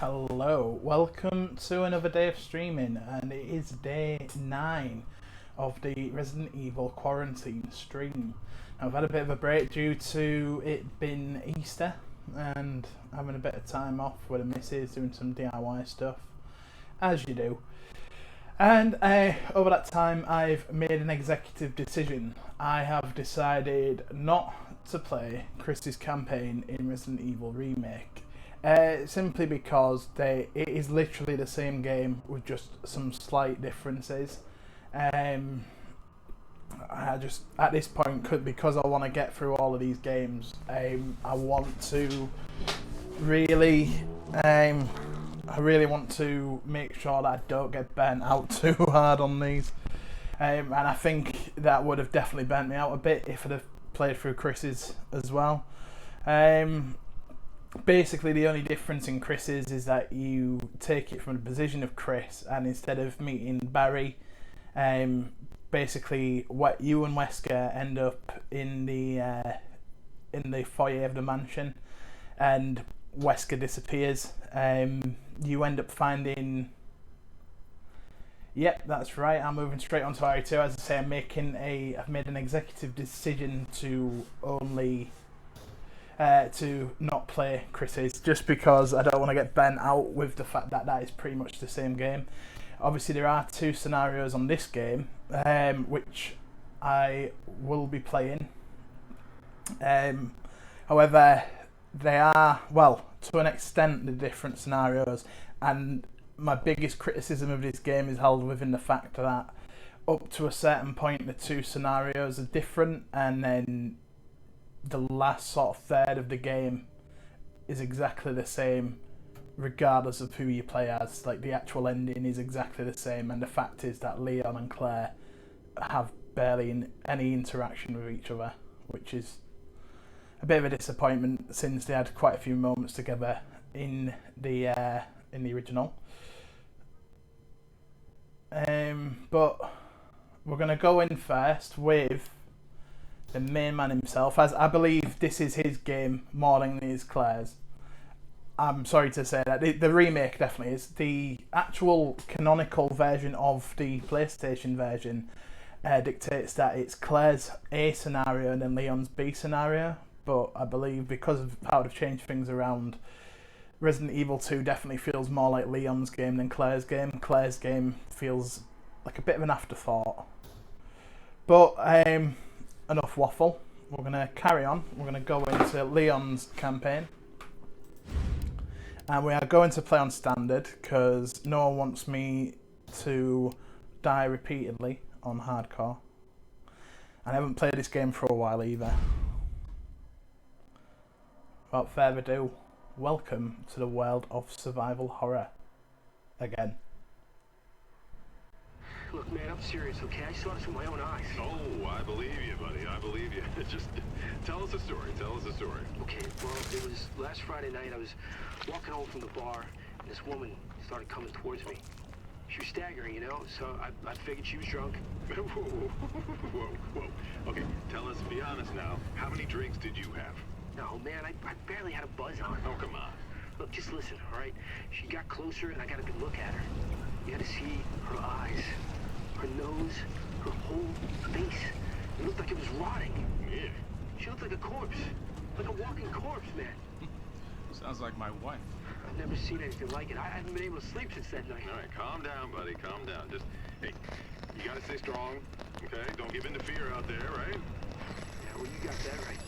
Hello, welcome to another day of streaming, and it is day 9 of the Resident Evil quarantine stream. I've had a bit of a break due to it being Easter and having a bit of time off with the missus, doing some DIY stuff, as you do. And over that time I've made an executive decision. I have decided not to play Chris's campaign in Resident Evil Remake. Simply because it is literally the same game with just some slight differences. I just, at this point, because I want to get through all of these games, I want to really, I really want to make sure that I don't get burnt out too hard on these. And I think that would have definitely burnt me out a bit if I'd have played through Chris's as well. Basically, the only difference in Chris's is that you take it from the position of Chris, and instead of meeting Barry, basically what you and Wesker end up in the foyer of the mansion, and Wesker disappears. You end up finding. Yep, that's right. I'm moving straight on to RE2. As I say, I've made an executive decision to only. To not play Chris's, just because I don't want to get bent out with the fact that is pretty much the same game. Obviously, there are 2 scenarios on this game, which I will be playing. However, they are, well, to an extent, the different scenarios, and my biggest criticism of this game is held within the fact that up to a certain point, the 2 scenarios are different, and then the last sort of third of the game is exactly the same regardless of who you play as. Like, the actual ending is exactly the same, and the fact is that Leon and Claire have barely any interaction with each other, which is a bit of a disappointment since they had quite a few moments together in the original. But we're going to go in first with the main man himself, as I believe this is his game more than it is Claire's. I'm sorry to say that. The remake definitely is. The actual canonical version of the PlayStation version dictates that it's Claire's A scenario and then Leon's B scenario, but I believe because of how they've changed things around, Resident Evil 2 definitely feels more like Leon's game than Claire's game. Claire's game feels like a bit of an afterthought. But enough waffle. We're going to carry on. We're going to go into Leon's campaign. And we are going to play on standard because no one wants me to die repeatedly on hardcore. I haven't played this game for a while either. Without further ado, welcome to the world of survival horror again. Look, man, I'm serious, okay? I saw this with my own eyes. Oh, I believe you, buddy. I believe you. Just tell us a story. Tell us a story. Okay, well, it was last Friday night. I was walking home from the bar, and this woman started coming towards me. She was staggering, you know, so I figured she was drunk. Whoa. Okay, tell us, be honest now. How many drinks did you have? No, man, I barely had a buzz on. Oh, come on. Look, just listen, all right? She got closer, and I got a good look at her. You had to see her eyes. Her nose, her whole face. It looked like it was rotting. Yeah. She looked like a corpse. Like a walking corpse, man. Sounds like my wife. I've never seen anything like it. I haven't been able to sleep since that night. All right, calm down, buddy. Calm down. Just, hey, you gotta stay strong, okay? Don't give in to fear out there, right? Yeah, well, you got that right.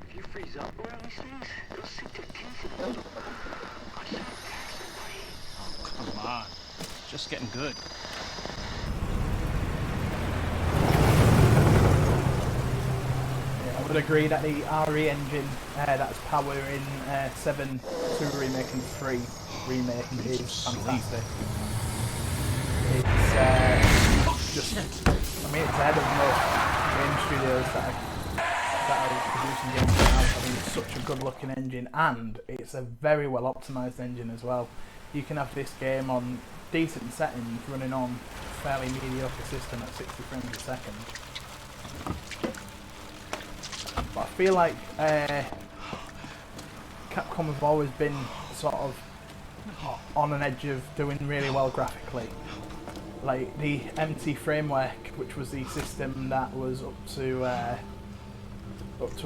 If you freeze up around these things, it'll sink their teeth in you. I should attack somebody. Oh, come on. Just getting good. I would agree that the RE engine that's powering 7, 2 Remake and 3 Remake is fantastic. It's just, I mean, it's ahead of most game studios that are producing games now. I think it's such a good looking engine, and it's a very well optimised engine as well. You can have this game on decent settings running on a fairly mediocre system at 60 frames a second. But I feel like Capcom have always been sort of on an edge of doing really well graphically. Like the MT framework, which was the system that was up to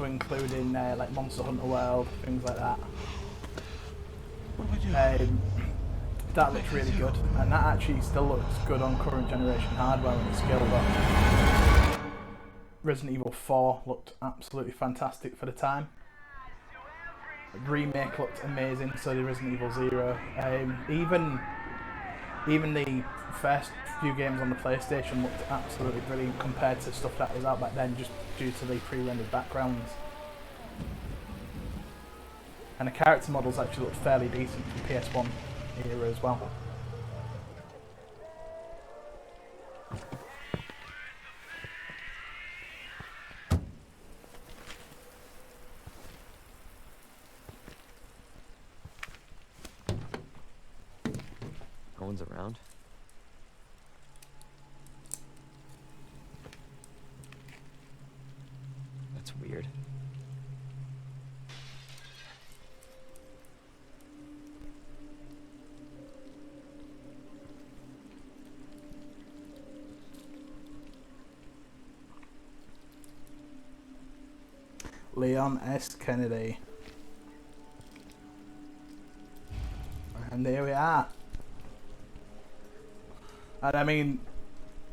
including like Monster Hunter World, things like that. That looks really good, and that actually still looks good on current generation hardware when it's scaled up. Resident Evil 4 looked absolutely fantastic for the time. Remake looked amazing, so did Resident Evil 0. Even the first few games on the PlayStation looked absolutely brilliant compared to stuff that was out back then, just due to the pre-rendered backgrounds. And the character models actually looked fairly decent for the PS1 era as well. No one's around. That's weird. Leon S. Kennedy. And there we are. And I mean,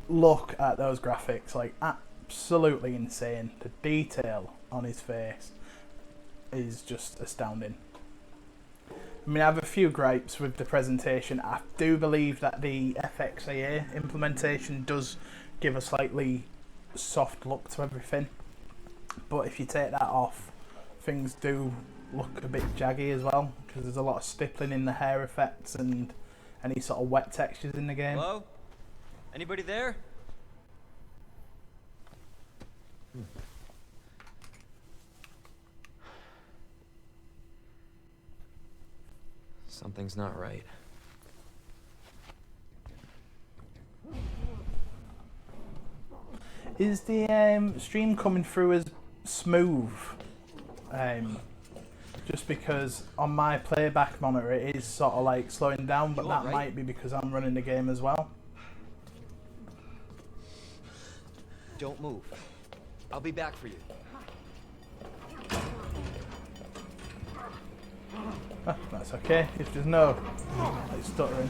look at those graphics, like absolutely insane. The detail on his face is just astounding. I mean, I have a few gripes with the presentation. I do believe that the FXAA implementation does give a slightly soft look to everything. But if you take that off, things do look a bit jaggy as well, because there's a lot of stippling in the hair effects and any sort of wet textures in the game. Hello? Anybody there? Something's not right. Is the stream coming through as smooth? Just because on my playback monitor it is sort of like slowing down, but that might be because I'm running the game as well. Don't move. I'll be back for you. Oh, that's okay, if there's no like stuttering.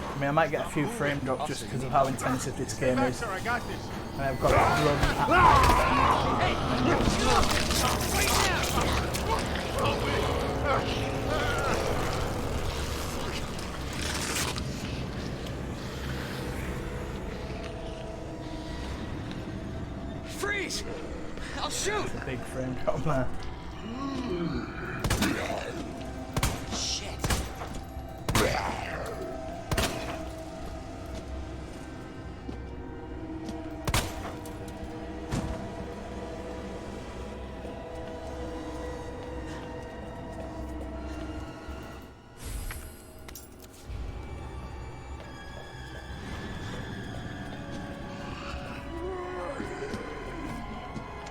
I mean, I might get a few frame drops just because of how intensive this game is. And I've got to run Freeze! I'll shoot! a big frame drop there. Shit.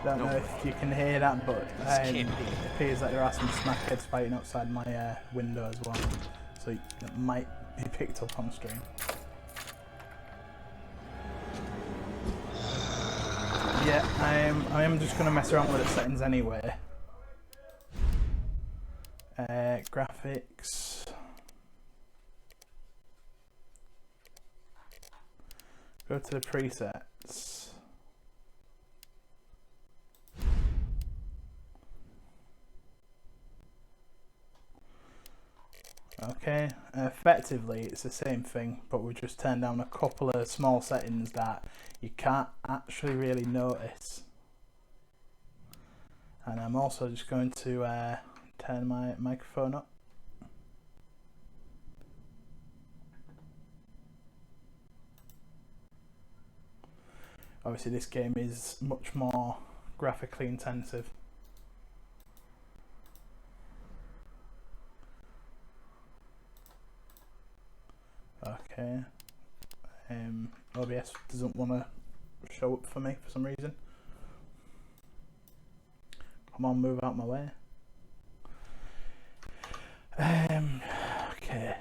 Don't know if you can hear that, but it appears like there are some smackheads fighting outside my window as well, so it might be picked up on stream. Yeah, I am just going to mess around with the settings anyway. Graphics. Go to the presets. Okay, effectively it's the same thing, but we just turned down a couple of small settings that you can't actually really notice. And I'm also just going to turn my microphone up. Obviously this game is much more graphically intensive. Okay, OBS doesn't want to show up for me for some reason. Come on, move out my way. Okay.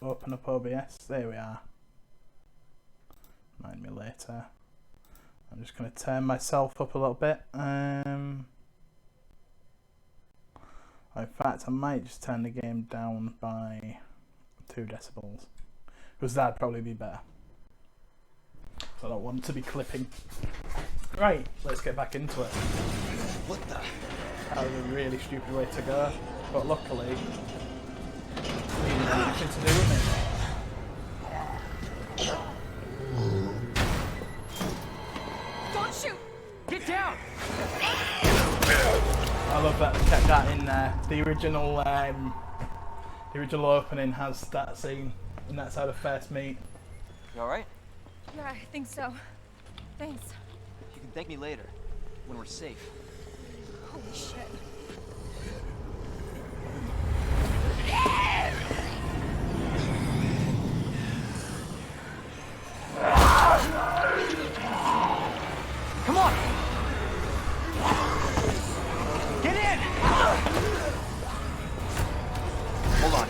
open up OBS. There we are. Remind me later. I'm just going to turn myself up a little bit. In fact, I might just turn the game down by 2 decibels. Because that'd probably be better. So I don't want to be clipping. Right, let's get back into it. What the? That was a really stupid way to go. But luckily, it didn't have anything to do with me. Don't shoot! Get down! I love that they kept that in there. The original opening has that scene, and that's how the first meet. You alright? Yeah, I think so. Thanks. You can thank me later, when we're safe. Holy shit. Come on! Get in! Hold on.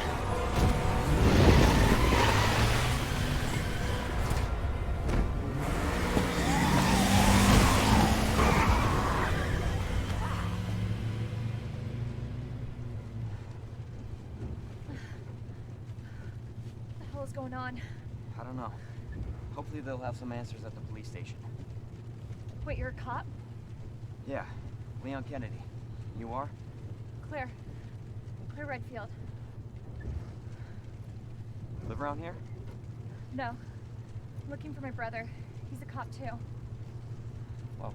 What the hell is going on? I don't know. Hopefully they'll have some answers at the police station. Wait, you're a cop? Yeah, Leon Kennedy. You are? Claire. Claire Redfield. Live around here? No. I'm looking for my brother. He's a cop too. Well,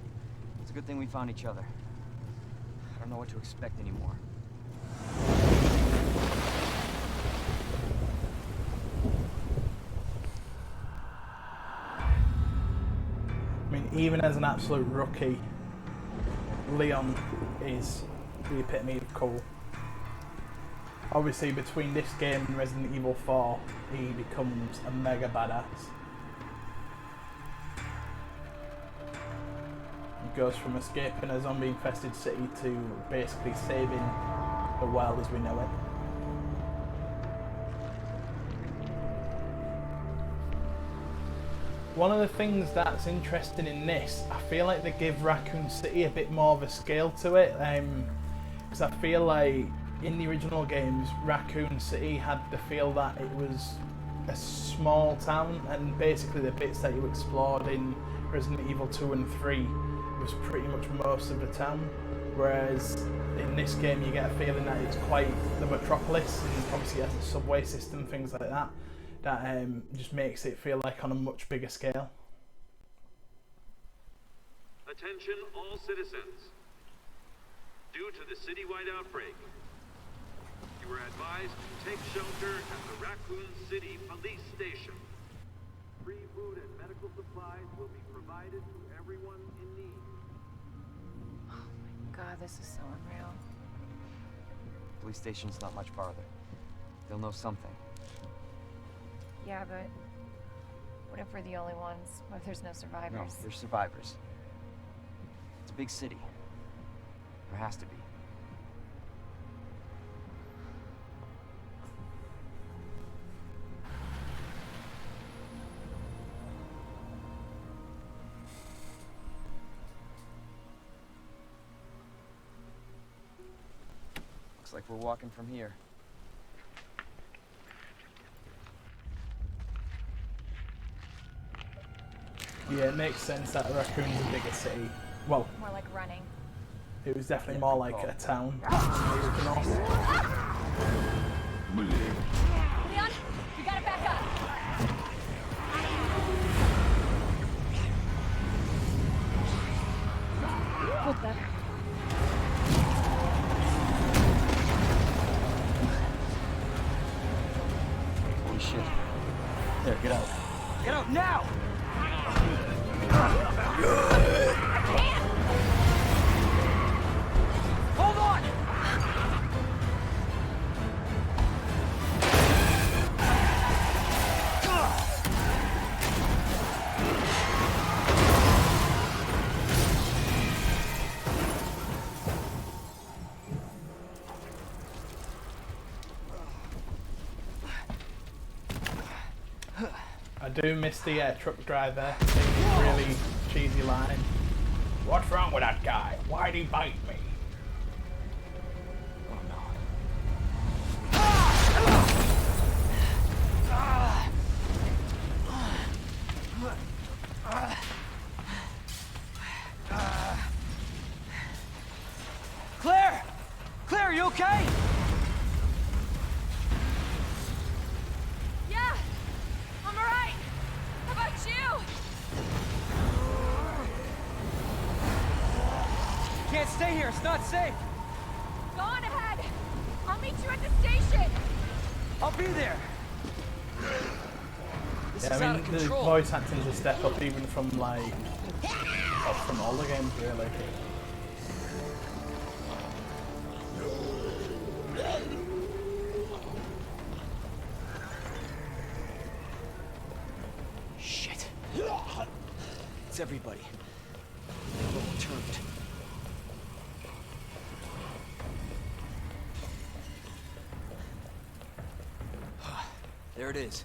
it's a good thing we found each other. I don't know what to expect anymore. I mean, even as an absolute rookie, Leon is the epitome of cool. Obviously, between this game and Resident Evil 4, he becomes a mega badass. He goes from escaping a zombie-infested city to basically saving the world as we know it. One of the things that's interesting in this, I feel like they give Raccoon City a bit more of a scale to it, because I feel like in the original games, Raccoon City had the feel that it was a small town, and basically the bits that you explored in Resident Evil 2 and 3 was pretty much most of the town, whereas in this game you get a feeling that it's quite the metropolis, and obviously it has a subway system, things like that. That just makes it feel like on a much bigger scale. Attention all citizens. Due to the citywide outbreak, you are advised to take shelter at the Raccoon City Police Station. Free food and medical supplies will be provided to everyone in need. Oh my god, this is so unreal. Police station's not much farther. They'll know something. Yeah, but what if we're the only ones? What if there's no survivors? No, there's survivors. It's a big city. There has to be. Looks like we're walking from here. Yeah, it makes sense that Raccoon's a bigger city. Well, More like running. it was definitely more like a town. Leon, you gotta back up. What the? Holy shit. There, get out. Get out now! Hold on! do miss the truck driver saying this really cheesy line. What's wrong with that guy? Why'd he bite me? Claire! Claire, you okay? Yeah, I'm alright. How about you? Can't stay here, it's not safe. Go on ahead. I'll meet you at the station. I'll be there. This is Yeah, I out mean, of the control. voice acting's a step up even from like, well, from all the games really. Shit. It's everybody. They've all turned. There it is.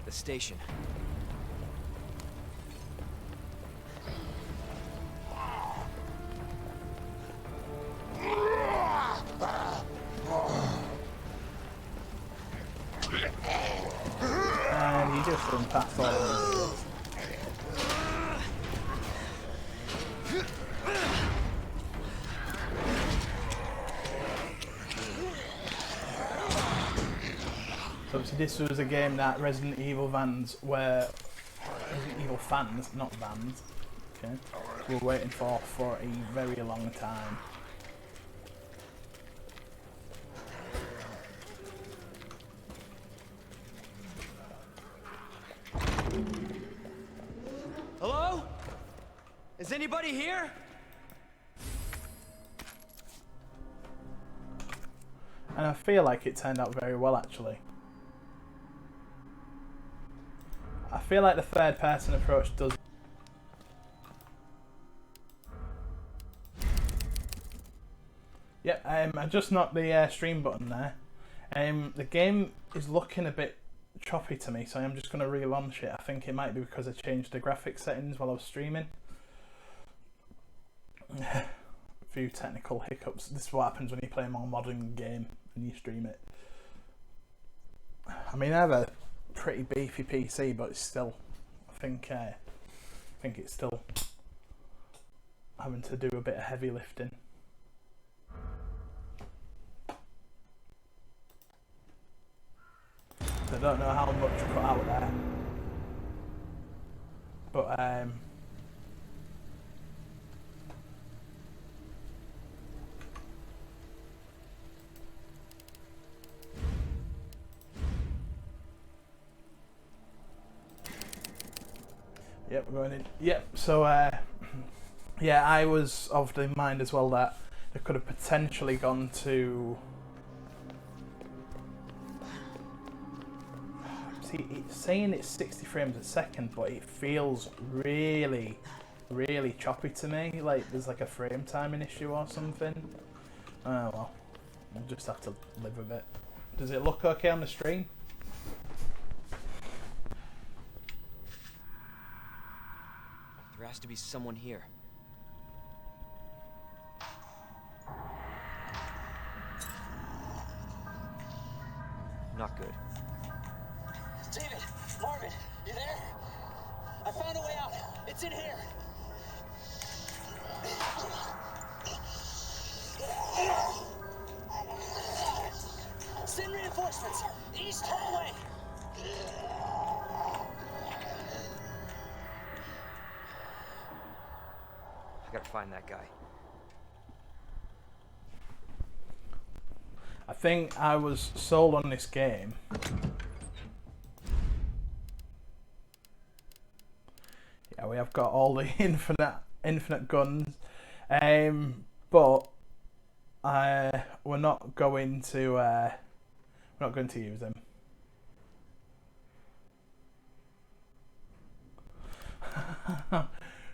The station. And he just done past all of them. So obviously this was a game that Resident Evil fans were, Resident Evil fans, not vans, okay, were waiting for a very long time. Hello? Is anybody here? And I feel like it turned out very well actually. I feel like the third person approach does. Yep, I just knocked the stream button there. The game is looking a bit choppy to me, so I'm just going to relaunch it. I think it might be because I changed the graphics settings while I was streaming. A few technical hiccups. This is what happens when you play a more modern game and you stream it. I mean, I have a pretty beefy PC, but it's still, I think it's still having to do a bit of heavy lifting. So I don't know how much cut out there, but yep, we're going in. Yep, so yeah, I was of the mind as well that they could have potentially gone to. See, it's saying it's 60 frames a second, but it feels really, really choppy to me. Like there's like a frame timing issue or something. Oh well, we'll just have to live with it. Does it look okay on the stream? There has to be someone here. Not good. David, Marvin, you there? I found a way out. It's in here. Send reinforcements. East hallway. I gotta find that guy. I think I was sold on this game. Yeah, we have got all the infinite guns, but we're not going to use them.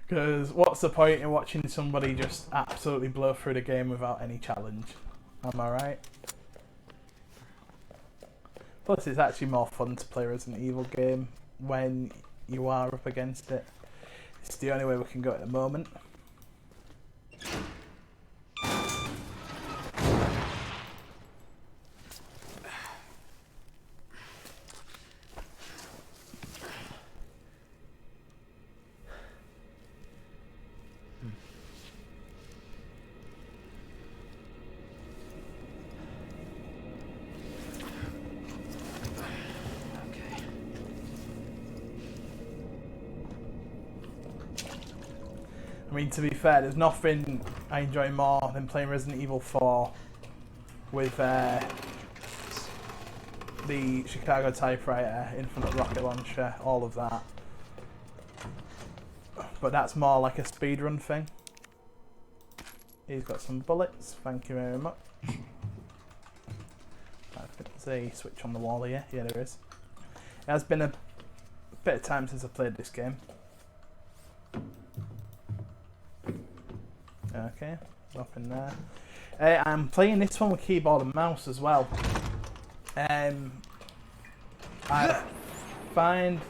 Because what's the point in watching somebody just absolutely blow through the game without any challenge? Am I right? Plus, it's actually more fun to play a Resident Evil game when you are up against it. It's the only way we can go at the moment. I mean, to be fair, there's nothing I enjoy more than playing Resident Evil 4 with the Chicago typewriter, infinite rocket launcher, all of that. But that's more like a speedrun thing. He's got some bullets, thank you very much. I think there's a switch on the wall here. Yeah, there is. It has been a bit of time since I played this game. Okay, nothing there. I'm playing this one with keyboard and mouse as well. I find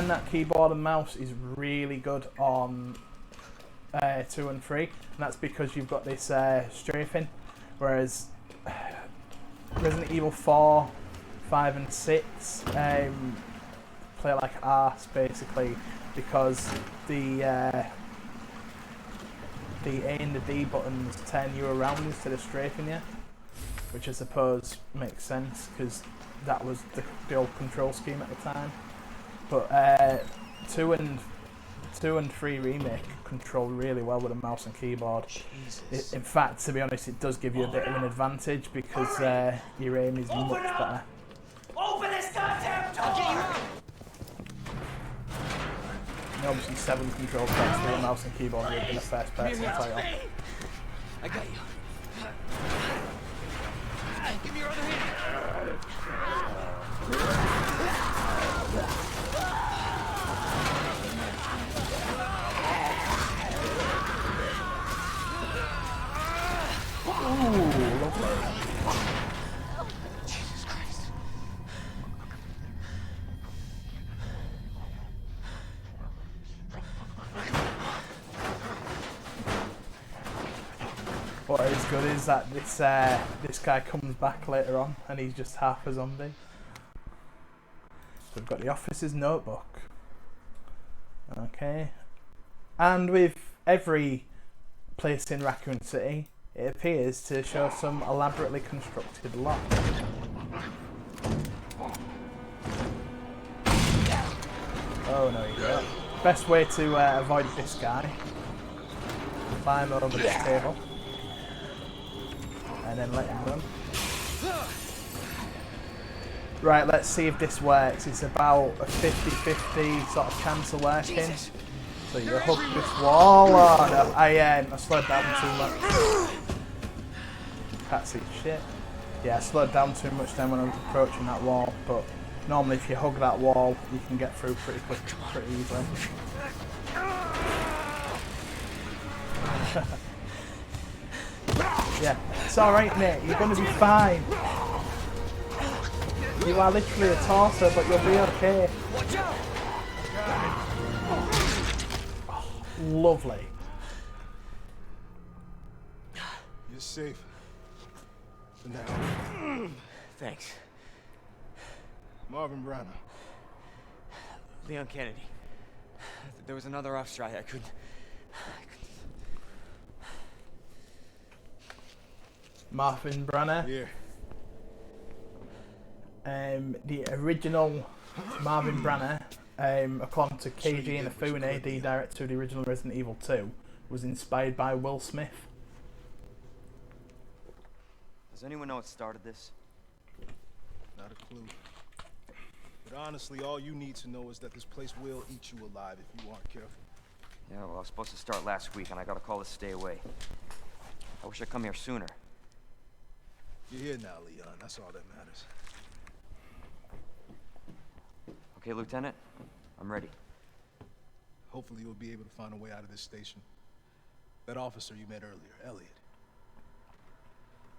that keyboard and mouse is really good on 2 and 3, and that's because you've got this strafing, whereas Resident Evil 4, 5 and 6 play like arse basically, because the A and the D buttons turn you around instead of strafing you, which I suppose makes sense because that was the old control scheme at the time. But 2 and 3 Remake control really well with a mouse and keyboard. In fact, to be honest, it does give you a bit of an advantage because your aim is much better. Open this goddamn door! And obviously 7 control tracks with a mouse and keyboard would have been a first person title. I got you. Give me your other hand. Ooh, lovely. Jesus Christ. What is good is that this guy comes back later on and he's just half a zombie. So we've got the officer's notebook. Okay. And with every place in Raccoon City, it appears to show some elaborately constructed lock. Oh no, you don't. Best way to avoid this guy: climb over this table and then let him run. Right, let's see if this works. It's about a 50-50 sort of chance of working. So you hook this wall. Oh no, I slowed down too much. Can't see shit. Yeah, I slowed down too much then when I was approaching that wall, but normally if you hug that wall, you can get through pretty quick, pretty easily. Yeah, it's alright mate, you're gonna be fine. You are literally a torso, but you'll be okay. Oh, lovely. You're safe. For now. Thanks. Marvin Branagh. Leon Kennedy. There was another off strike. I couldn't. Marvin Branagh. Yeah. The original Marvin Branagh, according to KG Inafune, the director of the original Resident Evil 2, was inspired by Will Smith. Does anyone know what started this? Not a clue. But honestly, all you need to know is that this place will eat you alive if you aren't careful. Yeah, well, I was supposed to start last week, and I got a call to stay away. I wish I'd come here sooner. You're here now, Leon. That's all that matters. Okay, Lieutenant? I'm ready. Hopefully you'll be able to find a way out of this station. That officer you met earlier, Elliot.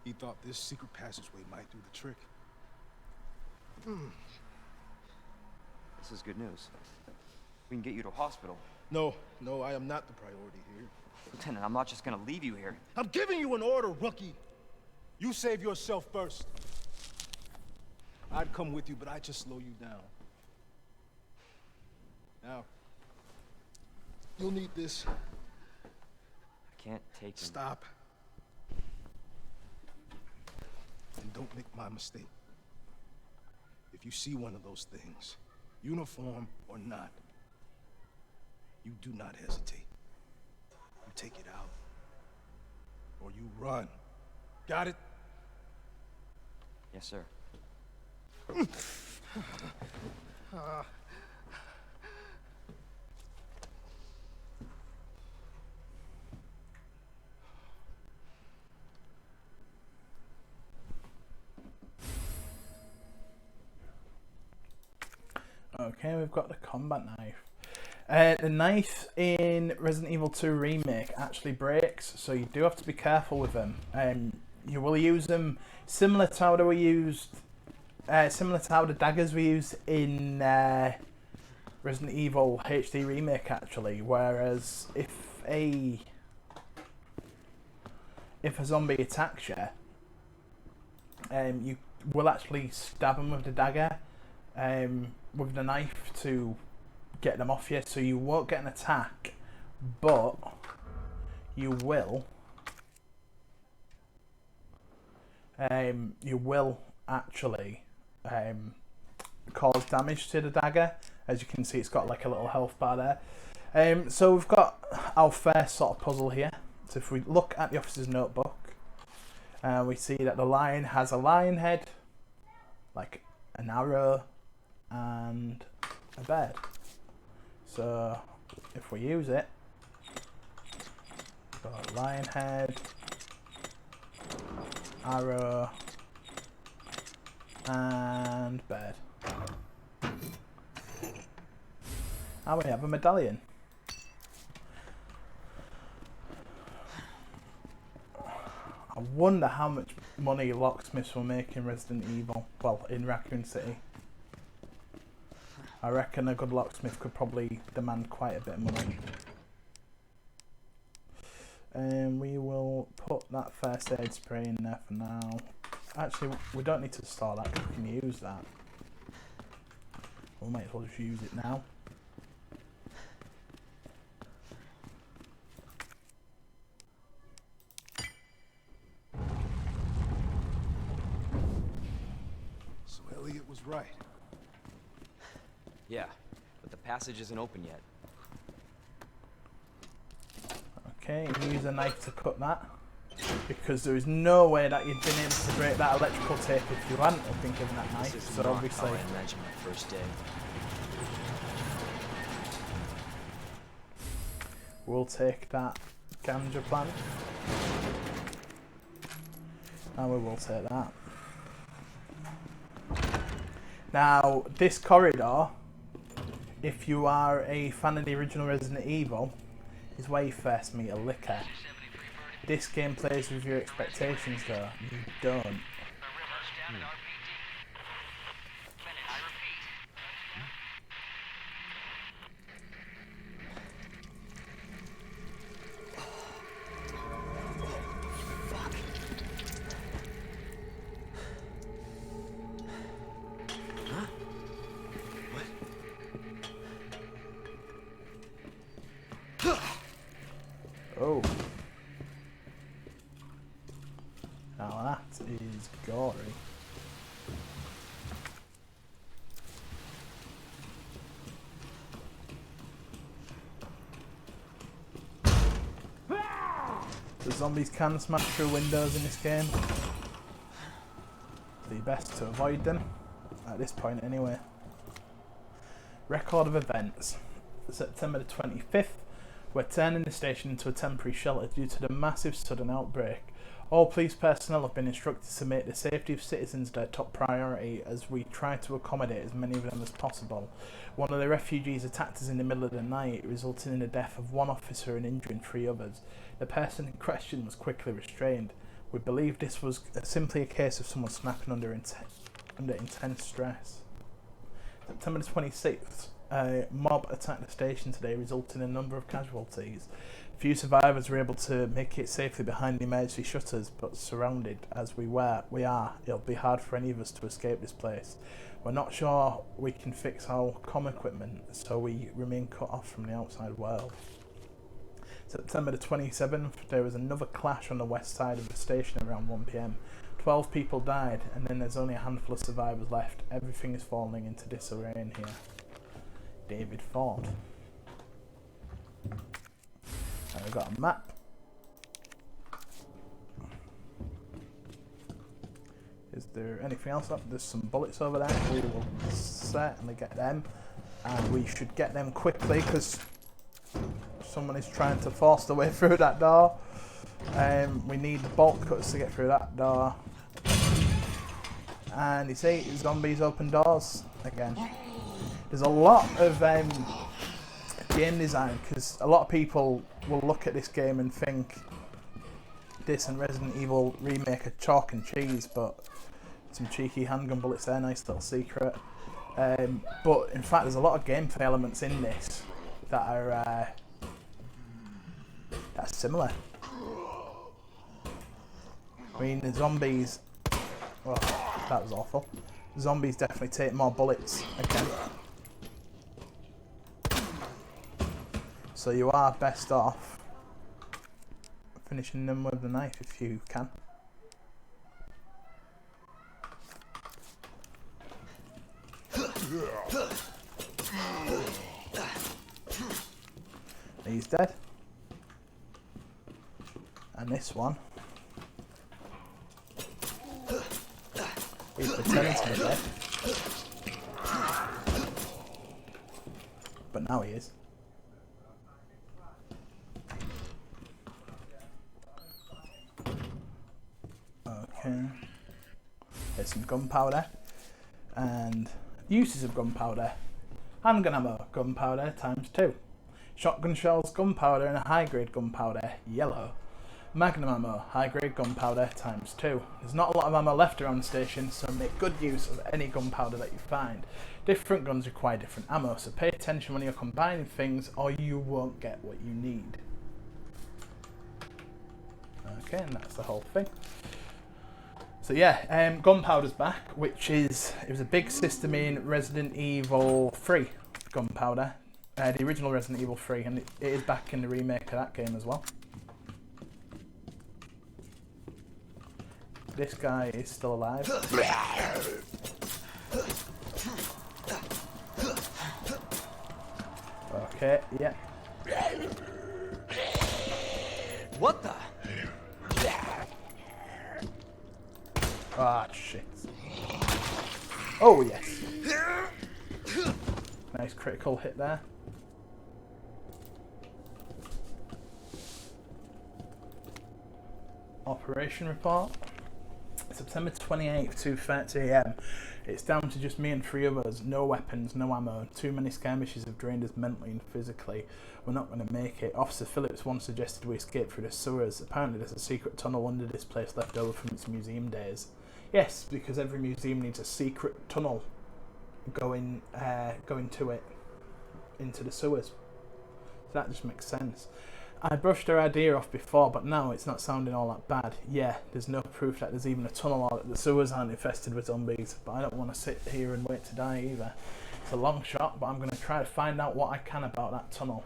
He thought this secret passageway might do the trick. This is good news. We can get you to a hospital. No, I am not the priority here. Lieutenant, I'm not just gonna leave you here. I'm giving you an order, rookie. You save yourself first. I'd come with you, but I'd just slow you down. Now, you'll need this. I can't take him. Stop. And don't make my mistake. If you see one of those things, uniform or not, you do not hesitate. You take it out, or you run. Got it? Yes, sir. Okay, we've got the combat knife. The knife in Resident Evil 2 Remake actually breaks, so you do have to be careful with them. You will use them similar to how they were used, similar to how the daggers were used in Resident Evil HD Remake, actually. Whereas if a zombie attacks you, you will actually stab them with the dagger, with the knife to get them off you, so you won't get an attack, but you will actually cause damage to the dagger. As you can see, it's got like a little health bar there. So we've got our first sort of puzzle here. So if we look at the officer's notebook, we see that the lion has a lion head, like an arrow, and a bed. So if we use it, we've got lion head, arrow, and bed. And we have a medallion. I wonder how much money locksmiths will make in Resident Evil, well, in Raccoon City. I reckon a good locksmith could probably demand quite a bit of money. And we will put that first aid spray in there for now. Actually, we don't need to store that because we can use that. We might as well just use it now. So Elliot was right. Yeah, but the passage isn't open yet. Okay, use a knife to cut that, because there is no way that you'd been able to break that electrical tape if you hadn't been given that knife. This is So not obviously, how I imagined my first day. we'll take that ganja plant, and we will take that. Now, this corridor, if you are a fan of the original Resident Evil, is where you first meet a licker. This game plays with your expectations though, you don't. Oh. Now that is gory. The zombies can smash through windows in this game. So you're best to avoid them, at this point anyway. Record of events. September the 25th. We're turning the station into a temporary shelter due to the massive sudden outbreak. All police personnel have been instructed to make the safety of citizens their top priority as we try to accommodate as many of them as possible. One of the refugees attacked us in the middle of the night, resulting in the death of one officer and injuring 3 others. The person in question was quickly restrained. We believe this was simply a case of someone snapping under under intense stress. September the 26th, a mob attacked the station today, resulting in a number of casualties. Few survivors were able to make it safely behind the emergency shutters, but surrounded as we are, it'll be hard for any of us to escape this place. We're not sure we can fix our comm equipment, so we remain cut off from the outside world. September the 27th, there was another clash on the west side of the station around 1 PM. 12 people died, and then there's only a handful of survivors left. Everything is falling into disarray in here. David Ford. And we've got a map. Is there anything else up? There's some bullets over there. We will certainly get them. And we should get them quickly because someone is trying to force their way through that door. We need the bolt cutters to get through that door. And you see, zombies open doors again. There's a lot of game design, because a lot of people will look at this game and think this and Resident Evil Remake are chalk and cheese, but some cheeky handgun bullets there, nice little secret. But in fact, there's a lot of gameplay elements in this that are that's similar. I mean, the zombies. Well, that was awful. Zombies definitely take more bullets again. So you are best off finishing them with the knife if you can. He's dead. And this one, he's pretending to be dead. But now he is. Okay. There's some gunpowder. And uses of gunpowder. Handgun ammo, gunpowder ×2. Shotgun shells, gunpowder, and a high-grade gunpowder, yellow. Magnum ammo, high-grade gunpowder ×2. There's not a lot of ammo left around the station, so make good use of any gunpowder that you find. Different guns require different ammo, so pay attention when you're combining things or you won't get what you need. Okay, and that's the whole thing. So yeah, gunpowder's back, which is, it was a big system in Resident Evil 3, gunpowder. The original Resident Evil 3, and it is back in the remake of that game as well. This guy is still alive. Okay, yeah. What the? Ah, shit. Oh, yes. Nice critical hit there. Operation report. September 28th, 2:30 AM. It's down to just me and 3 others. No weapons, no ammo. Too many skirmishes have drained us mentally and physically. We're not going to make it. Officer Phillips once suggested we escape through the sewers. Apparently there's a secret tunnel under this place left over from its museum days. Yes, because every museum needs a secret tunnel going to it, into the sewers. So that just makes sense. I brushed her idea off before, but now it's not sounding all that bad. Yeah, there's no proof that there's even a tunnel or that the sewers aren't infested with zombies, but I don't want to sit here and wait to die either. It's a long shot, but I'm going to try to find out what I can about that tunnel.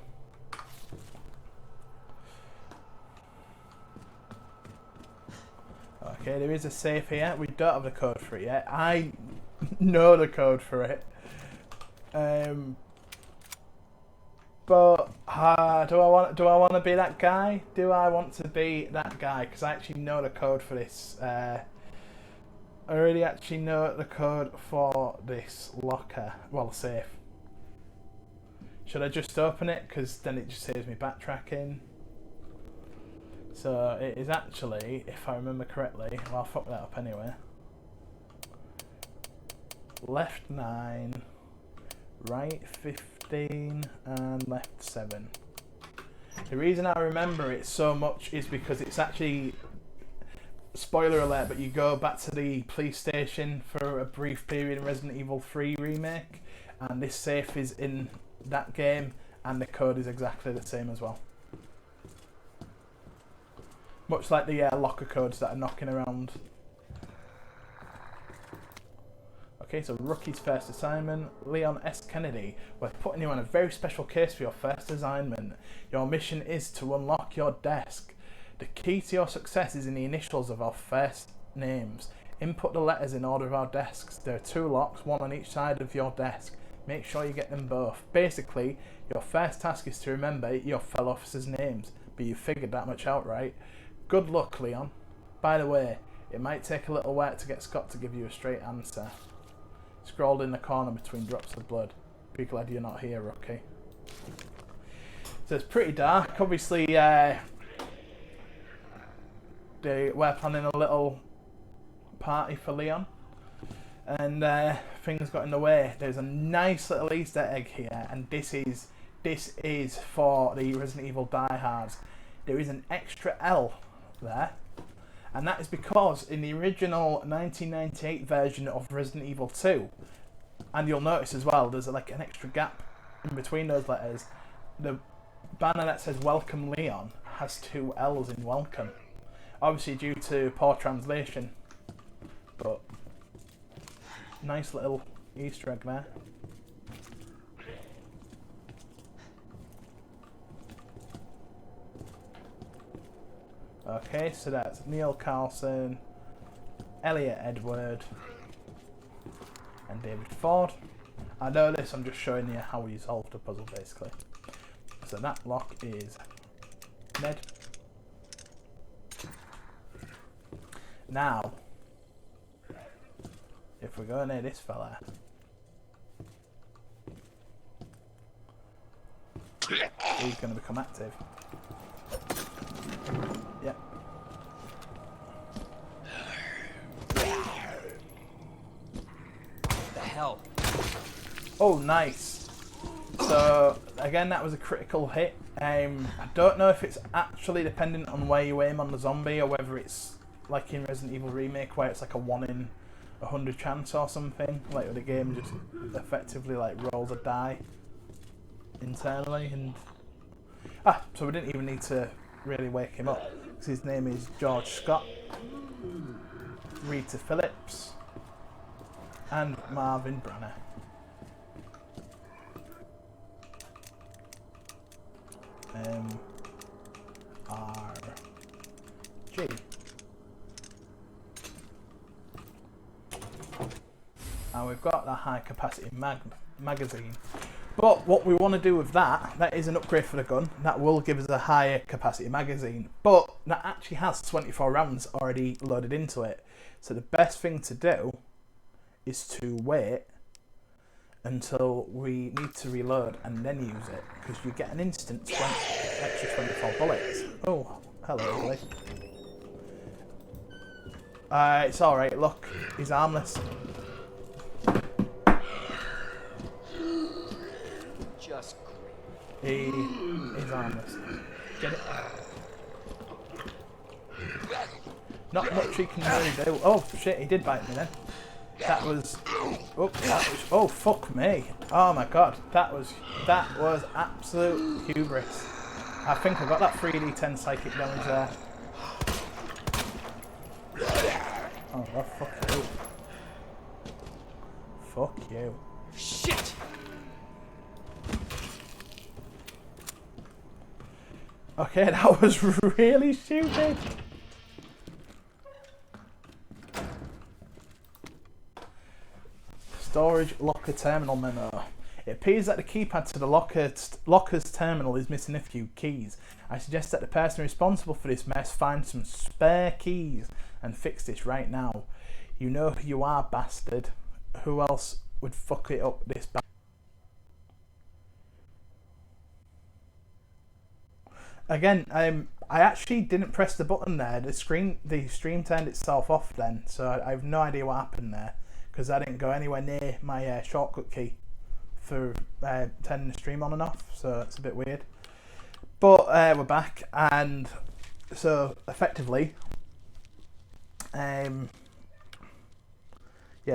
Okay, there is a safe here. We don't have the code for it yet. I know the code for it. But do I want to be that guy? Do I want to be that guy? Because I actually know the code for this. I already actually know the code for this locker. Well, safe. Should I just open it? Because then it just saves me backtracking. So it is actually, if I remember correctly, well, I'll fuck that up anyway. Left 9, right 15, and left 7. The reason I remember it so much is because it's actually spoiler alert, but you go back to the police station for a brief period in Resident Evil 3 Remake, and this safe is in that game, and the code is exactly the same as well. Much like the locker codes that are knocking around. Okay, so Rookie's first assignment. Leon S. Kennedy, we're putting you on a very special case for your first assignment. Your mission is to unlock your desk. The key to your success is in the initials of our first names. Input the letters in order of our desks. There are 2 locks, one on each side of your desk. Make sure you get them both. Basically, your first task is to remember your fellow officers' names, but you figured that much out, right? Good luck, Leon. By the way, it might take a little work to get Scott to give you a straight answer. Scrolled in the corner between drops of blood. Be glad you're not here, Rookie. So it's pretty dark. Obviously, we're planning a little party for Leon, and things got in the way. There's a nice little Easter egg here, and this is for the Resident Evil diehards. There is an extra L there, and that is because in the original 1998 version of Resident Evil 2, and you'll notice as well, there's like an extra gap in between those letters. The banner that says Welcome Leon has 2 L's in welcome, obviously due to poor translation, but nice little Easter egg there. Okay, so that's Neil Carlson, Elliot Edward, and David Ford. I know this, I'm just showing you how we solved the puzzle basically. So that lock is Ned. Now, if we go near this fella, he's going to become active. Yep. The hell? Oh, nice. So again, that was a critical hit. I don't know if it's actually dependent on where you aim on the zombie, or whether it's like in Resident Evil Remake where it's like a 1 in 100 chance or something. Like where the game just effectively like rolls a die internally. And so we didn't even need to really wake him up, because his name is George Scott, Rita Phillips, and Marvin Branner. R.G. Now we've got the high capacity magazine. But what we want to do with that is an upgrade for the gun. That will give us a higher capacity magazine. But that actually has 24 rounds already loaded into it. So the best thing to do is to wait until we need to reload and then use it. Because you get an instant extra 24 bullets. Oh, hello, Billy. It's alright, look. He's harmless. Just He is harmless. Get it? Not much he can really do. Oh shit, he did bite me then. That was oh fuck me. Oh my god, that was absolute hubris. I think I got that 3d10 psychic damage there. Oh well, fuck you. Fuck you. shit. Okay, that was really stupid. Storage locker terminal memo. It appears that the keypad to the locker's terminal is missing a few keys. I suggest that the person responsible for this mess find some spare keys and fix this right now. You know who you are, bastard. Who else would fuck it up this bad? Again, I actually didn't press the button there. The stream turned itself off then, so I have no idea what happened there, because I didn't go anywhere near my shortcut key for turning the stream on and off, so it's a bit weird. But we're back, and so effectively Yeah,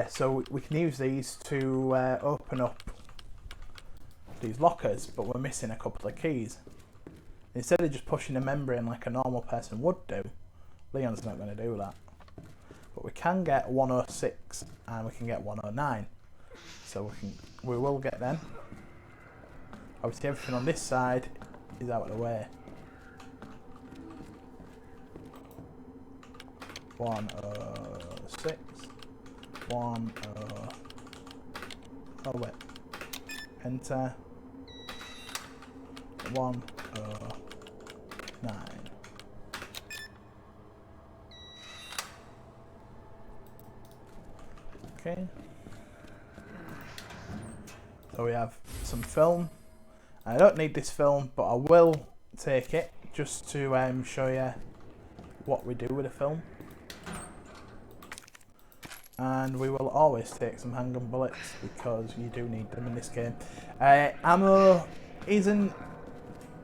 so we can use these to open up these lockers, but we're missing a couple of keys. Instead of just pushing a membrane like a normal person would do, Leon's not going to do that. But we can get 106 and we can get 109. So we will get them. Obviously everything on this side is out of the way. 106. Oh wait. Enter. 109. Okay. So we have some film. I don't need this film, but I will take it just to show you what we do with the film. And we will always take some handgun bullets because you do need them in this game. Ammo isn't,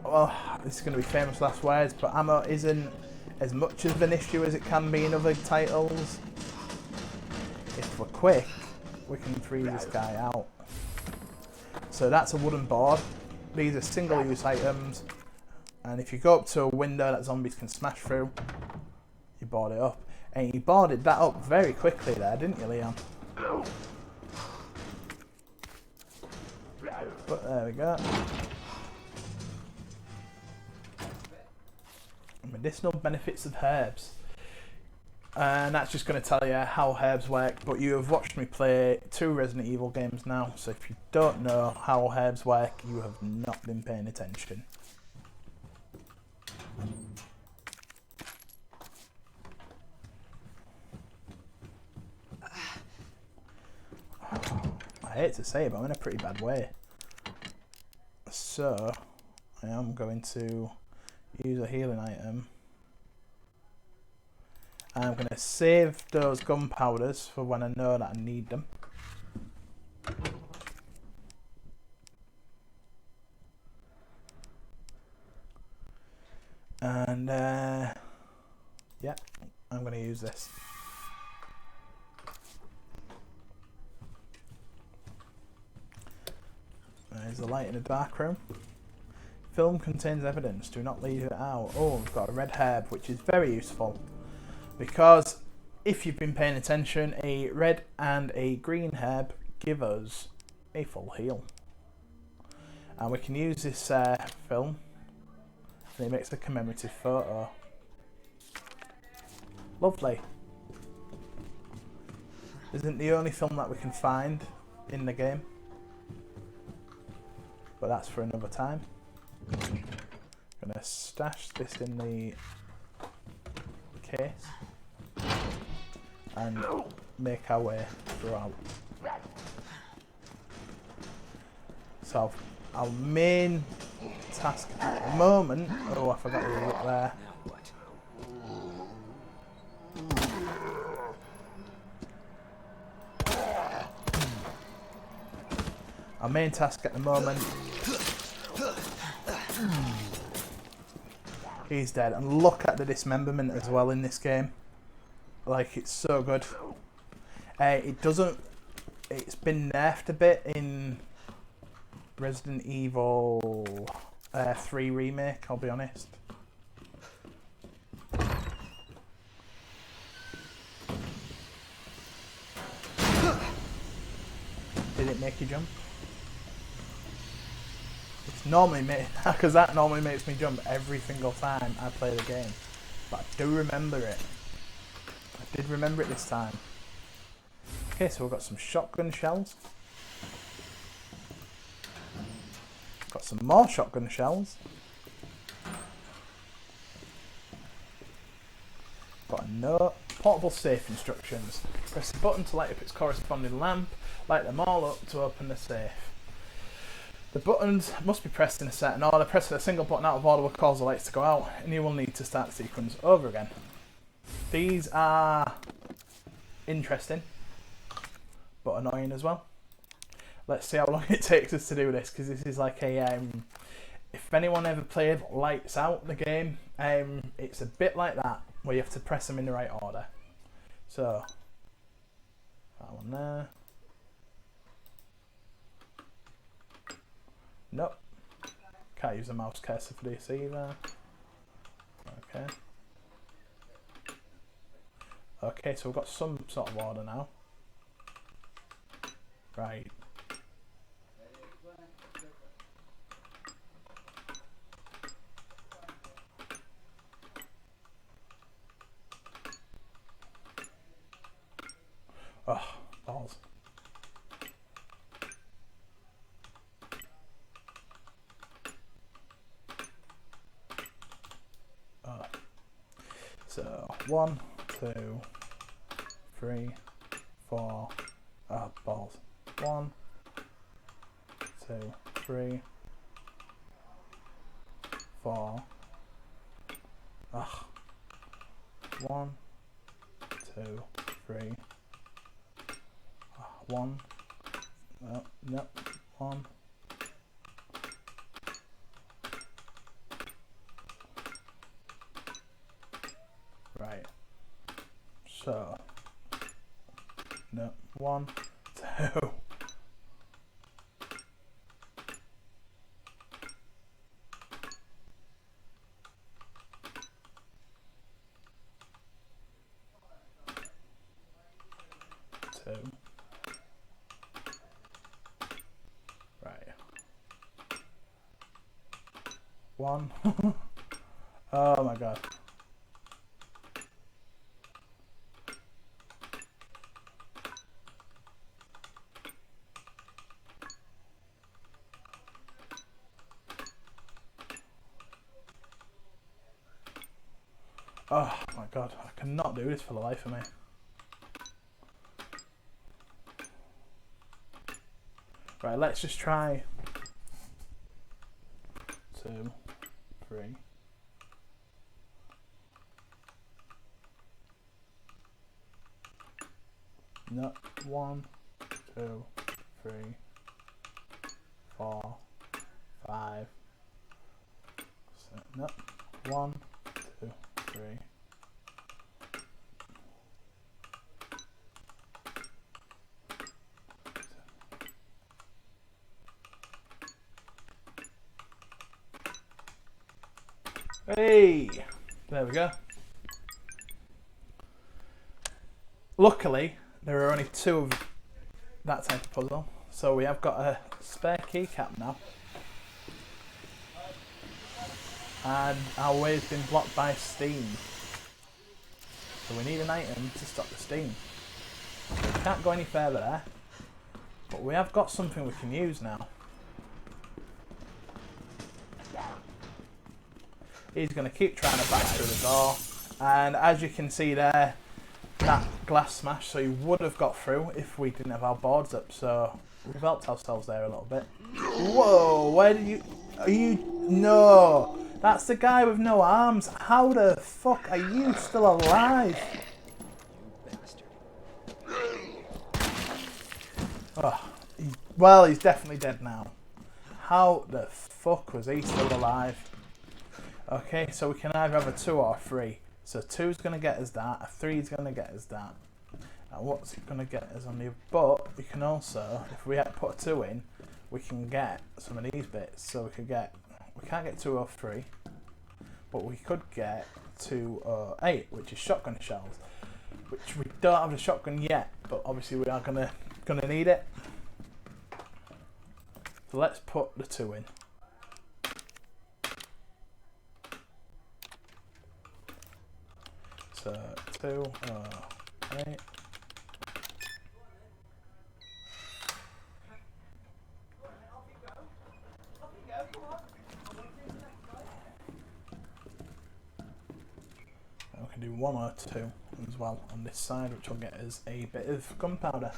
well, this is going to be famous last words, but ammo isn't as much of an issue as it can be in other titles. If we're quick, we can freeze this guy out. So that's a wooden board. These are single-use items, and if you go up to a window that zombies can smash through, you board it up. And you boarded that up very quickly there, didn't you, Leon? But there we go. Medicinal benefits of herbs. And that's just going to tell you how herbs work, but you have watched me play 2 Resident Evil games now, so if you don't know how herbs work, you have not been paying attention. I hate to say it, but I'm in a pretty bad way. So, I am going to use a healing item. I'm going to save those gunpowders for when I know that I need them. And, yeah, I'm going to use this. There's a light in a dark room. Film contains evidence. Do not leave it out. Oh, we've got a red herb, which is very useful. Because if you've been paying attention, a red and a green herb give us a full heal. And we can use this film, and it makes a commemorative photo. Lovely. Isn't the only film that we can find in the game, but that's for another time. I'm gonna stash this in the case and make our way throughout. So our main task at the moment, oh, I forgot we were up there. Our main task at the moment, he's dead, and look at the dismemberment as well in this game. Like, it's so good. It's been nerfed a bit in Resident Evil 3 Remake, I'll be honest. Did it make you jump? It's normally because that normally makes me jump every single time I play the game. But I do remember it. I did remember it this time. Okay, so we've got some shotgun shells. Got some more shotgun shells. Got a note. Portable safe instructions. Press the button to light up its corresponding lamp. Light them all up to open the safe. The buttons must be pressed in a certain order. Pressing a single button out of order will cause the lights to go out, and you will need to start the sequence over again. These are interesting, but annoying as well. Let's see how long it takes us to do this, because this is like a... if anyone ever played Lights Out, the game, it's a bit like that, where you have to press them in the right order. So that one there. Nope. Can't use the mouse cursor for this either. Okay. Okay, so we've got some sort of order now. Right. Oh, balls. So 1, 2, 3, 4. Balls. 1, 2, 3, 4. 1, 2, 3. 1. No. 1. Right. So. No. 1, 2. Right. 1. Oh my god. Oh my god, I cannot do this for the life of me. Right, let's just try 2, 3. No, 1, 2, 3, 4, 5. No, 1, 2, 3. Hey, there we go. Luckily, there are only 2 of that type of puzzle, so we have got a spare keycap now. And our way's been blocked by steam. So we need an item to stop the steam. So we can't go any further there. But we have got something we can use now. He's going to keep trying to bash through the door. And as you can see there, that glass smashed, so he would have got through if we didn't have our boards up. So we've helped ourselves there a little bit. Whoa, where did you... Are you... No! That's the guy with no arms. How the fuck are you still alive? You bastard. Oh, well, he's definitely dead now. How the fuck was he still alive? Okay, so we can either have a 2 or a 3. So 2 is going to get us that, a 3 is going to get us that. And what's it going to get us on the... But we can also, if we put a 2 in, we can get some of these bits. So we could get... We can't get 2 or 3. But we could get 2 or 8, which is shotgun shells. Which we don't have the shotgun yet, but obviously we are gonna need it. So let's put the 2 in. So 2 or 8. And we can do 1 or 2 as well on this side, which will get us a bit of gunpowder.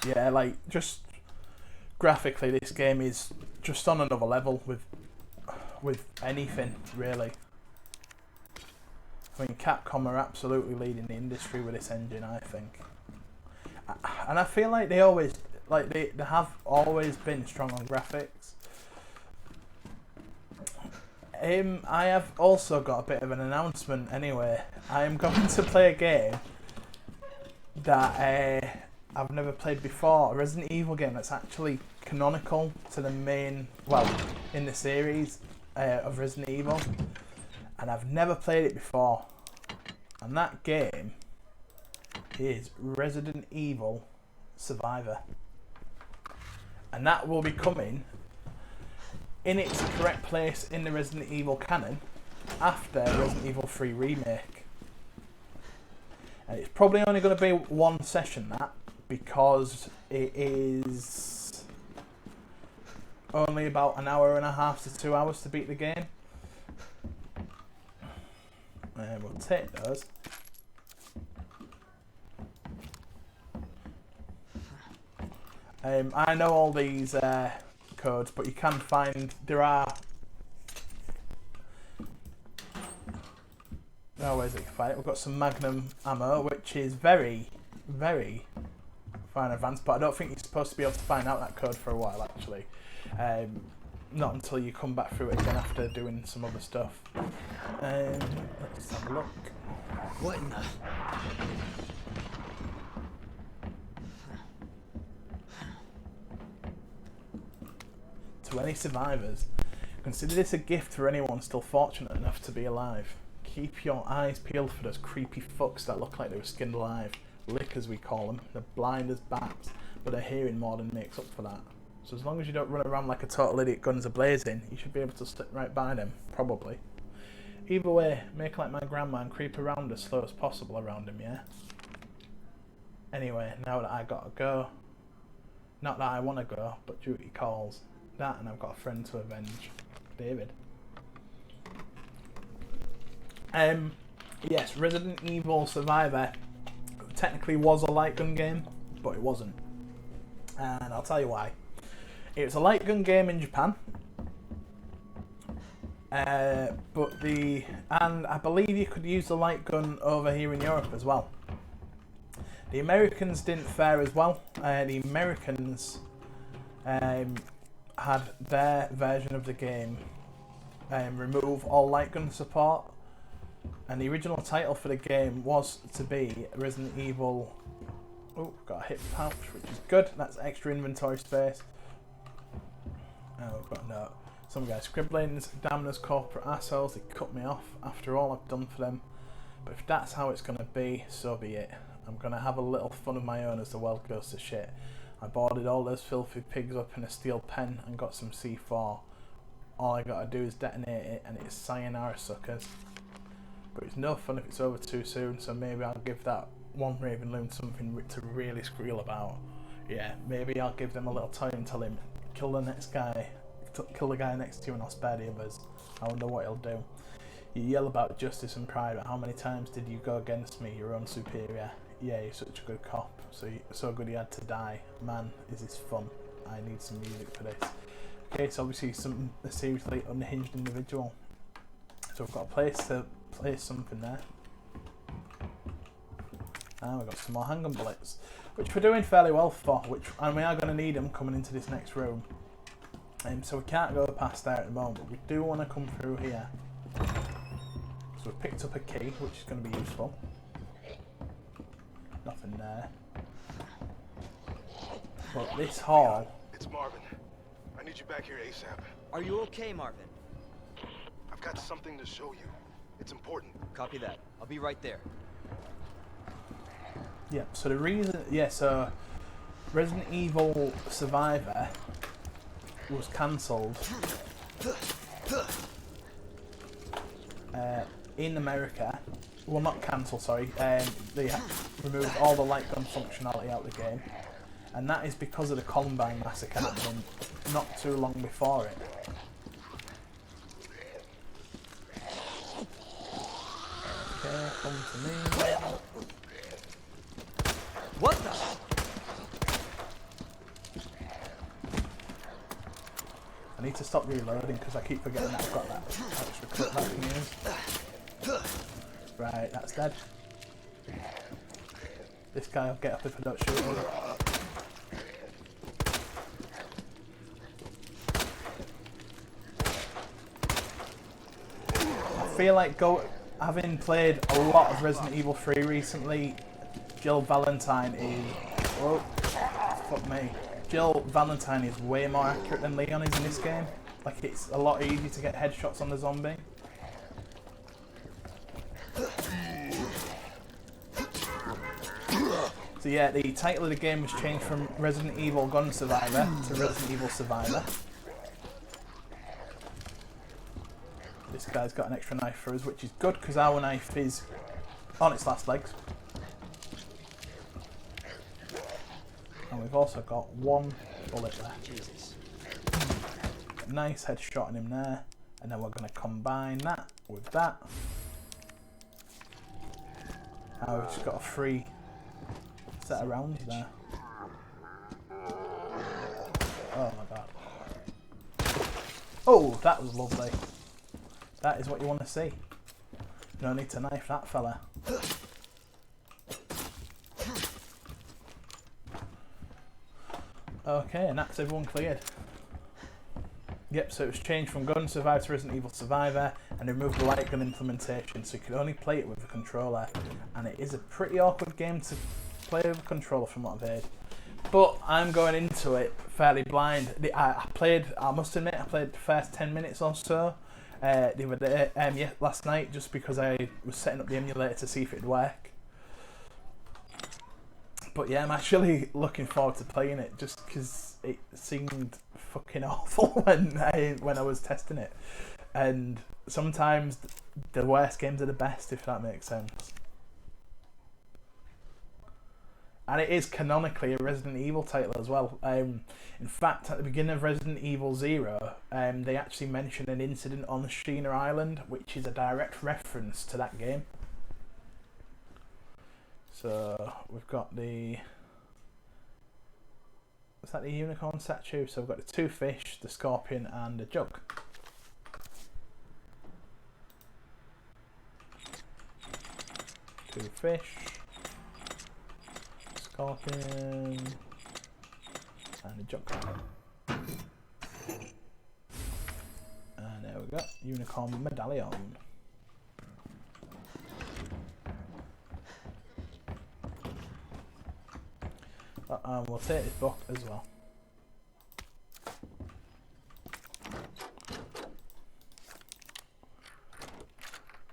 Yeah, like, just graphically this game is just on another level with anything, really. I mean, Capcom are absolutely leading the industry with this engine, I think. And I feel like they always, Like they have always been strong on graphics. I have also got a bit of an announcement anyway. I am going to play a game that I've never played before. A Resident Evil game that's actually canonical to the main, well, in the series of Resident Evil. And I've never played it before. And that game is Resident Evil Survivor. And that will be coming in its correct place in the Resident Evil canon after Resident Evil 3 Remake. And it's probably only going to be one session, that, because it is only about an hour and a half to 2 hours to beat the game. And we'll take those. I know all these codes, but you can find, there are, oh, where's it you can find it? We've got some Magnum ammo, which is very, very far in advance, but I don't think you're supposed to be able to find out that code for a while, actually. Not until you come back through it again after doing some other stuff. Let's have a look. What in the... To any survivors, consider this a gift for anyone still fortunate enough to be alive. Keep your eyes peeled for those creepy fucks that look like they were skinned alive. Lickers, we call them. They're blind as bats, but their hearing more than makes up for that. So as long as you don't run around like a total idiot guns a-blazing, you should be able to slip right by them, probably. Either way, make like my grandma and creep around as slow as possible around him, yeah? Anyway, now that I gotta go, not that I want to go, but duty calls. That, and I've got a friend to avenge. David. Yes, Resident Evil Survivor technically was a light gun game, but it wasn't. And I'll tell you why. It was a light gun game in Japan. And I believe you could use the light gun over here in Europe as well. The Americans didn't fare as well. The Americans had their version of the game remove all light gun support, and the original title for the game was to be Resident Evil. Oh, got a hip pouch, which is good. That's extra inventory space. Oh, we've got a note. Some guy scribblings, damn those corporate assholes, they cut me off after all I've done for them. But if that's how it's going to be, so be it. I'm going to have a little fun of my own as the world goes to shit. I boarded all those filthy pigs up in a steel pen and got some C4. All I gotta do is detonate it and it's sayonara, suckers. But it's no fun if it's over too soon, so maybe I'll give that one Raven Loon something to really squeal about. Yeah, maybe I'll give them a little toy and tell him, kill the next guy, kill the guy next to you and I'll spare the others. I wonder what he'll do. You yell about justice and pride, but how many times did you go against me, your own superior? Yeah, you're such a good cop, so good he had to die. Man, is this fun. I need some music for this. Okay, so obviously a seriously unhinged individual. So we've got a place to place something there. And we've got some more handgun bullets, which we're doing fairly well for, and we are going to need them coming into this next room. So we can't go past there at the moment, but we do want to come through here. So we've picked up a key, which is going to be useful. Nothing there. But this hall... It's Marvin. I need you back here ASAP. Are you okay, Marvin? I've got something to show you. It's important. Copy that. I'll be right there. Yeah, so the reason... Yeah, so Resident Evil Survivor was cancelled in America. Well, not cancelled, sorry. They removed all the light gun functionality out of the game. And that is because of the Columbine massacre happening not too long before it. Okay, come to me. What the? I need to stop reloading because I keep forgetting that I've got that extra clip that I can use. Right, that's dead. This guy will get up if I don't shoot him. feel like having played a lot of Resident Evil 3 recently, Jill Valentine is... Oh, fuck me. Jill Valentine is way more accurate than Leon is in this game. Like, it's a lot easier to get headshots on the zombie. So yeah, the title of the game was changed from Resident Evil Gun Survivor to Resident Evil Survivor. This guy's got an extra knife for us, which is good because our knife is on its last legs. And we've also got one bullet left. Jesus. Nice headshot on him there. And then we're going to combine that with that. Now we've just got a free set of rounds there. Oh my god. Oh, that was lovely. That is what you want to see. No need to knife that fella. Okay, and that's everyone cleared. Yep, so it was changed from Gun Survivor to Resident Evil Survivor and removed the light gun implementation, so you could only play it with a controller. And it is a pretty awkward game to play with a controller from what I've heard. But I'm going into it fairly blind. I must admit, I played the first 10 minutes or so the other day, last night, just because I was setting up the emulator to see if it'd work. But yeah, I'm actually looking forward to playing it just because it seemed fucking awful when I was testing it. And sometimes the worst games are the best, if that makes sense. And it is canonically a Resident Evil title as well. In fact, at the beginning of Resident Evil 0, they actually mention an incident on Sheena Island, which is a direct reference to that game. So we've got the... Is that the unicorn statue? So we've got the two fish, the scorpion and the jug. Two fish, scorpion and a jug. And there we go, unicorn medallion. And we'll take this book as well.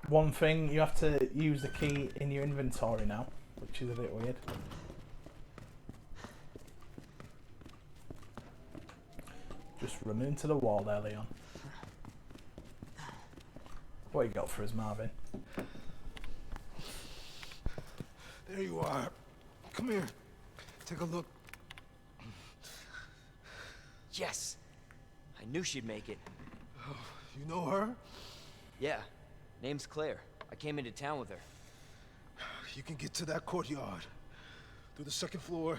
One thing, you have to use the key in your inventory now, which is a bit weird. Just run into the wall there, Leon. What you got for us, Marvin? There you are. Come here. Take a look. Yes! I knew she'd make it. Oh, you know her? Yeah. Name's Claire. I came into town with her. You can get to that courtyard. Through the second floor.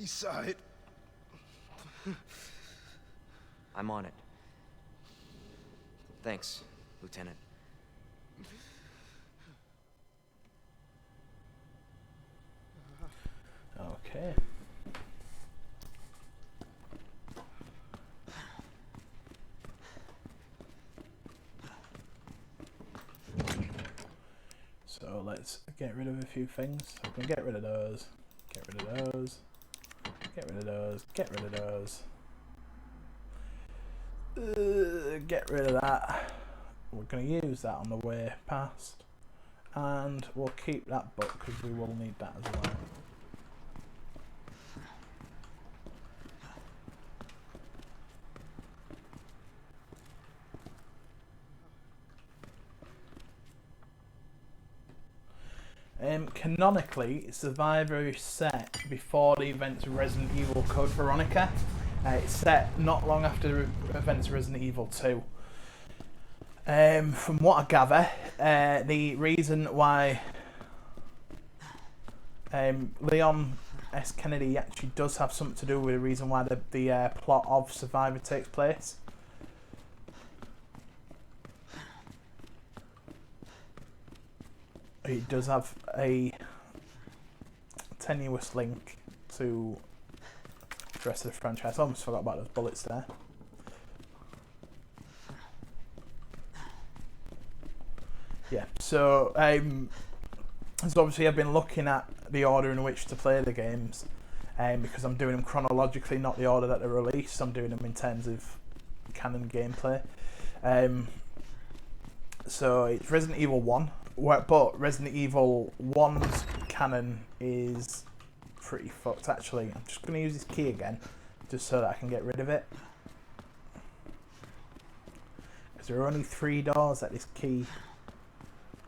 East side. I'm on it. Thanks, Lieutenant. Okay. So let's get rid of a few things. So we can get rid of those, get rid of those, get rid of those, get rid of those. Get rid of that. We're going to use that on the way past. And we'll keep that book because we will need that as well. Canonically, Survivor is set before the events of Resident Evil Code Veronica. It's set not long after the events of Resident Evil 2. From what I gather, the reason why Leon S. Kennedy actually does have something to do with the reason why the plot of Survivor takes place. It does have a tenuous link to the rest of the franchise. I almost forgot about those bullets there. Yeah, so obviously I've been looking at the order in which to play the games, because I'm doing them chronologically, not the order that they're released. I'm doing them in terms of canon gameplay. So it's Resident Evil 1, but Resident Evil 1's canon is pretty fucked actually. I'm just going to use this key again, just so that I can get rid of it. Because there are only 3 doors that this key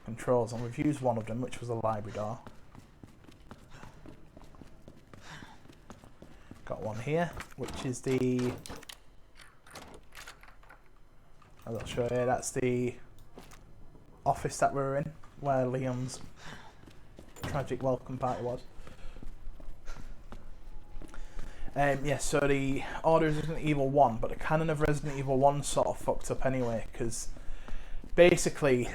controls, and we've used one of them, which was a library door. Got one here, which is the... I'll show you, that's the office that we were in, where Leon's tragic welcome party was. Yeah, so the order is Resident Evil 1, but the canon of Resident Evil 1 sort of fucked up anyway, because basically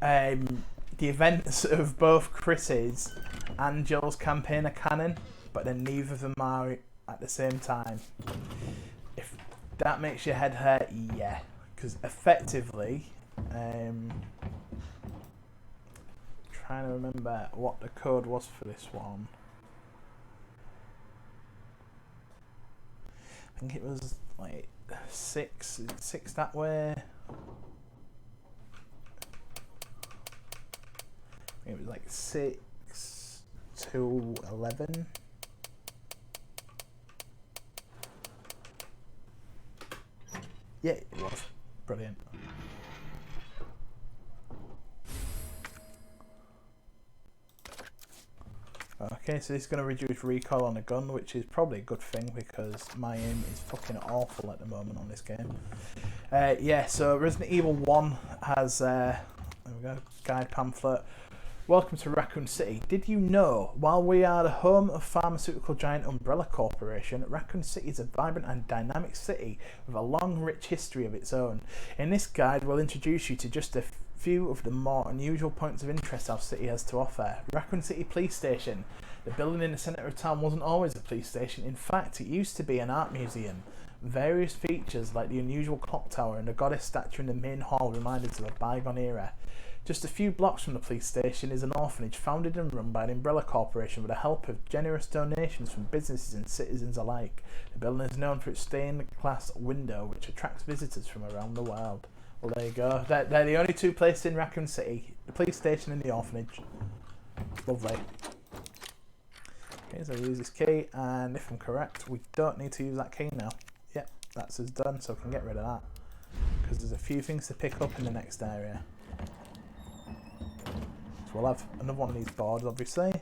the events of both Chris's and Joel's campaign are canon, but then neither of them are at the same time. If that makes your head hurt, yeah, because effectively, trying to remember what the code was for this one. I think it was like 6 that way. I think it was like 6 to 11. Yeah, it was. Brilliant. Okay, so this is going to reduce recoil on a gun, which is probably a good thing because my aim is fucking awful at the moment on this game. Yeah, so Resident Evil 1 has, there we go, guide pamphlet. Welcome to Raccoon City. Did you know, while we are the home of pharmaceutical giant Umbrella Corporation, Raccoon City is a vibrant and dynamic city with a long, rich history of its own. In this guide, we'll introduce you to just a few of the more unusual points of interest our city has to offer. Raccoon City Police Station. The building in the centre of town wasn't always a police station. In fact, it used to be an art museum. Various features like the unusual clock tower and the goddess statue in the main hall reminded us of a bygone era. Just a few blocks from the police station is an orphanage founded and run by the Umbrella Corporation with the help of generous donations from businesses and citizens alike. The building is known for its stained glass window, which attracts visitors from around the world. Well, there you go. They're the only 2 places in Raccoon City. The police station and the orphanage. Lovely. Okay, so we use this key, and if I'm correct, we don't need to use that key now. Yep, that's us done, so we can get rid of that. Because there's a few things to pick up in the next area. So we'll have another one of these boards, obviously.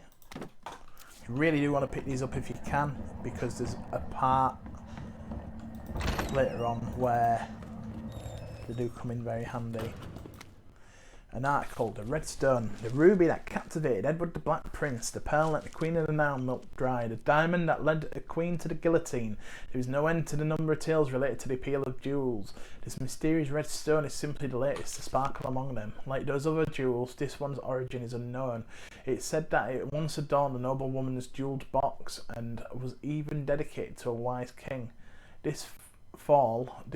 You really do want to pick these up if you can, because there's a part later on where they do come in very handy. An article, the Red Stone, the ruby that captivated Edward the Black Prince, the pearl that the Queen of the Nile milked dry, the diamond that led a queen to the guillotine. There is no end to the number of tales related to the appeal of jewels. This mysterious red stone is simply the latest to sparkle among them. Like those other jewels, this one's origin is unknown. It's said that it once adorned a noble woman's jewelled box and was even dedicated to a wise king. This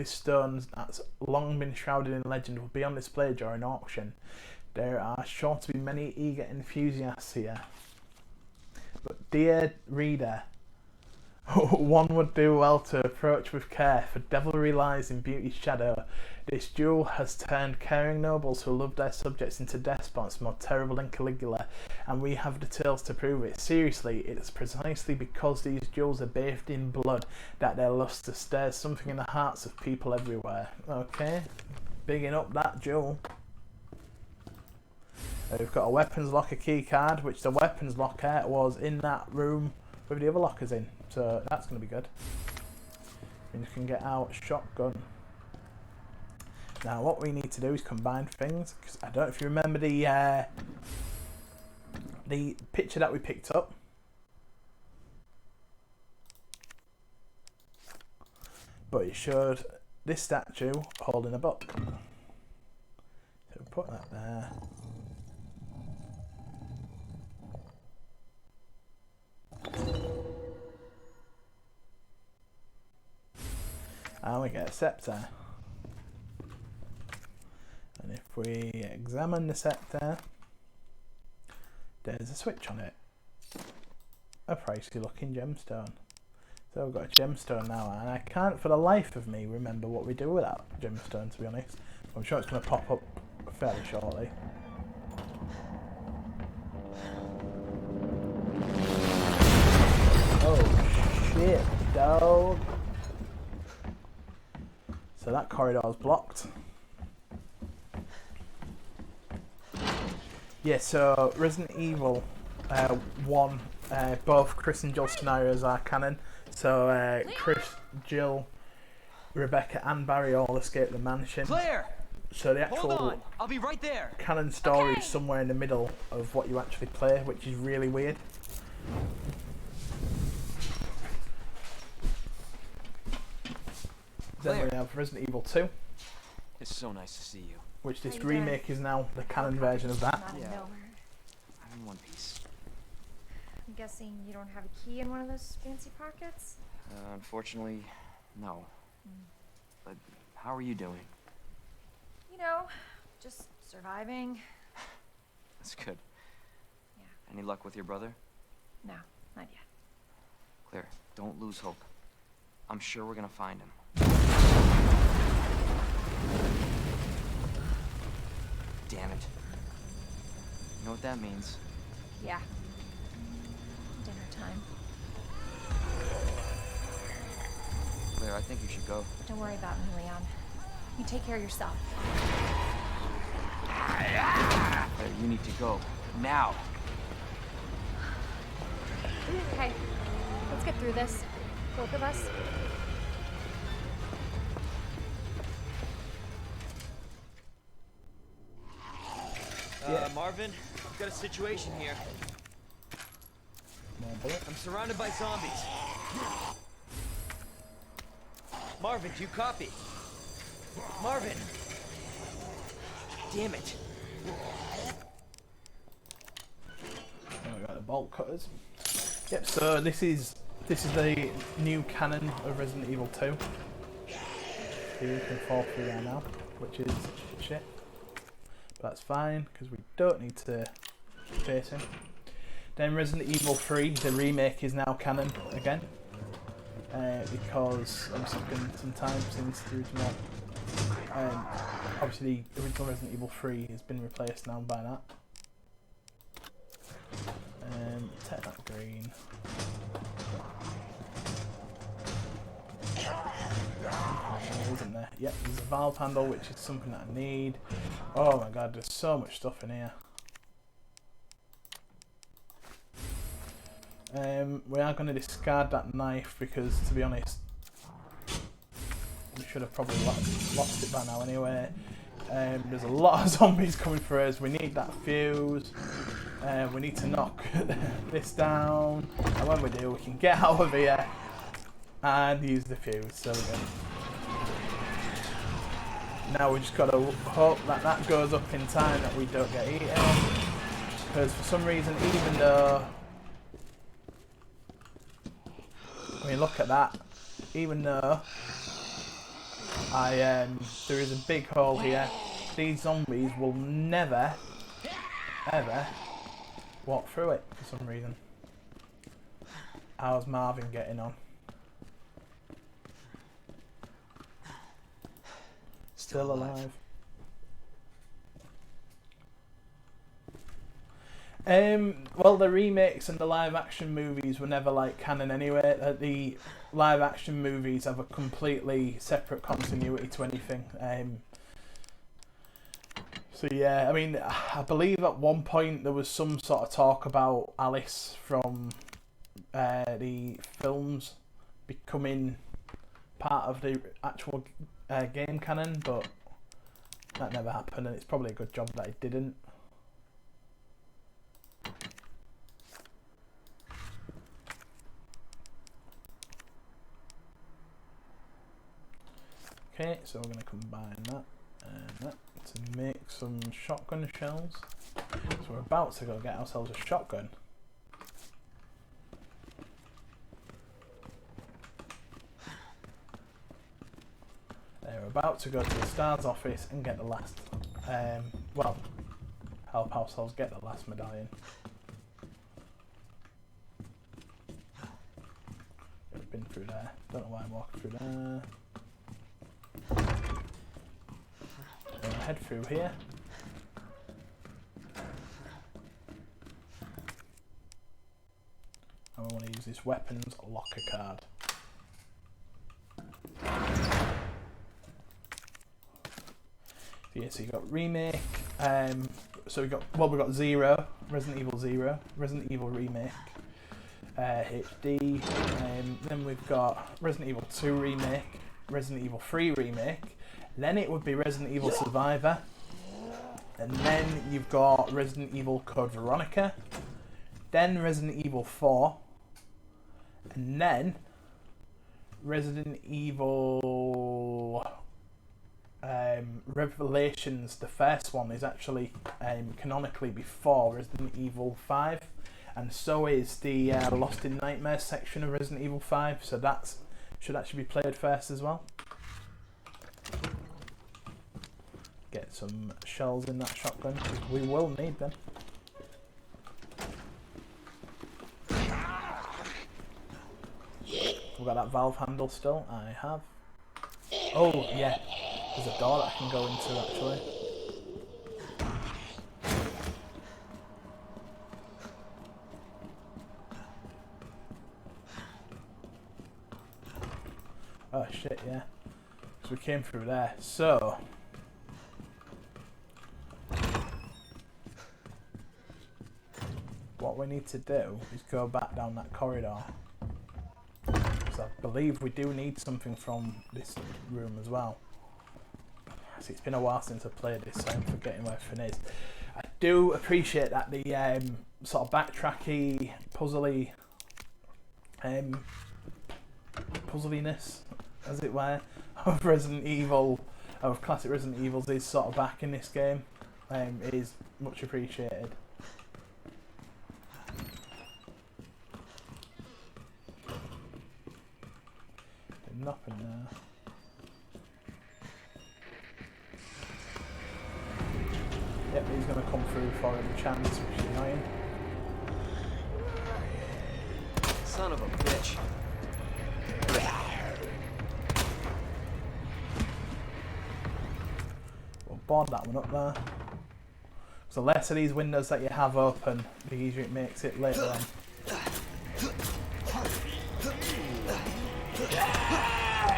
stone that's long been shrouded in legend will be on display during auction. There are sure to be many eager enthusiasts here. But dear reader, one would do well to approach with care, for devilry lies in beauty's shadow. This jewel has turned caring nobles who love their subjects into despots more terrible than Caligula, and we have the tales to prove it. Seriously, it's precisely because these jewels are bathed in blood that their luster stirs something in the hearts of people everywhere. Okay, bigging up that jewel. We've got a weapons locker key card, which the weapons locker was in that room with the other lockers in, so that's going to be good. And you can get out shotgun. Now what we need to do is combine things, because I don't know if you remember the picture that we picked up. But it showed this statue holding a book. So we put that there. And we get a scepter. And if we examine the sector, there's a switch on it. A pricey looking gemstone. So we've got a gemstone now, and I can't for the life of me remember what we do with that gemstone, to be honest. I'm sure it's going to pop up fairly shortly. Oh shit, dog. So that corridor's blocked. Yeah, so Resident Evil 1, both Chris and Jill scenarios are canon. So Chris, Jill, Rebecca and Barry all escape the mansion. Claire! So the Hold actual on! I'll be right there! canon story is somewhere in the middle of what you actually play, which is really weird. Then we have Resident Evil 2. It's so nice to see you. Which this How you doing? remake is now the canon version of that. Out of Yeah. nowhere. I'm in one piece. I'm guessing you don't have a key in one of those fancy pockets? Unfortunately, no. But how are you doing? You know, just surviving. That's good. Yeah. Any luck with your brother? No, not yet. Claire, don't lose hope. I'm sure we're gonna find him. Damn it. You know what that means? Yeah. Dinner time. Claire, I think you should go. Don't worry about me, Leon. You take care of yourself. Claire, you need to go. Now! Okay, let's get through this. Both of us. Marvin, I've got a situation here. I'm surrounded by zombies. Marvin, do you copy? Marvin! Damn it. And we got the bolt cutters. Yep, so this is the new canon of Resident Evil 2. You can fall through there now, which is shit. But that's fine, because we don't need to face him. Then Resident Evil 3, the remake, is now canon again. Because obviously it's been some time since the original. Obviously the original Resident Evil 3 has been replaced now by that. Take that green. Isn't there? Yep, there's a valve handle, which is something that I need. Oh my god, there's so much stuff in here. We are going to discard that knife because, to be honest, we should have probably lost it by now anyway. There's a lot of zombies coming for us. We need that fuse. We need to knock this down, and when we do, we can get out of here and use the fuse. So now we just got to hope that that goes up in time, that we don't get eaten. Because for some reason, even though, I mean, look at that. Even though there is a big hole here, these zombies will never, ever walk through it for some reason. How's Marvin getting on? Still alive. Well, the remakes and the live-action movies were never like canon anyway. The live-action movies have a completely separate continuity to anything. So yeah, I mean, I believe at one point there was some sort of talk about Alice from the films becoming part of the actual game canon, but that never happened, and it's probably a good job that it didn't. Okay, so we're going to combine that and that to make some shotgun shells. So we're about to go get ourselves a shotgun. We're about to go to the STARS office and get the last well, help ourselves get the last medallion. I've been through there. Don't know why I'm walking through there. Gonna head through here. And we want to use this weapons locker card. Yeah, so you got Remake. So we got 0, Resident Evil 0, Resident Evil Remake, HD. Then we've got Resident Evil 2 Remake, Resident Evil 3 Remake. Then it would be Resident Evil Survivor. And then you've got Resident Evil Code Veronica. Then Resident Evil 4. And then Resident Evil Revelations, the first one, is actually canonically before Resident Evil 5. And so is the Lost in Nightmares section of Resident Evil 5. So that should actually be played first as well. Get some shells in that shotgun, because we will need them. We've got that valve handle still. I have. Oh, yeah. There's a door that I can go into, actually. Oh, shit, yeah. So we came through there. So what we need to do is go back down that corridor. So I believe we do need something from this room as well. See, it's been a while since I played this, so I'm forgetting where everything is. I do appreciate that the sort of backtracky, puzzliness, as it were, of Resident Evil, of classic Resident Evils is sort of back in this game. It is much appreciated. Nothing there. Yep, he's going to come through for every chance, which is annoying. Son of a bitch. We'll board that one up there. So the less of these windows that you have open, the easier it makes it later on.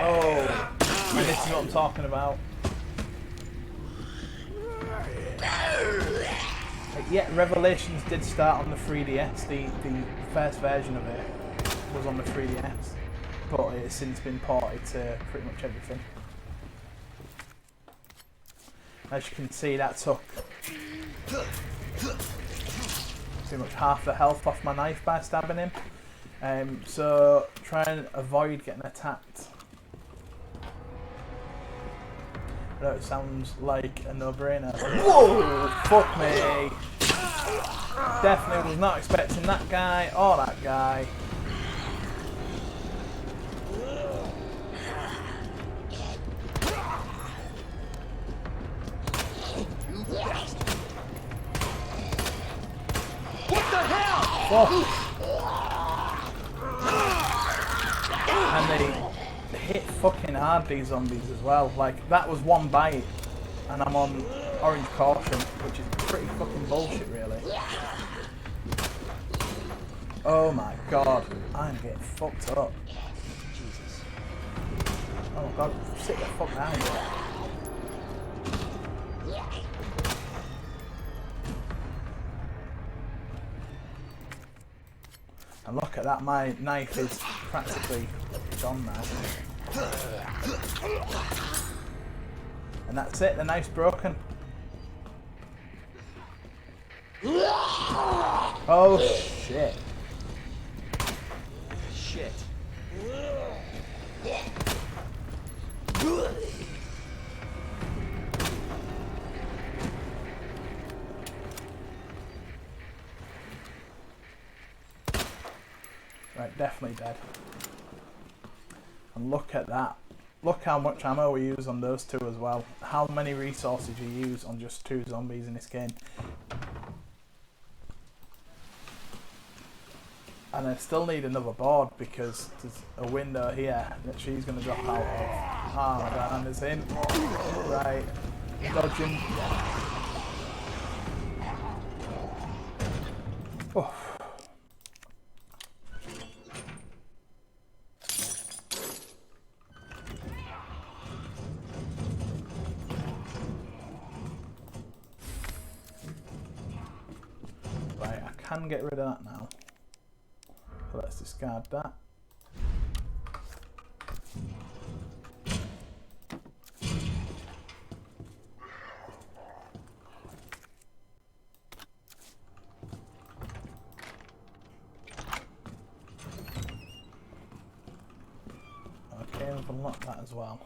Oh, and this is what I'm talking about. Yeah, Revelations did start on the 3DS. The first version of it was on the 3DS, but it has since been ported to pretty much everything. As you can see, that took pretty much half the health off my knife by stabbing him. So try and avoid getting attacked. I know it sounds like a no-brainer. Whoa! Fuck me! Definitely was not expecting that guy or that guy. What the hell? Fuck. And they hit fucking hard, these zombies, as well. Like, that was one bite and I'm on orange caution, which is pretty fucking bullshit, really. Oh my god, I'm getting fucked up. Jesus. Oh my god, sit the fuck down. And look at that, my knife is practically gone now. And that's it, the knife's broken. Oh shit. Shit. Right, definitely dead. And look at that Look how much ammo we use on those two as well. How many resources you use on just 2 zombies in this game. And I still need another board because there's a window here that she's going to drop out of. Oh my god, and it's in. Right. Dodging. Oh. Right, I can get rid of that now. So let's discard that. Okay, I've unlocked that as well.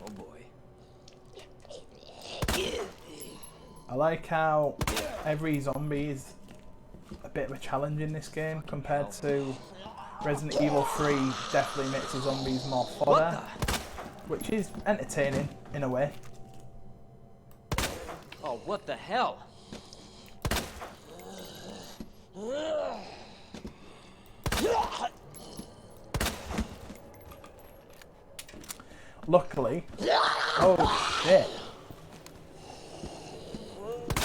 Oh boy. I like how every zombie is a bit of a challenge in this game compared to Resident Evil 3. Definitely makes the zombies more fodder, which is entertaining in a way. Oh, what the hell? Luckily, oh shit.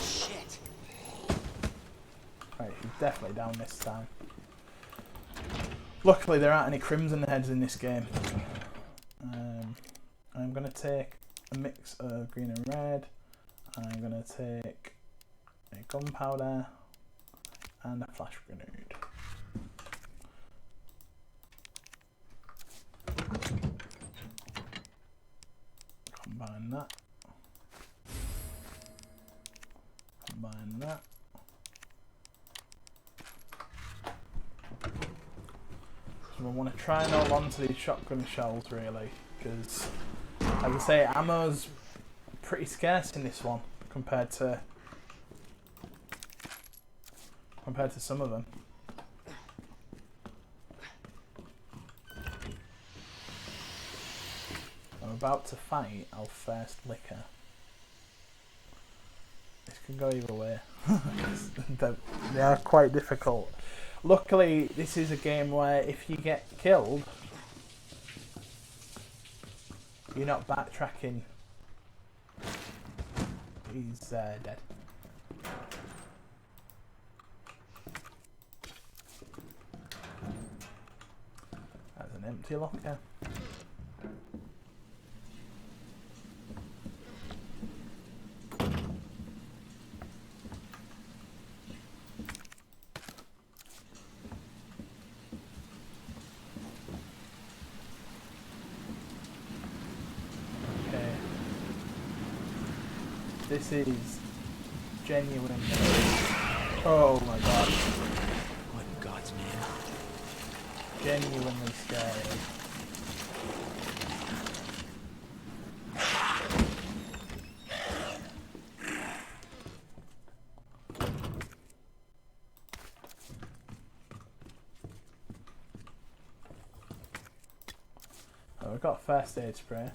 Shit. Right, she's definitely down this time. Luckily there aren't any crimson heads in this game. I'm going to take a mix of green and red. I'm going to take a gunpowder and a flash grenade. Combine that. Combine that. So I want to try and hold on to these shotgun shells really, because as I say, ammo's pretty scarce in this one compared to some of them. I'm about to fight our first licker. This can go either way. They are quite difficult. Luckily, this is a game where if you get killed, you're not backtracking. He's dead. That's an empty locker. This is genuine. Oh my god. What in God's name? Genuinely scary. Oh, we've got first aid spray.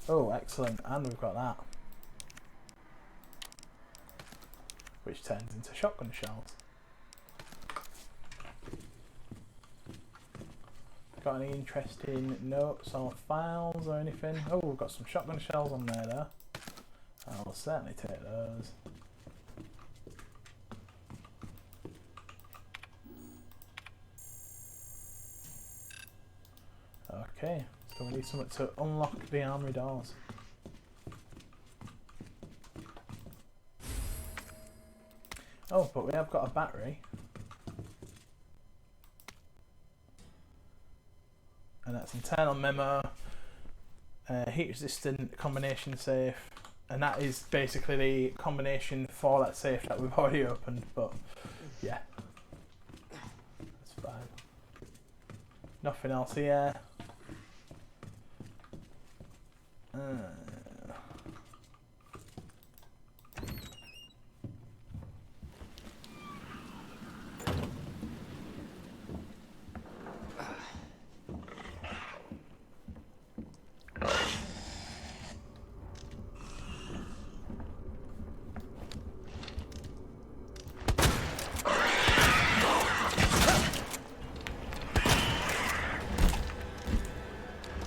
Oh, excellent. And we've got that. Which turns into shotgun shells. Got any interesting notes or files or anything? Oh, we've got some shotgun shells on there though. I'll certainly take those. Okay, so we need something to unlock the armory doors. Oh, but we have got a battery. And that's internal memo, heat resistant, combination safe, and that is basically the combination for that safe that we've already opened, but yeah, that's fine. Nothing else here.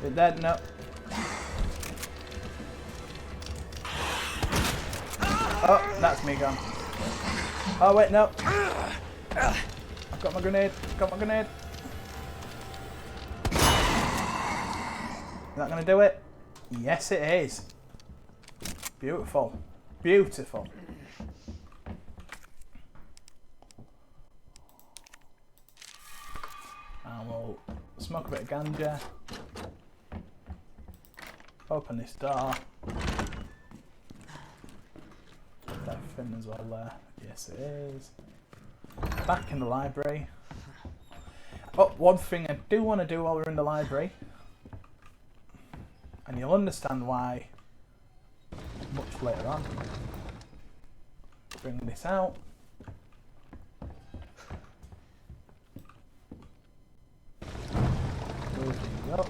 It dead? No. Oh, that's me gone. Oh wait, no. I've got my grenade. Got my grenade. Is that gonna do it? Yes, it is. Beautiful. Beautiful. And we'll smoke a bit of ganja. Open this door. That fin as well there. Yes, it is. Back in the library. Oh, one thing I do want to do while we're in the library, and you'll understand why much later on. Bring this out. Move these up.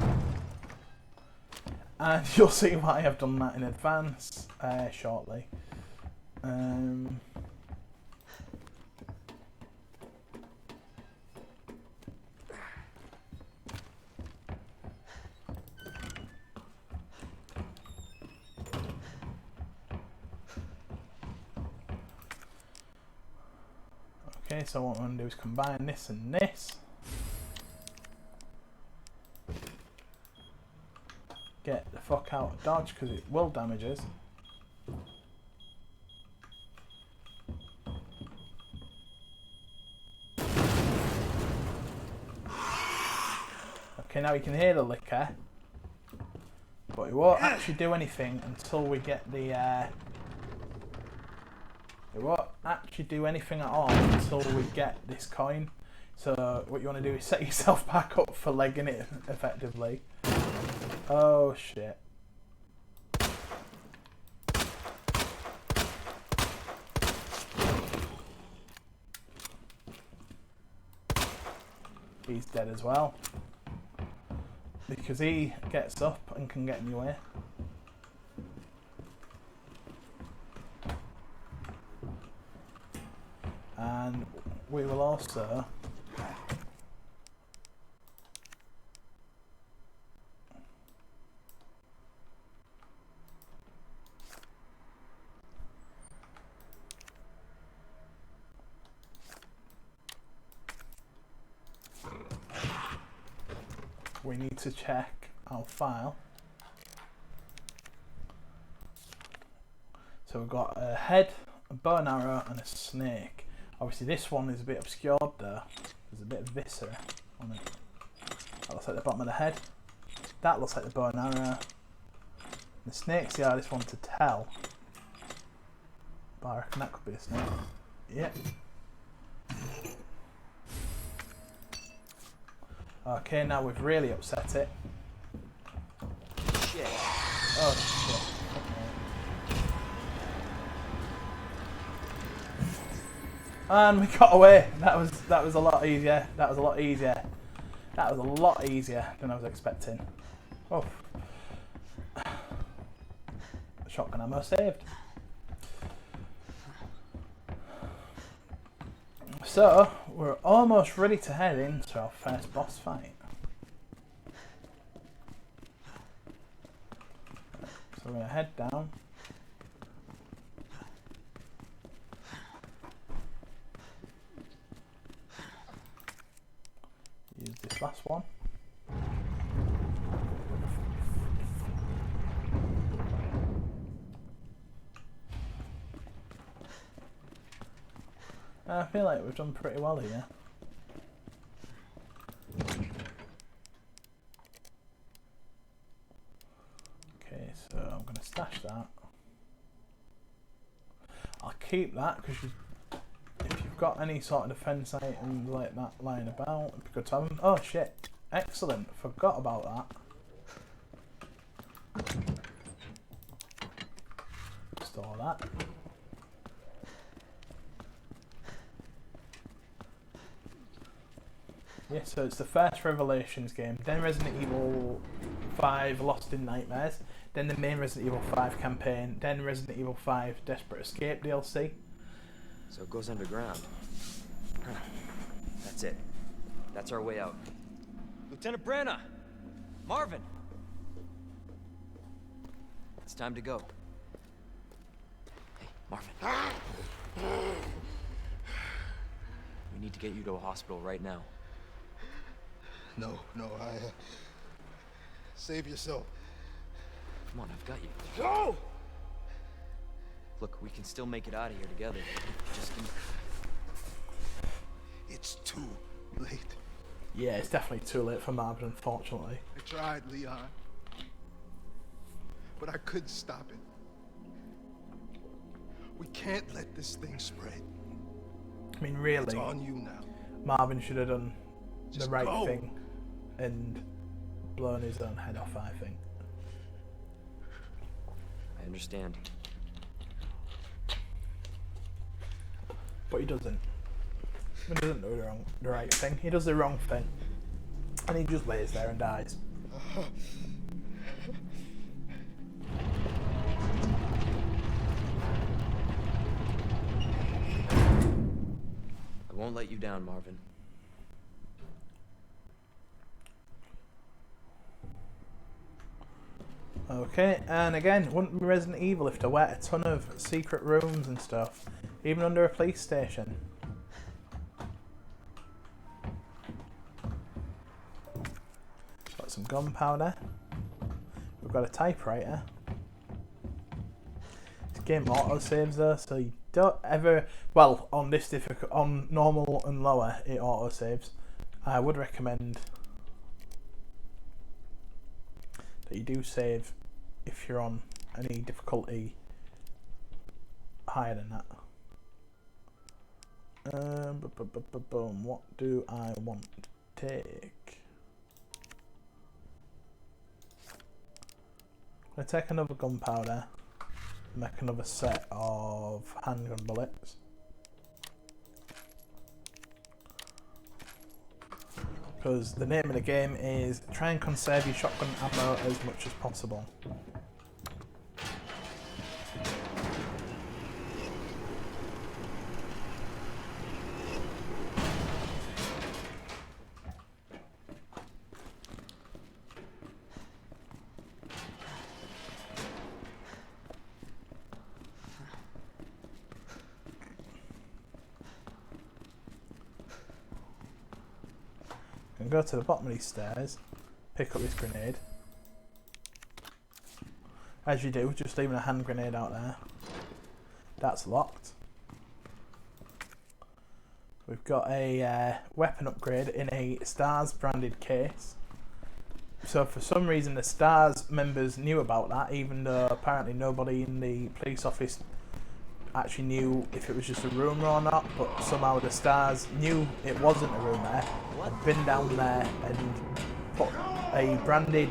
And you'll see why I've done that in advance shortly. Okay, so what I'm going to do is combine this and this. Get the fuck out of dodge because it will damage us. Okay, now you can hear the licker, but it won't actually do anything until we get the it won't actually do anything at all until we get this coin. So what you want to do is set yourself back up for legging it effectively. Oh shit. He's dead as well. Because he gets up and can get in your way. And we will also we need to check our file. So we've got a head, a bow and arrow and a snake. Obviously this one is a bit obscured there. There's a bit of viscera on it. That looks like the bottom of the head. That looks like the bow and arrow. The snake's the hardest one to tell. But I reckon that could be a snake. Yep. Okay, now we've really upset it. Shit. Oh shit. And we got away. That was a lot easier. That was a lot easier. That was a lot easier than I was expecting. Oh. Shotgun ammo saved. So we're almost ready to head into our first boss fight. So we're gonna head down. Use this last one. I feel like we've done pretty well here. Okay, so I'm going to stash that. I'll keep that because if you've got any sort of defense items like that lying about, it'd be good to have them. Oh shit! Excellent. Forgot about that. Store that. Yeah, so it's the first Revelations game, then Resident Evil 5 Lost in Nightmares, then the main Resident Evil 5 campaign, then Resident Evil 5 Desperate Escape DLC. So it goes underground. That's it. That's our way out. Lieutenant Branna! Marvin! It's time to go. Hey, Marvin. We need to get you to a hospital right now. No, save yourself. Come on, I've got you. Go! Look, we can still make it out of here together. Just give me... It's too late. Yeah, it's definitely too late for Marvin, unfortunately. I tried, Leon. But I couldn't stop it. We can't let this thing spread. I mean, It's really, on you now. Marvin should have done the Just right go. thing and blown his own head off, I think. I understand. But he doesn't. He doesn't do the right thing. He does the wrong thing. And he just lays there and dies. I won't let you down, Marvin. Okay, and again, wouldn't be Resident Evil if there were a ton of secret rooms and stuff, even under a police station. Got some gunpowder. We've got a typewriter. This game autosaves though, so you don't ever, well, on this difficult, on normal and lower, it autosaves. I would recommend that you do save if you're on any difficulty higher than that. Boom. What do I want to take? I'm going to take another gunpowder, make another set of handgun bullets. Because the name of the game is try and conserve your shotgun ammo as much as possible. And go to the bottom of these stairs, pick up this grenade. As you do, just leaving a hand grenade out there. That's locked. We've got a weapon upgrade in a STARS branded case. So for some reason the STARS members knew about that, even though apparently nobody in the police office actually knew if it was just a rumour or not, but somehow the STARS knew it wasn't a rumour, had been down there and put a branded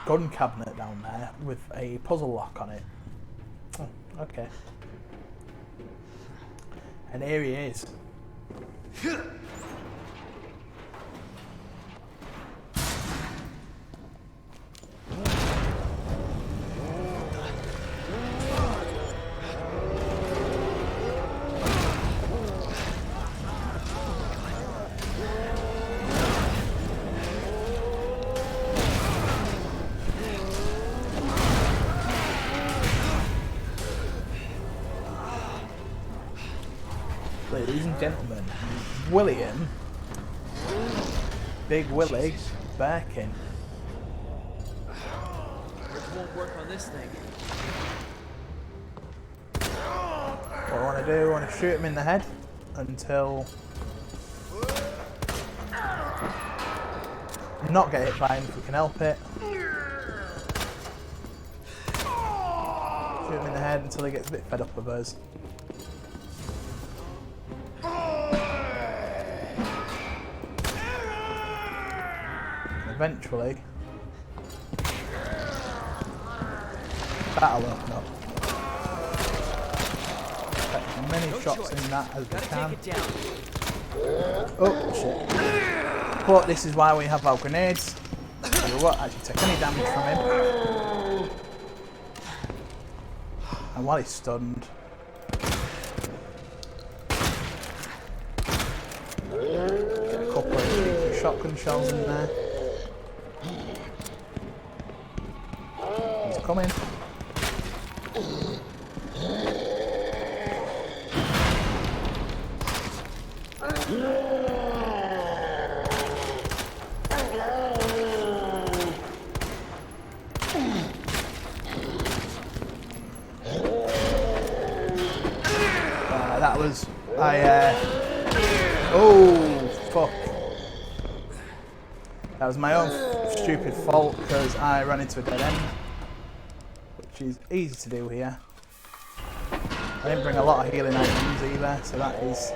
gun cabinet down there with a puzzle lock on it. Oh, okay. And here he is. Ladies and gentlemen, William, Big Willie, Birkin. It won't work on this thing. What I want to do, I want to shoot him in the head until not get hit by him if we can help it. Shoot him in the head until he gets a bit fed up with us. Eventually, that'll open up. Get as many shots in that as we can. Oh shit! But this is why we have our grenades. So we won't actually take any damage from him. And while he's stunned, get a couple of shotgun shells in there. He's coming. That was oh fuck. That was my own stupid fault because I ran into a dead end, which is easy to do here. I didn't bring a lot of healing items either, so that is...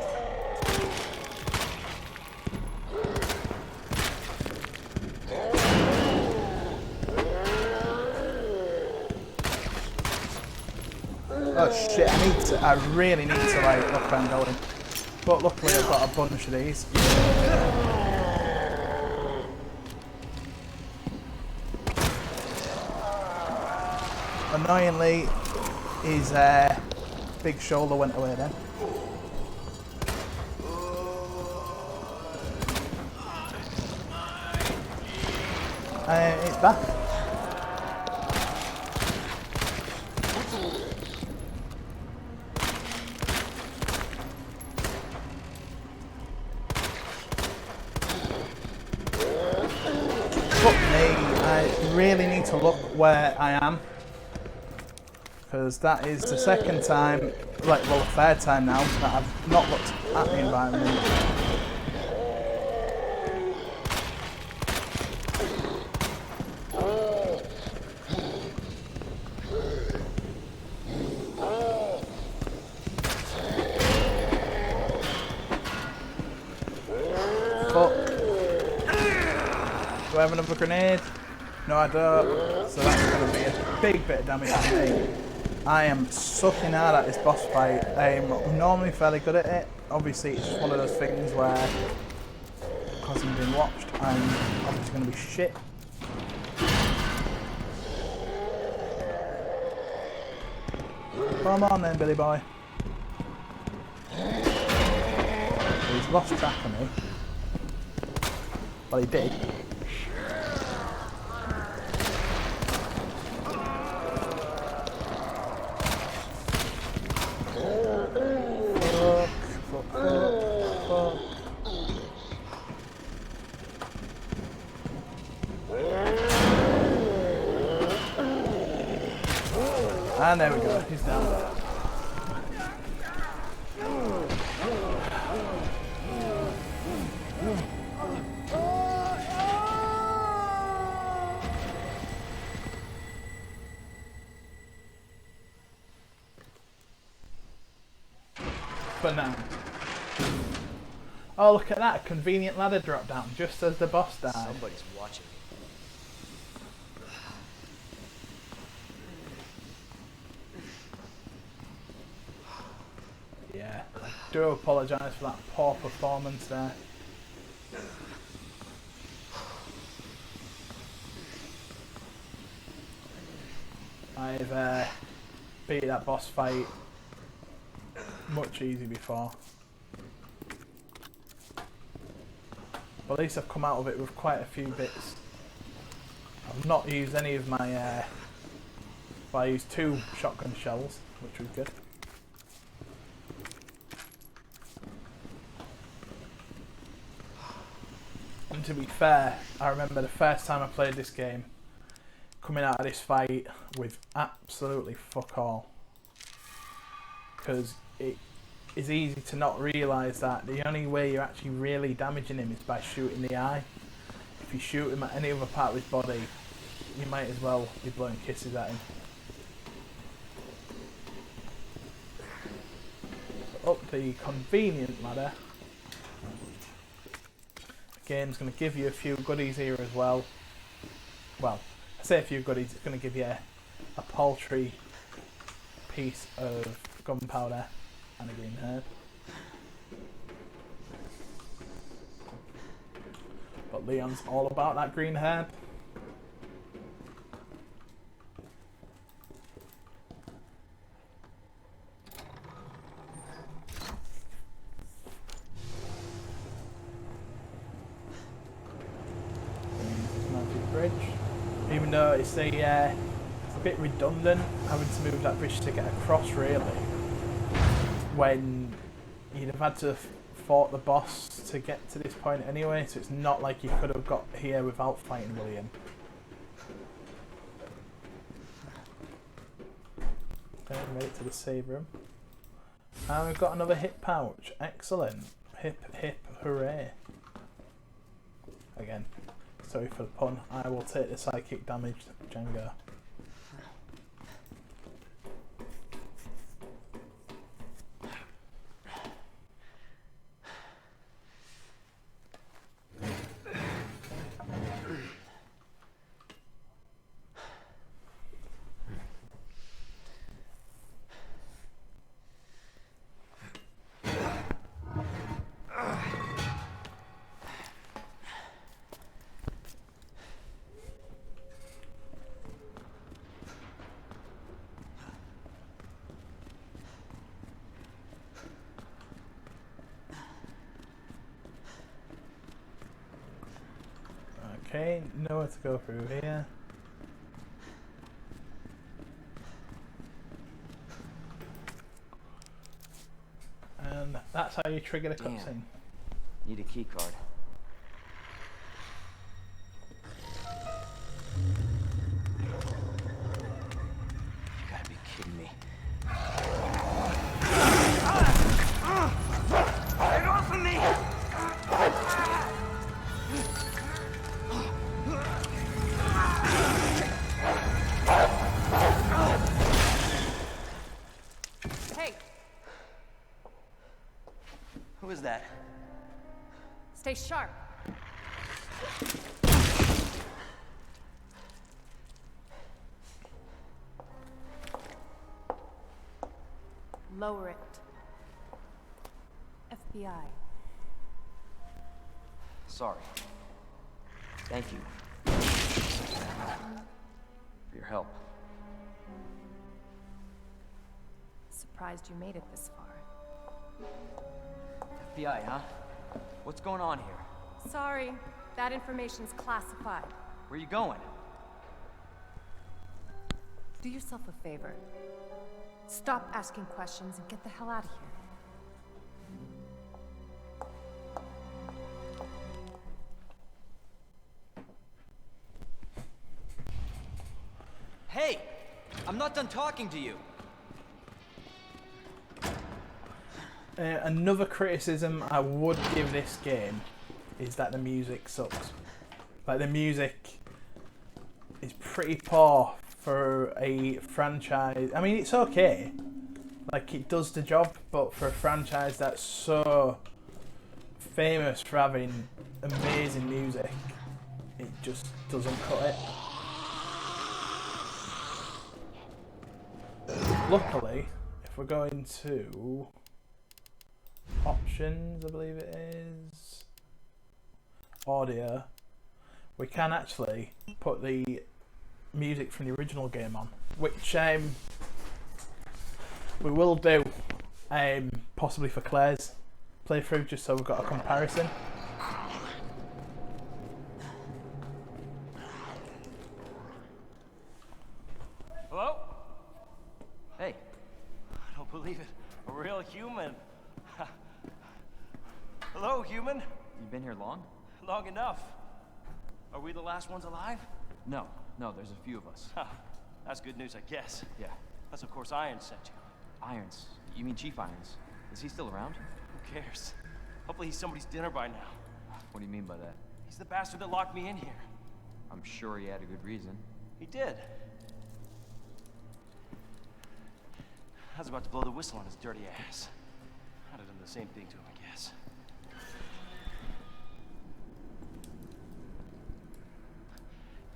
Oh shit, I really need to like look where I'm going. But luckily I've got a bunch of these. Annoyingly, his big shoulder went away then. It's back. Fuck me, I really need to look where I am. Because that is the second time, well the third time now, that I've not looked at the environment. Fuck. Do I have another grenade? No I don't. So that's going to be a big bit of damage to me. I am sucking hard at this boss fight. I'm normally fairly good at it. Obviously it's one of those things where, because I'm being watched, I'm obviously going to be shit. Come on then, Billy boy. He's lost track of me. Well, he did. And there we go, he's down. For now. Oh, look at that, a convenient ladder drop down just as the boss died. Somebody's watching me. Yeah, I do apologise for that poor performance there. I've beat that boss fight much easier before. But at least I've come out of it with quite a few bits. I've not used any of my... well, I used 2 shotgun shells, which was good. And to be fair, I remember the first time I played this game, coming out of this fight with absolutely fuck all. Because it is easy to not realise that the only way you're actually really damaging him is by shooting the eye. If you shoot him at any other part of his body, you might as well be blowing kisses at him. So up the convenient ladder. Game's going to give you a few goodies here as well. Well, I say a few goodies, it's going to give you a paltry piece of gunpowder and a green herb. But Leon's all about that green herb. Bridge. Even though it's a It's a bit redundant having to move that bridge to get across, really, when you'd have had to have fought the boss to get to this point anyway, so it's not like you could have got here without fighting William. Okay, made it to the save room. And we've got another hip pouch. Excellent. Hip, hip, hooray. Again, sorry for the pun. I will take the psychic damage, Django. Okay, nowhere to go through here. And that's how you trigger the cutscene. Need a key card. You gotta be kidding me. Get off of me! Hey, Who is that? stay sharp. Lower it. FBI. Sorry. Thank you. For your help. Surprised you made it this far. FBI, huh? What's going on here? Sorry, that information's classified. Where are you going? Do yourself a favor. Stop asking questions and get the hell out of here. Hey! I'm not done talking to you! Another criticism I would give this game is that the music sucks. Like, the music is pretty poor for a franchise. I mean, it's okay. Like, it does the job, but for a franchise that's so famous for having amazing music, it just doesn't cut it. Luckily, if we're going to options, I believe it is audio, we can actually put the music from the original game on, which we will do possibly for Claire's playthrough, just so we've got a comparison. Hello? Hey. I don't believe it. A real human. Hello, human. You been here long? Long enough. Are we the last ones alive? No, there's a few of us. Huh. That's good news, I guess. Yeah. That's of course Irons sent you. Irons? You mean Chief Irons? Is he still around? Who cares? Hopefully he's somebody's dinner by now. What do you mean by that? He's the bastard that locked me in here. I'm sure he had a good reason. He did. I was about to blow the whistle on his dirty ass. I'd have done the same thing to him, I guess.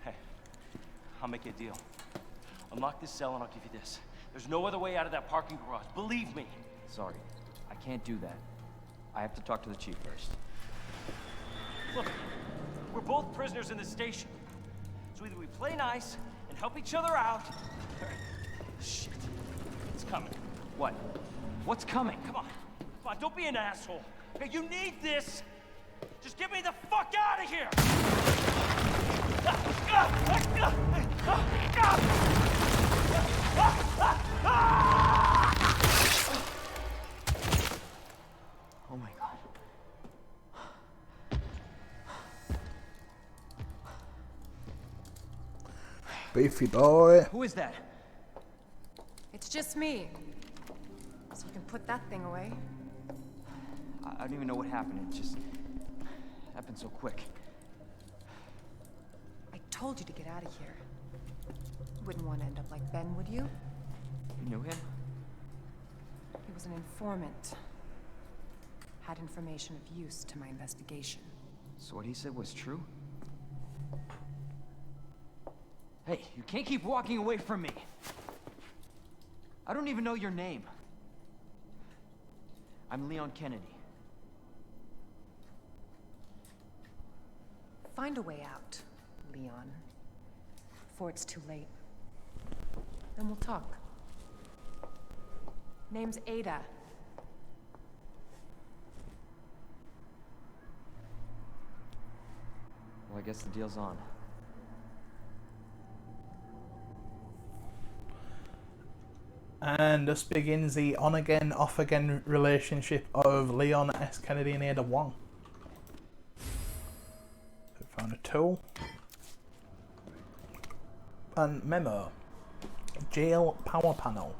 Hey, I'll make you a deal. Unlock this cell and I'll give you this. There's no other way out of that parking garage. Believe me. Sorry, I can't do that. I have to talk to the chief first. Look, we're both prisoners in this station. So either we play nice and help each other out, or... Shit. It's coming. What? What's coming? Come on, don't be an asshole. Okay, you need this. Just get me the fuck out of here! Oh my god. Beefy boy. Who is that? It's just me. So you can put that thing away. I don't even know what happened. It just happened so quick. I told you to get out of here. You wouldn't want to end up like Ben, would you? You knew him? He was an informant. Had information of use to my investigation. So what he said was true? Hey, you can't keep walking away from me. I don't even know your name. I'm Leon Kennedy. Find a way out, Leon. Before it's too late. Then we'll talk. Name's Ada. Well, I guess the deal's on. And thus begins the on-again, off-again relationship of Leon S. Kennedy and Ada Wong. We found a tool. And memo. Jail power panel.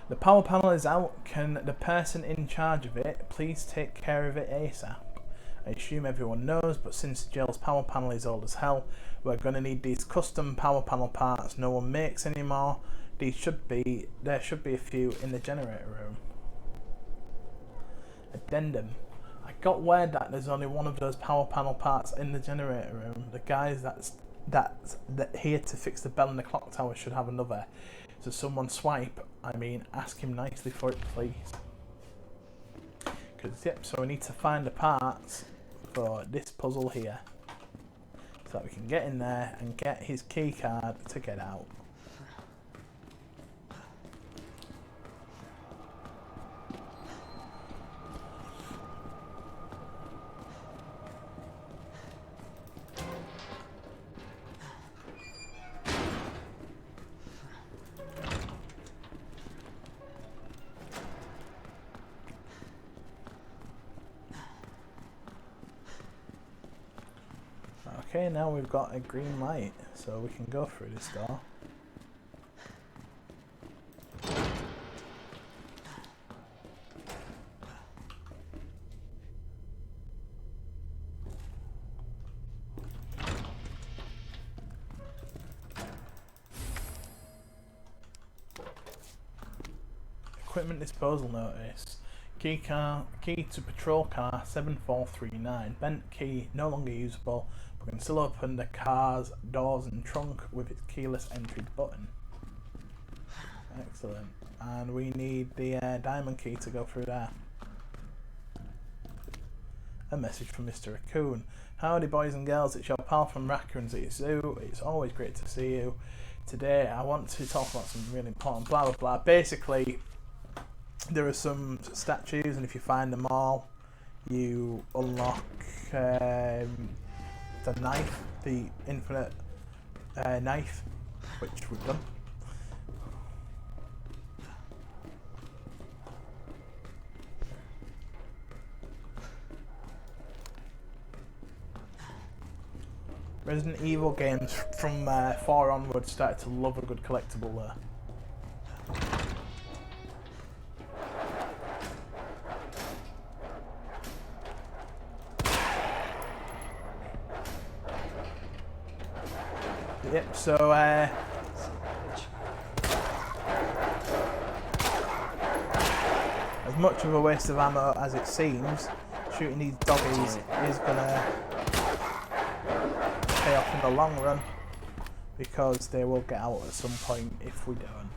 The power panel is out. Can the person in charge of it please take care of it ASAP? I assume everyone knows, but since the jail's power panel is old as hell, we're going to need these custom power panel parts no one makes anymore. There should be a few in the generator room. Addendum. I got word that there's only one of those power panel parts in the generator room. The guys that's here to fix the bell in the clock tower should have another. So someone ask him nicely for it, please. So we need to find the parts for this puzzle here, so that we can get in there and get his key card to get out. Okay, now we've got a green light, so we can go through this door. Equipment disposal notice. Key to patrol car 7439. Bent key no longer usable. We can still open the car's doors and trunk with its keyless entry button. Excellent. And we need the diamond key to go through there. A message from Mr. Raccoon. Howdy boys and girls, it's your pal from Raccoons at Zoo. It's always great to see you. Today I want to talk about something really important, blah blah blah. Basically, there are some statues, and if you find them all, you unlock the knife, the infinite knife, which we've done. Resident Evil games from 4 onwards started to love a good collectible there. Yep, so as much of a waste of ammo as it seems, shooting these doggies is gonna pay off in the long run, because they will get out at some point if we don't.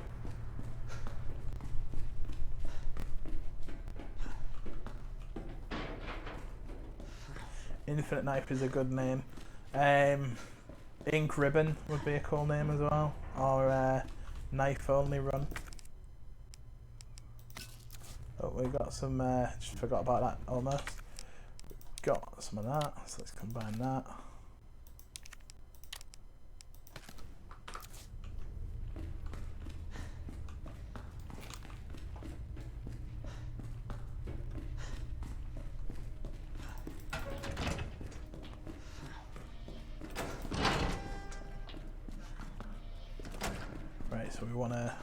Infinite Knife is a good name. Ink Ribbon would be a cool name as well, or Knife Only Run. Oh, we got some, just forgot about that almost. Got some of that, so let's combine that. Right, so we want to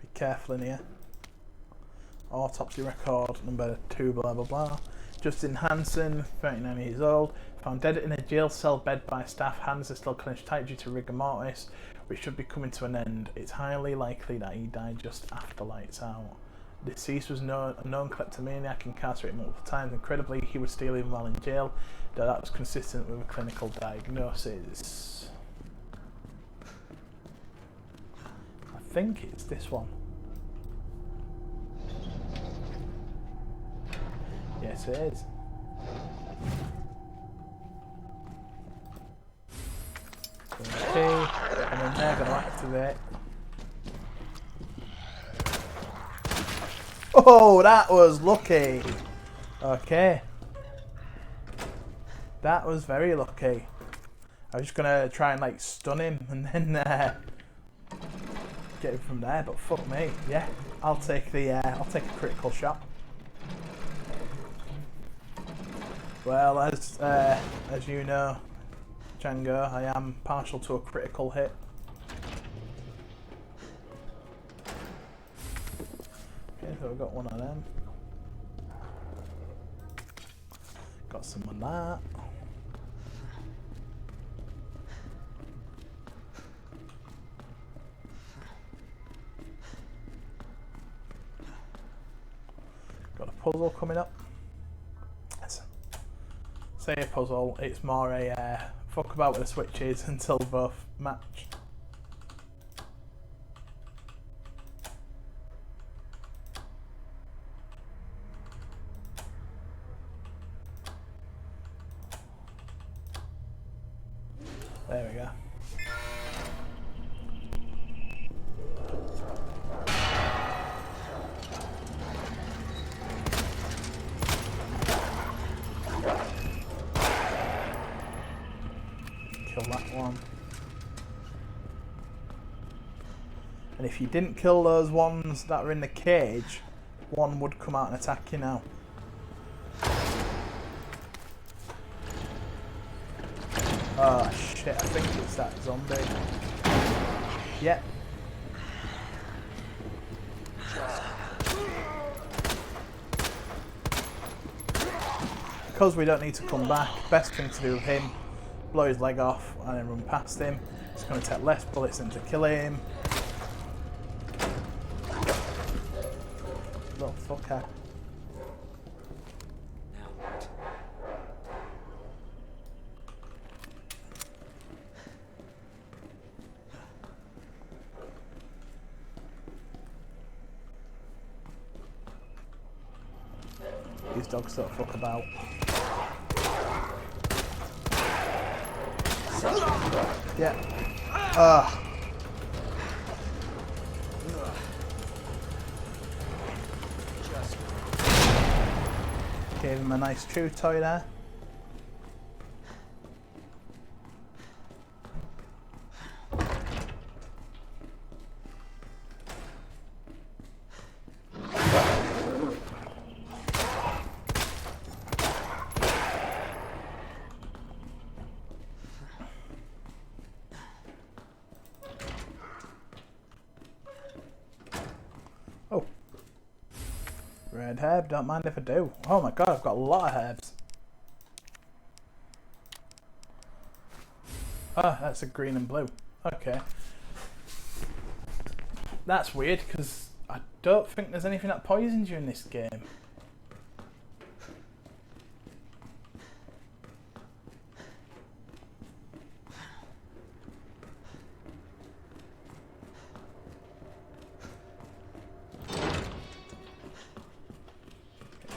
be careful in here. Autopsy record number 2, blah blah blah. Justin Hansen, 39 years old, found dead in a jail cell bed by staff. Hands are still clenched tight due to rigor mortis, which should be coming to an end. It's highly likely that he died just after lights out. Deceased was a known kleptomaniac, incarcerated multiple times. Incredibly, he was stealing while in jail, though that was consistent with a clinical diagnosis. I think it's this one. Yes, it is. Okay, and then they're going to activate. Oh, that was lucky. Okay. That was very lucky. I was just going to try and like stun him and then get him from there, but fuck me. Yeah, I'll take a critical shot. Well, as you know, Django, I am partial to a critical hit. Okay, so we've got one of them. Got some of that. Got a puzzle coming up. Say a puzzle, it's more a fuck about with the switches until both match. There we go. Kill that one. And if you didn't kill those ones that were in the cage, one would come out and attack you now. Oh shit, I think it's that zombie. Yep. Because we don't need to come back, best thing to do with him, blow his leg off and then run past him. It's going to take less bullets than to kill him. Little fucker. These dogs don't fuck about. Yeah. Gave him a nice chew toy there. Oh. Red herb, don't mind if I do. Oh my god, I've got a lot of herbs. Oh, that's a green and blue. Okay. That's weird, because I don't think there's anything that poisons you in this game.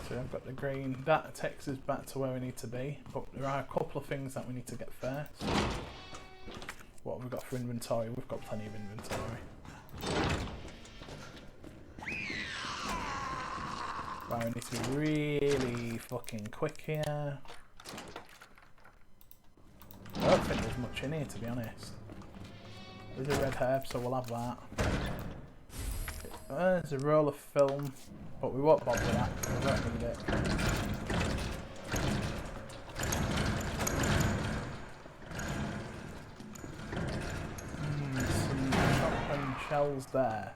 So I've got the green. That takes us back to where we need to be, but there are a couple of things that we need to get first. What have we got for inventory? We've got plenty of inventory. Right, we need to be really fucking quick here. I don't think there's much in here, to be honest. There's a red herb, so we'll have that. There's a roll of film, but we won't bother with that. We don't need it. Some shells there.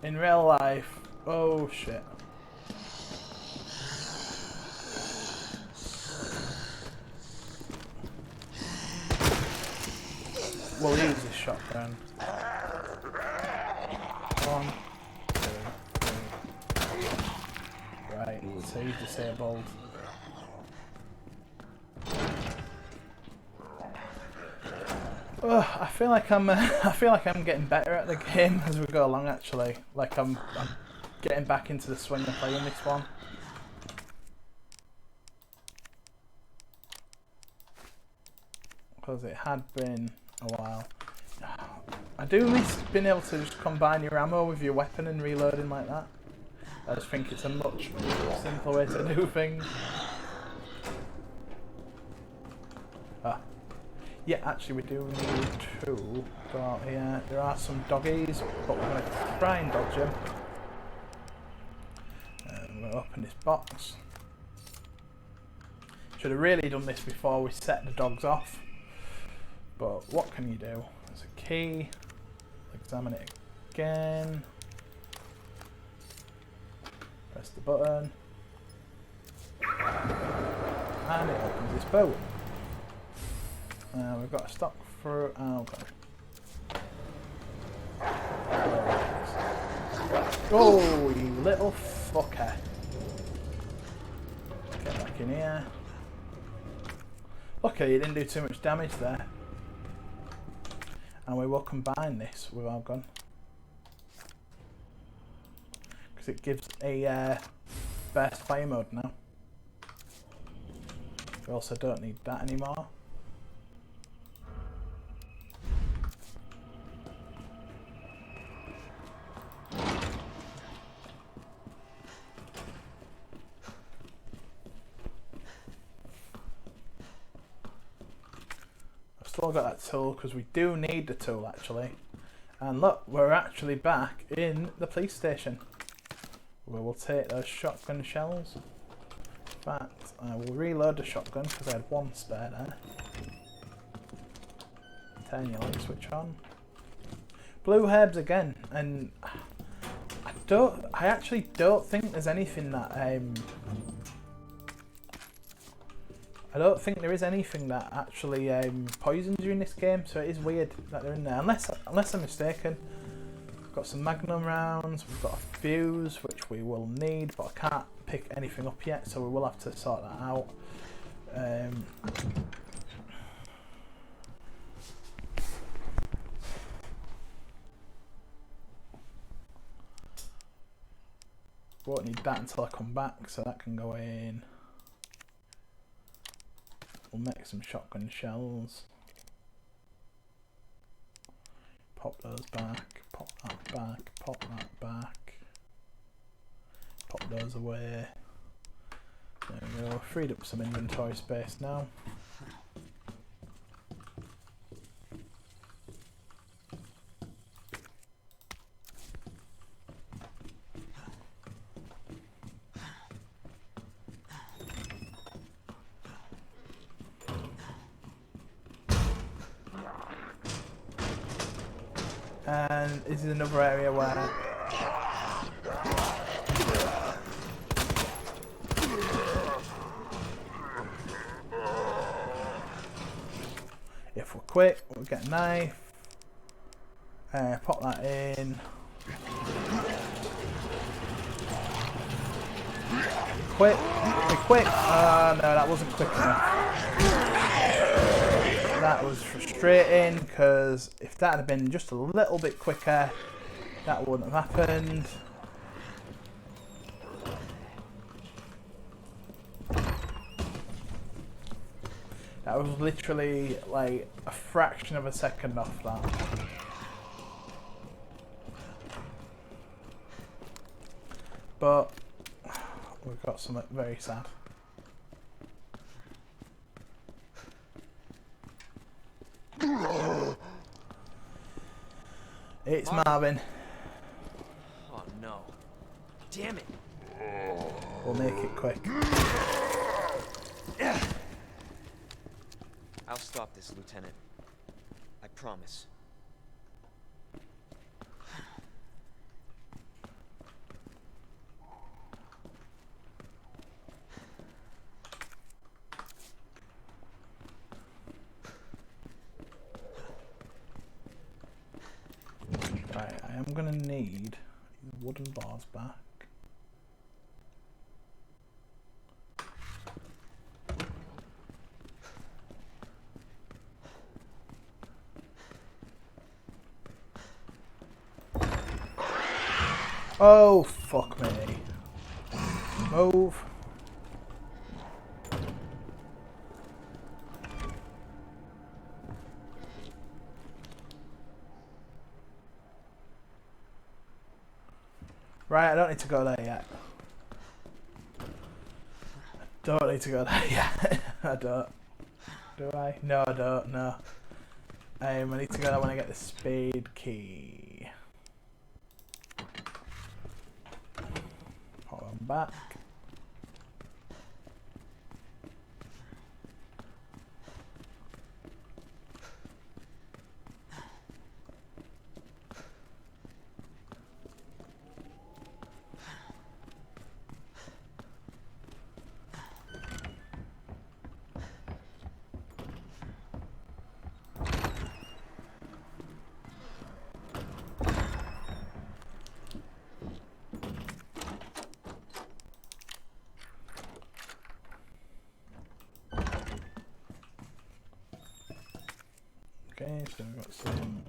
In real life, oh shit. We'll use this shotgun. 1, 2, 3. Right, so he's disabled. Oh, I feel like I'm getting better at the game as we go along. Actually, like I'm getting back into the swing of playing this one. Because it had been a while. I do miss being able to just combine your ammo with your weapon and reloading like that. I just think it's a much simpler way to do things. Yeah, actually we do need to go out here. There are some doggies, but we're going to try and dodge them. We're going to open this box. Should have really done this before we set the dogs off. But what can you do? There's a key. Examine it again. Press the button. And it opens this boat. We've got to stop for... oh, okay. Oh, you little fucker. Get back in here. Okay, you didn't do too much damage there. And we will combine this with our gun. Because it gives a burst fire mode now. We also don't need that anymore. Still got that tool because we do need the tool actually. And look, we're actually back in the police station. We will take those shotgun shells. In fact, I will reload the shotgun because I had one spare there. Turn your light switch on. Blue herbs again, and I actually don't think there's anything that I don't think there is anything that actually poisons you in this game, so it is weird that they're in there. Unless I'm mistaken. We've got some magnum rounds, we've got a fuse, which we will need, but I can't pick anything up yet, so we will have to sort that out. Won't need that until I come back, so that can go in. We'll make some shotgun shells. Pop those back, pop that back, pop that back. Pop those away. There we go, freed up some inventory space now. And this is another area where if we're quick, we'll get a knife, pop that in, quick, be quick, no, that wasn't quick enough. That was frustrating because if that had been just a little bit quicker, that wouldn't have happened. That was literally like a fraction of a second off that. But we've got something very sad. It's Marvin. Oh no. Damn it. We'll make it quick. I'll stop this, Lieutenant. I promise. I am going to need these wooden bars back. Oh, fuck me. Move. Right, I don't need to go there yet. Don't need to go there yet. I don't. Do I? No, I don't, no. I need to go there when I get the spade key. Hold on back. Okay, so we've got some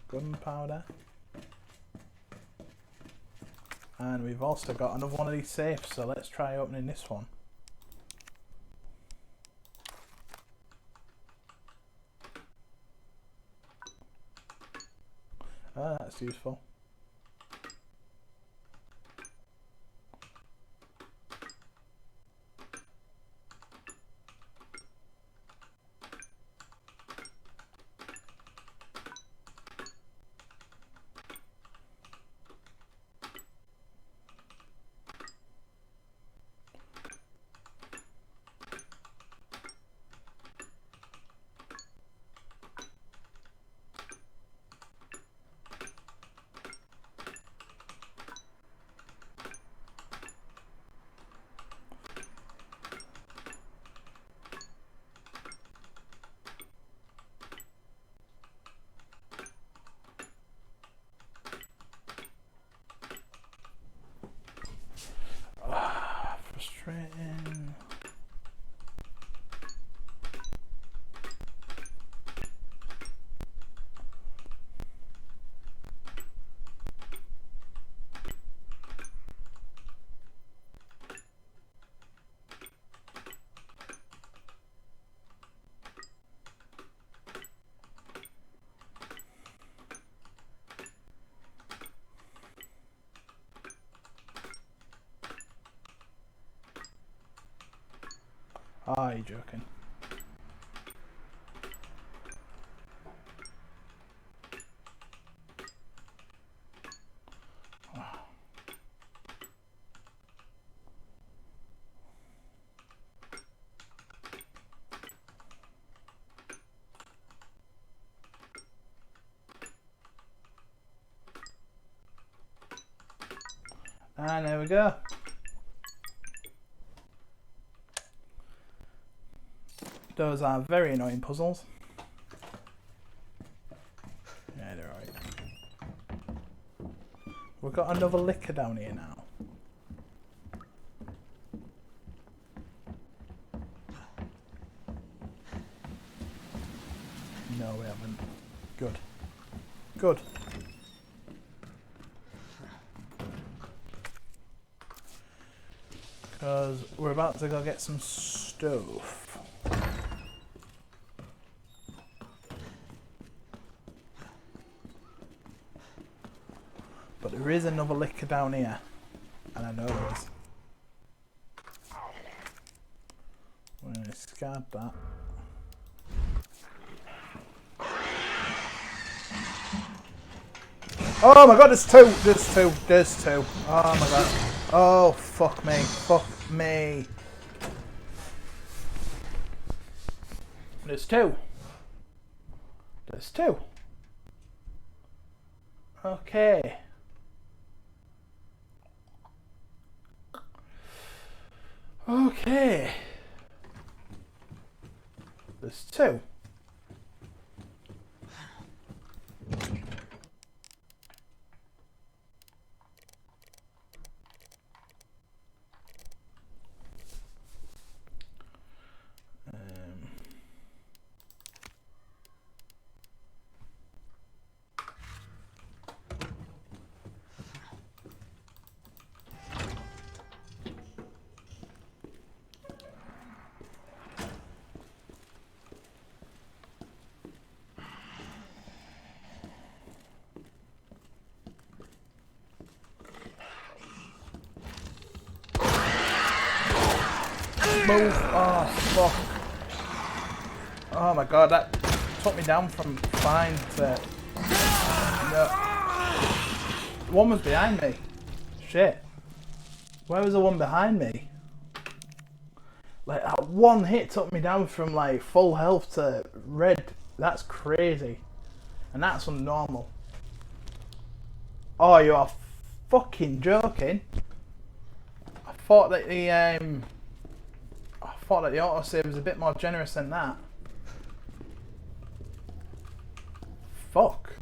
gunpowder. And we've also got another one of these safes, so let's try opening this one. Ah, that's useful. Frustrating. Ah, you're joking. And there we go. Those are very annoying puzzles. Yeah, they're right. We've got another liquor down here now. No, we haven't. Good. Good. Because we're about to go get some stuff. But there is another liquor down here. And I know there is. We're going to discard that. Oh my god, there's two! There's two! There's two! Oh my god. Oh, fuck me. Fuck me. There's two. There's two. Okay. Okay. There's two. Move. Oh, fuck. Oh my god, that took me down from fine to... No. One was behind me. Shit. Where was the one behind me? Like, that one hit took me down from, like, full health to red. That's crazy. And that's unnormal. Oh, you are fucking joking. I thought that the autosave was a bit more generous than that. Fuck.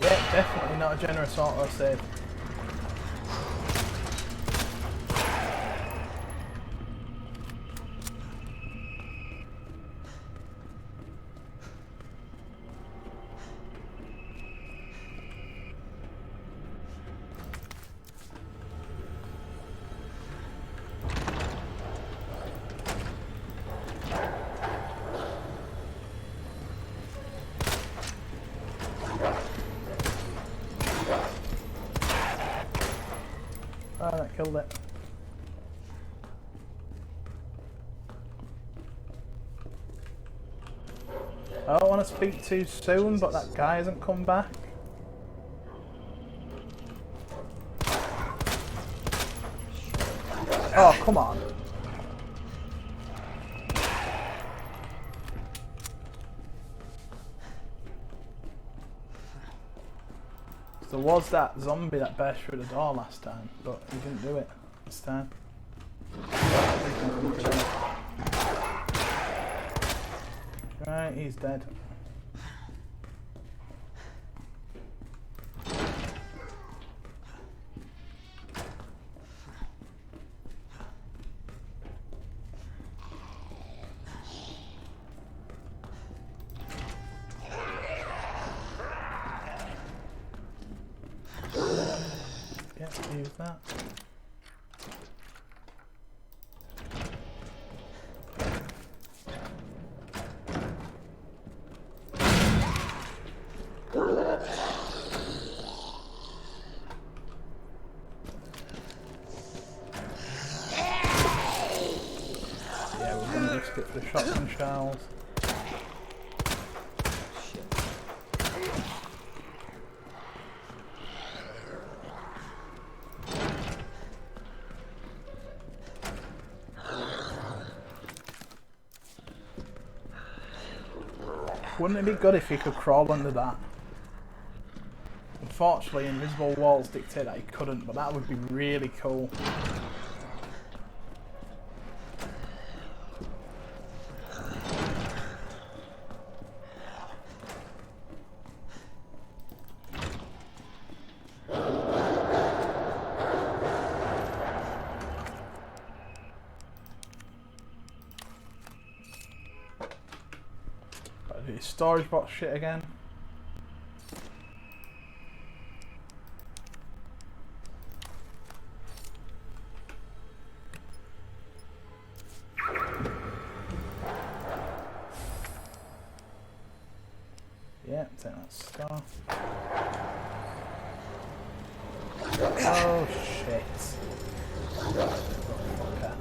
Yeah, definitely not a generous autosave. Oh, that killed it. I don't want to speak too soon, but that guy hasn't come back. Oh, come on. There was that zombie that burst through the door last time, but he didn't do it this time. Right, he's dead. Yeah, use that. Yeah, we're gonna risk it for the shotgun shells. Wouldn't it be good if he could crawl under that? Unfortunately, invisible walls dictate that he couldn't, but that would be really cool. Gotta do his storage box shit again. Yeah, take that star. Oh shit. Okay.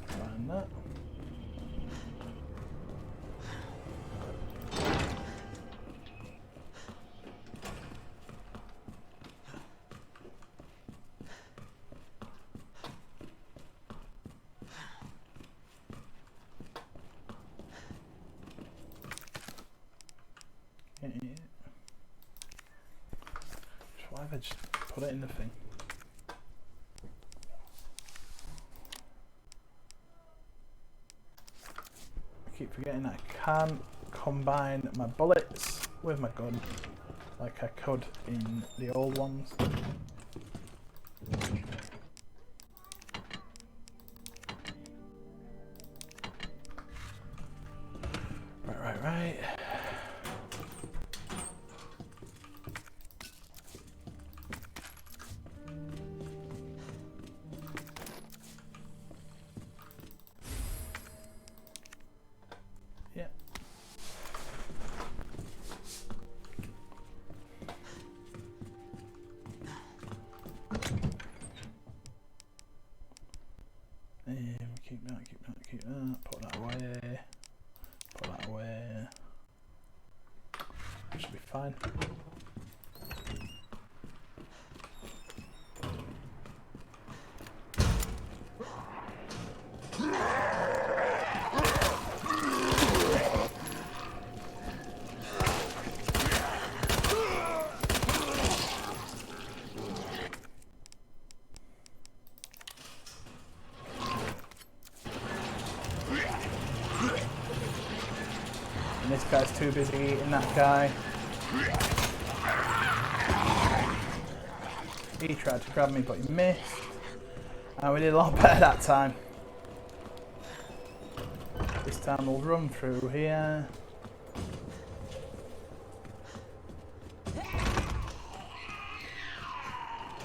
Find that. Yeah. Why have I just put it in the thing? keep forgetting I can't combine my bullets with my gun like I could in the old ones. Right. Yeah. Keep that, put that away, should be fine. And this guy's too busy eating that guy. He tried to grab me, but he missed. And we did a lot better that time. This time we'll run through here.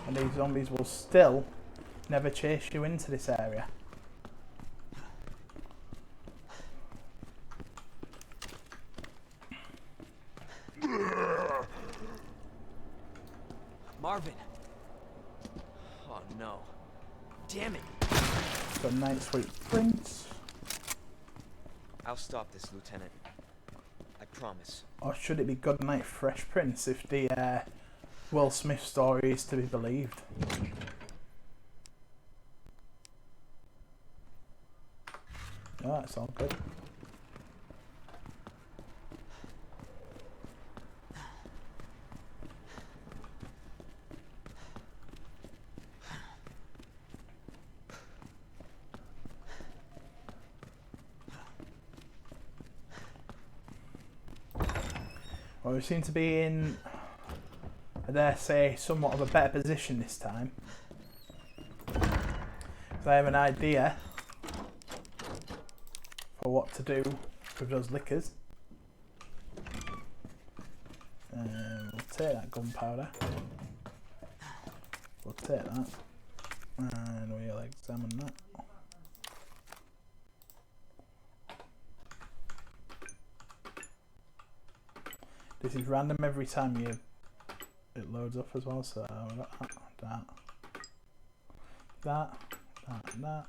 And these zombies will still never chase you into this area. Marvin. Oh no. Damn it. Good night, sweet prince. I'll stop this, Lieutenant. I promise. Or should it be good night, Fresh Prince, if the Will Smith story is to be believed? Oh, that's all good. Well, we seem to be in, I dare say, somewhat of a better position this time. So I have an idea for what to do with those liquors. We'll take that gunpowder. We'll take that. And we'll examine that. This is random every time it loads up as well, so we got that. Oh, that.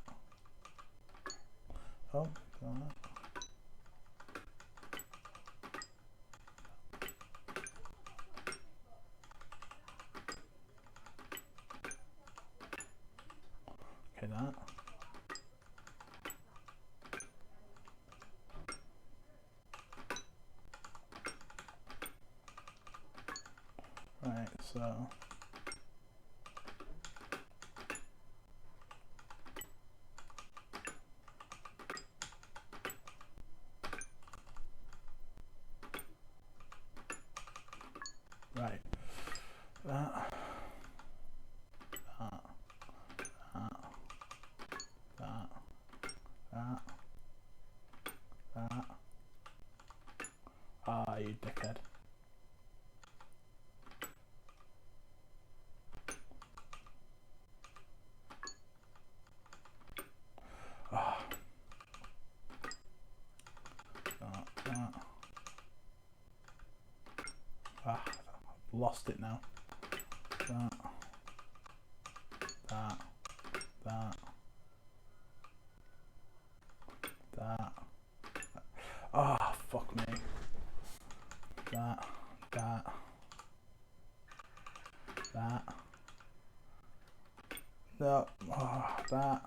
Okay, that. Right, so right, that. Ah, you dickhead. Lost it now. That. Ah, fuck me. That. No. Oh, that.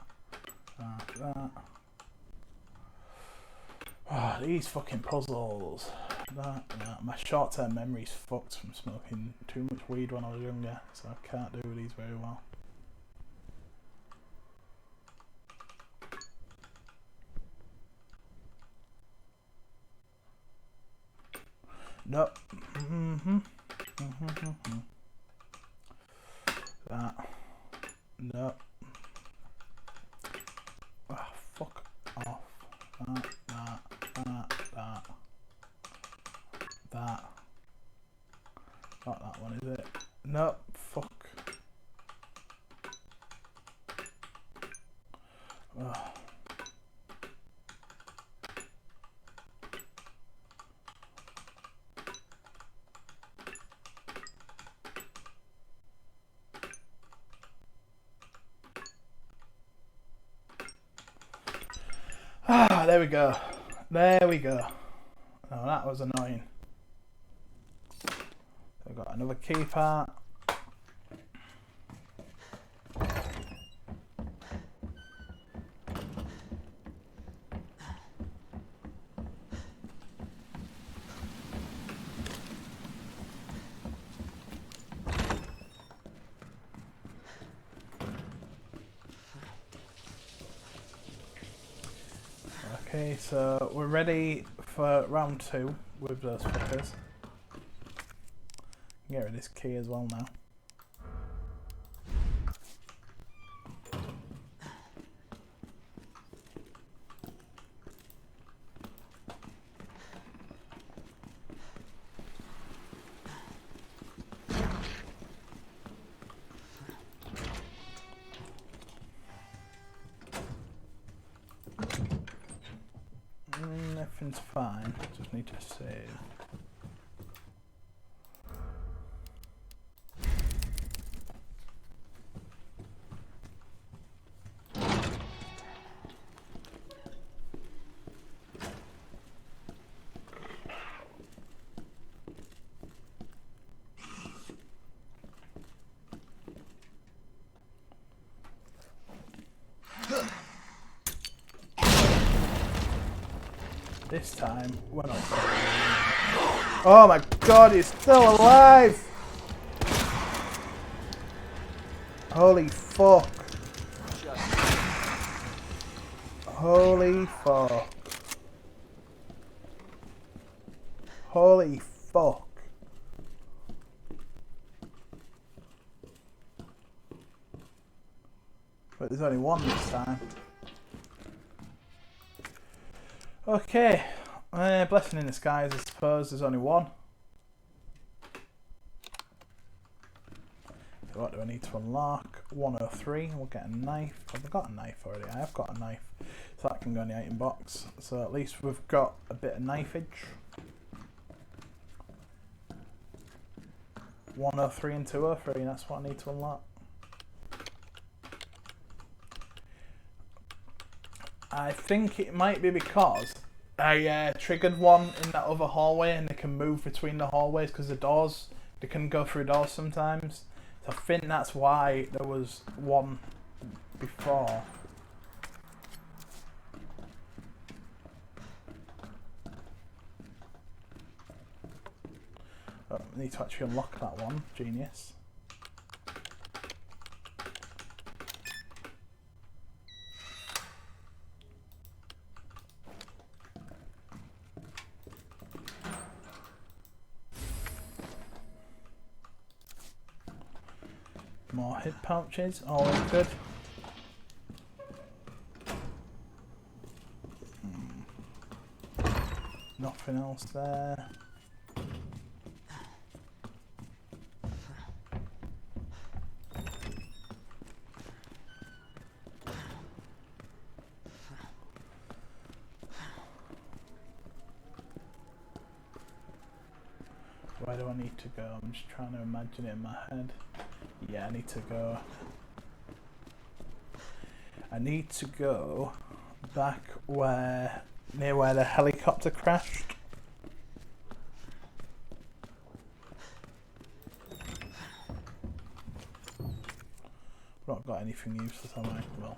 Oh, these fucking puzzles. That. My short-term memory's fucked from smoking too much weed when I was younger, so I can't do these very well. Nope. That. Nope. Oh, fuck off. That. Not that one, is it? Nope. Fuck. Oh. Ah, there we go. There we go. Oh, that was annoying. We've got another key part. Okay, so we're ready for round 2 with those fuckers. Get rid of this key as well now. Everything's fine, just need to save. This time, we're not. Oh my god, he's still alive! Holy fuck. Holy fuck. Holy fuck. But there's only one this time. Okay, blessing in disguise, I suppose. There's only one. So what do I need to unlock? 103. We'll get a knife. Have I got a knife already? I have got a knife. So that can go in the item box. So at least we've got a bit of knifeage. 103 and 203. That's what I need to unlock. I think it might be because I triggered one in that other hallway and they can move between the hallways because the doors, they can go through doors sometimes. So I think that's why there was one before. Oh, I need to actually unlock that one. Genius. More hip pouches, always good. Nothing else there. Where do I need to go? I'm just trying to imagine it in my head. Yeah, I need to go. I need to go back near where the helicopter crashed. Not got anything useless, have I? Well,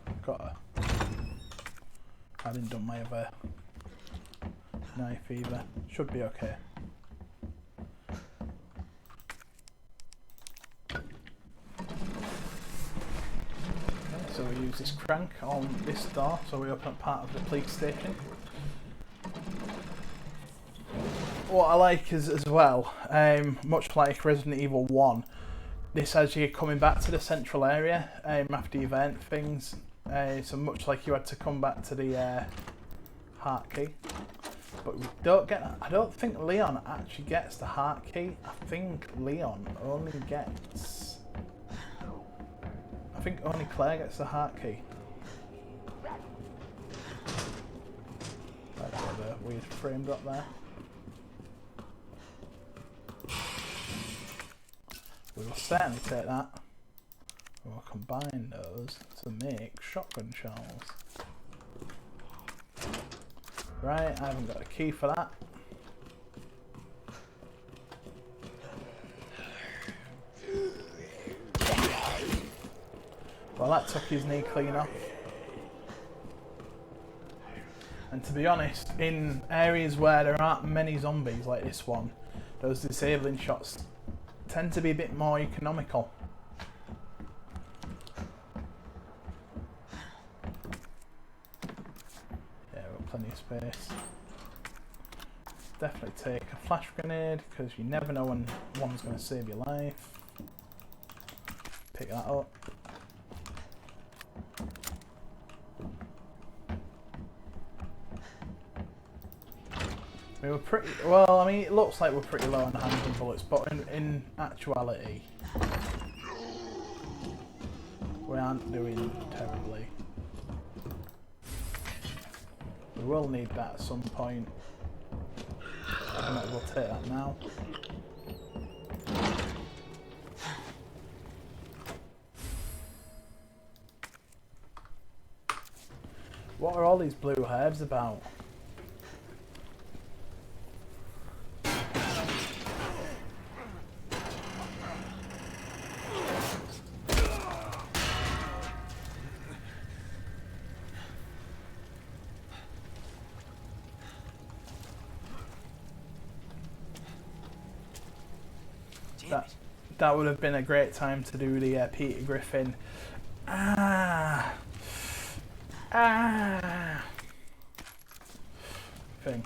I didn't dump my other knife either. Should be okay. So we use this crank on this door, so we open up part of the police station. what I like is as well, much like Resident Evil 1, this has you coming back to the central area after event things. So much like you had to come back to the heart key. But we don't get. I don't think Leon actually gets the heart key. I think Leon only gets. I think only Claire gets the heart key. That's a bit of a weird frame drop there. We will certainly take that. We will combine those to make shotgun shells. Right, I haven't got a key for that. Well, that took his knee clean off. And to be honest, in areas where there aren't many zombies like this one, those disabling shots tend to be a bit more economical. Yeah, we've got plenty of space. Definitely take a flash grenade because you never know when one's going to save your life. Pick that up. We were pretty well. I mean, it looks like we're pretty low on hands and bullets, but in actuality, we aren't doing terribly. We will need that at some point. I might as well take that now. What are all these blue herbs about? That would have been a great time to do the Peter Griffin thing.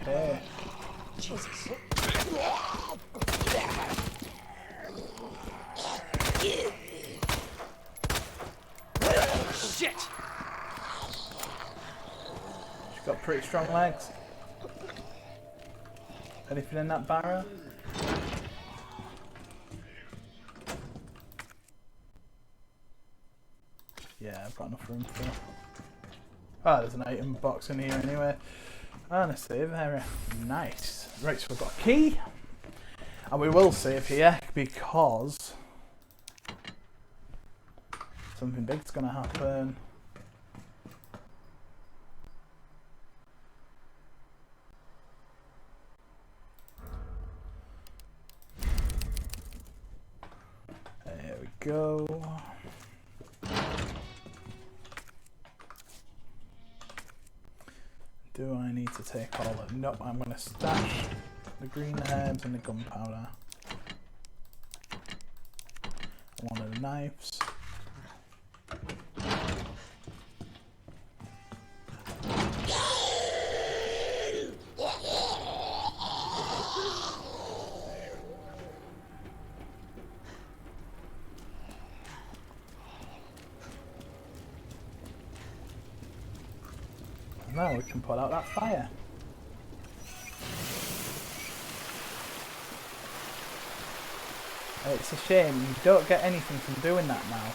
Okay. Jesus. Shit! She's got pretty strong legs. Anything in that barrel? Yeah, I've got enough room for it. Oh, there's an item box in here anyway. And a save area. Nice. Right, so we've got a key. And we will save here because something big's going to happen. There we go. Do I need to take all of it? Nope, I'm going to stash the green herbs and the gunpowder. One of the knives. Now we can put out that fire. It's a shame you don't get anything from doing that now,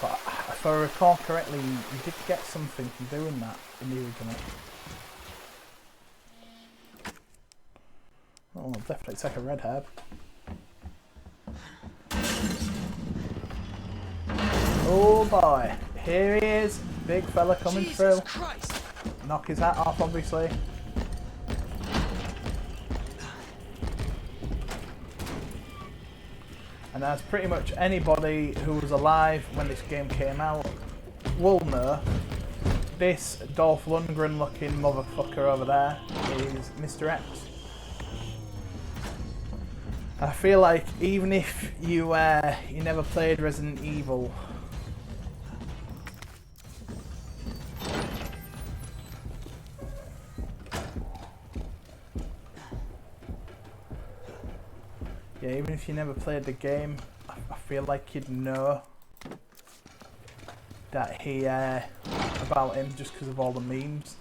but if I recall correctly, you did get something from doing that in the original. Oh, I'll definitely take a red herb. Oh boy, here he is. Big fella coming through. Knock his hat off, obviously. And as pretty much anybody who was alive when this game came out will know, this Dolph Lundgren looking motherfucker over there is Mr. X. I feel like even if you never played Resident Evil, yeah, even if you never played the game, I feel like you'd know that he about him just because of all the memes.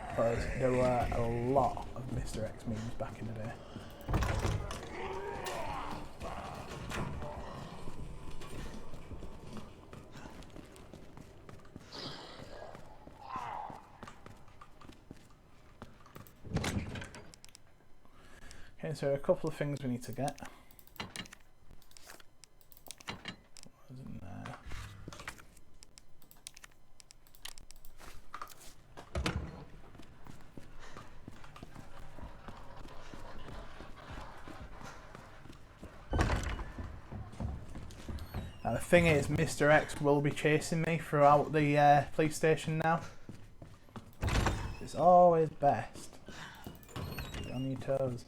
Because there were a lot of Mr. X memes back in the day. Okay, so a couple of things we need to get. What was in there? Now the thing is, Mr. X will be chasing me throughout the police station now. It's always best to be on your toes.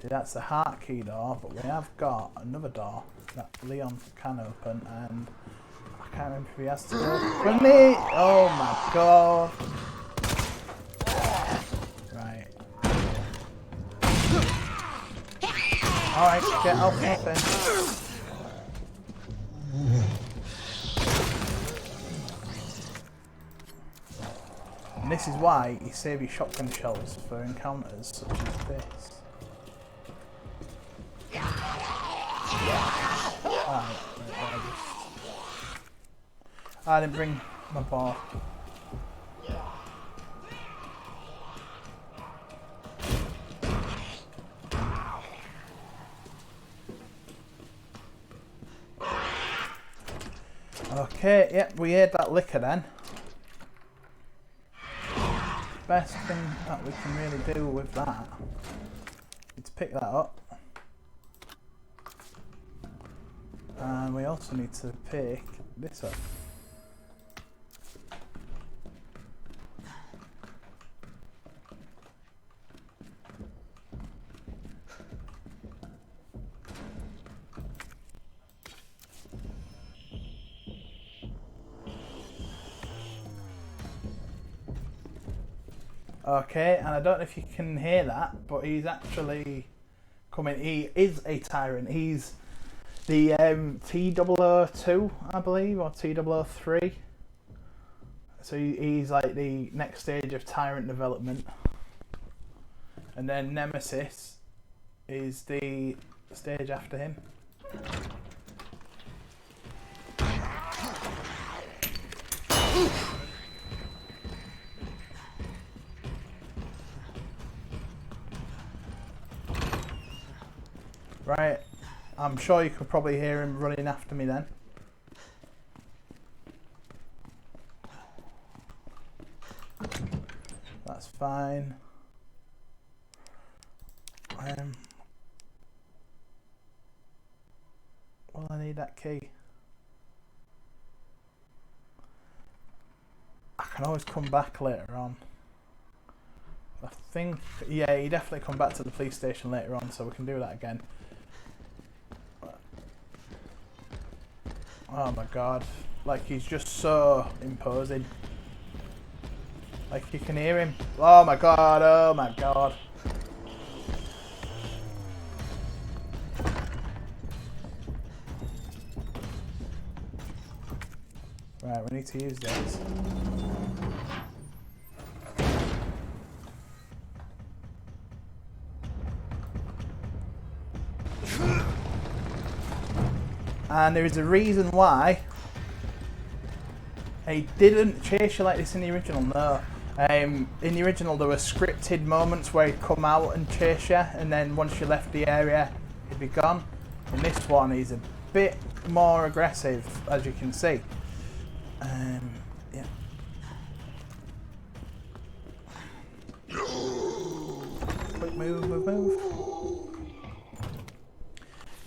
See, that's the heart key door, but we have got another door that Leon can open, and I can't remember if he has to open it. Oh my god. Right. Alright, get off nothing. And this is why you save your shotgun shells for encounters such as this. I didn't bring my ball. Okay, yep, we ate that liquor then. Best thing that we can really do with that is pick that up. And we also need to pick this up. Okay, and I don't know if you can hear that, but he's actually coming. He is a tyrant. He's the T002, I believe, or T003. So he's like the next stage of tyrant development. And then Nemesis is the stage after him. Right, I'm sure you could probably hear him running after me then. That's fine. Well, I need that key. I can always come back later on. I think, yeah, you definitely come back to the police station later on, so we can do that again. Oh my god, like he's just so imposing. Like you can hear him. Oh my god, oh my god. Right, we need to use this. And there is a reason why he didn't chase you like this in the original, no. In the original there were scripted moments where he'd come out and chase you, and then once you left the area he'd be gone. In this one he's a bit more aggressive, as you can see. Yeah. Quick move.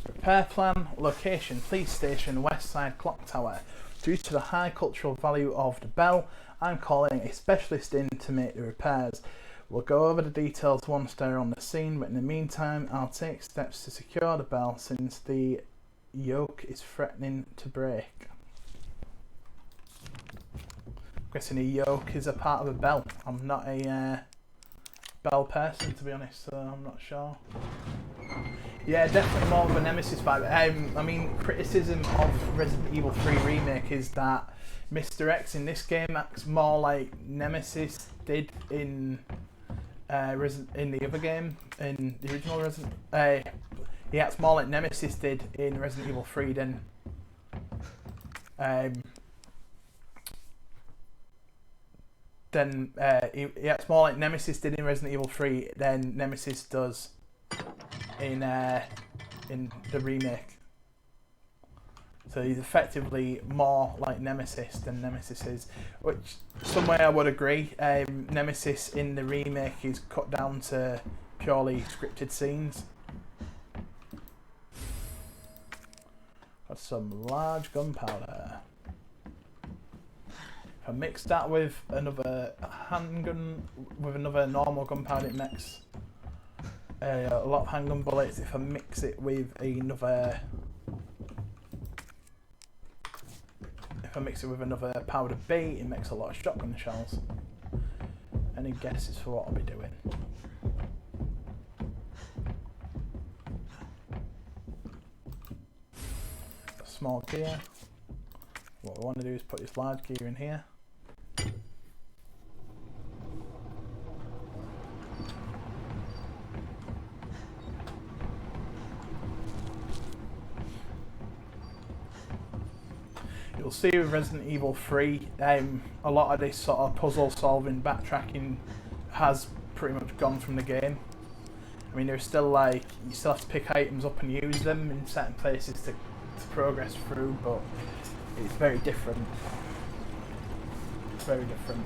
Repair plan, location, police station, west side clock tower. Due to the high cultural value of the bell, I'm calling a specialist in to make the repairs. We'll go over the details once they're on the scene, but in the meantime, I'll take steps to secure the bell since the yoke is threatening to break. I'm guessing a yoke is a part of a bell. I'm not a bell person, to be honest, so I'm not sure. Yeah, definitely more of a Nemesis vibe. I mean, criticism of Resident Evil 3 Remake is that Mr. X in this game acts more like Nemesis did in the other game, in the original Resident. He acts more like Nemesis did in Resident Evil 3 than he acts more like Nemesis did in Resident Evil 3 than Nemesis does in the remake. So he's effectively more like Nemesis than Nemesis is, which some way I would agree. Nemesis in the remake is cut down to purely scripted scenes. Got some large gunpowder. If I mix that with another handgun, with another normal gunpowder, it makes a lot of handgun bullets. If I mix it with another, powder B, it makes a lot of shotgun shells. Any guesses for what I'll be doing? A small gear. What we want to do is put this large gear in here. You'll see with Resident Evil 3, a lot of this sort of puzzle solving, backtracking has pretty much gone from the game. I mean, there's still like, you still have to pick items up and use them in certain places to progress through, but it's very different. It's very different.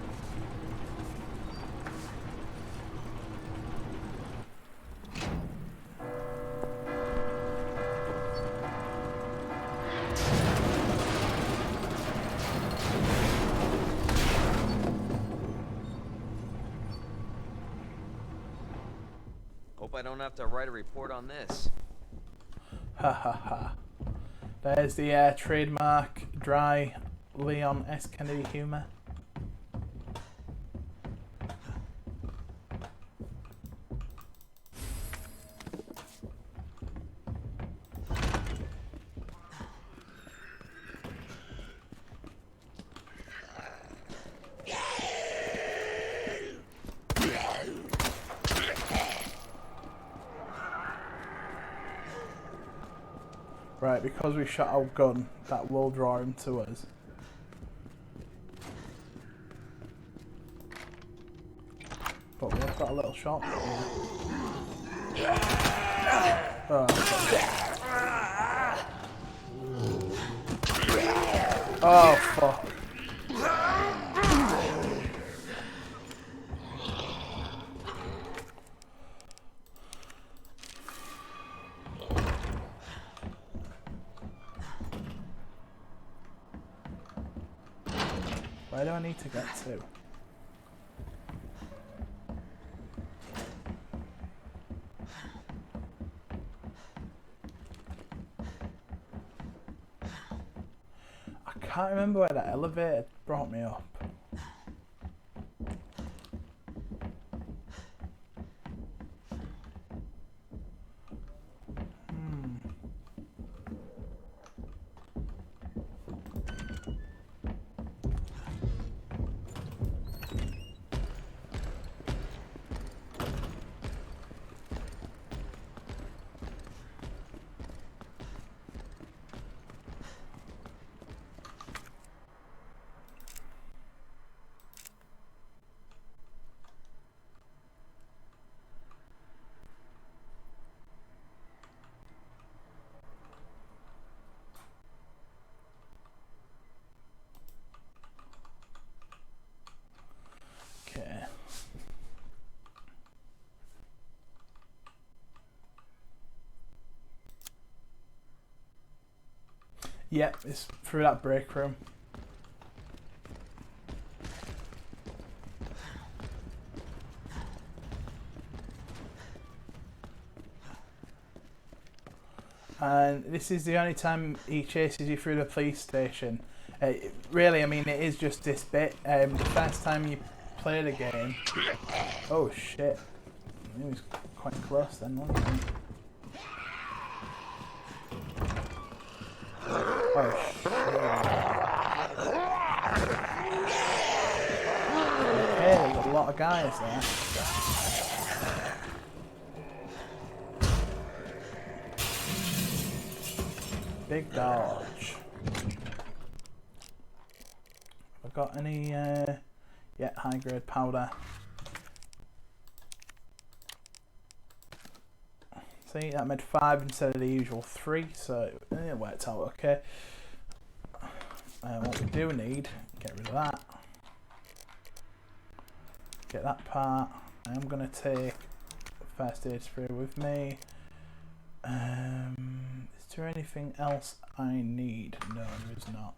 Hope I don't have to write a report on this. Ha ha ha. There's the trademark dry Leon S. Kennedy humour. Right, because we shot our gun, that will draw him to us. But we've got a little shot. Oh, oh fuck. Where do I need to get to? I can't remember where that elevator brought me up. Yep, it's through that break room. And this is the only time he chases you through the police station. Really, I mean, it is just this bit. The first time you play the game... Oh shit. He was quite close then, wasn't he? Oh shit. Okay, there's a lot of guys there. Big dodge. Have I got any, yeah, high grade powder. See, that made 5 instead of the usual 3, so it worked out okay. What we do need, get rid of that. Get that part. I'm going to take first aid spray with me. Is there anything else I need? No, there is not.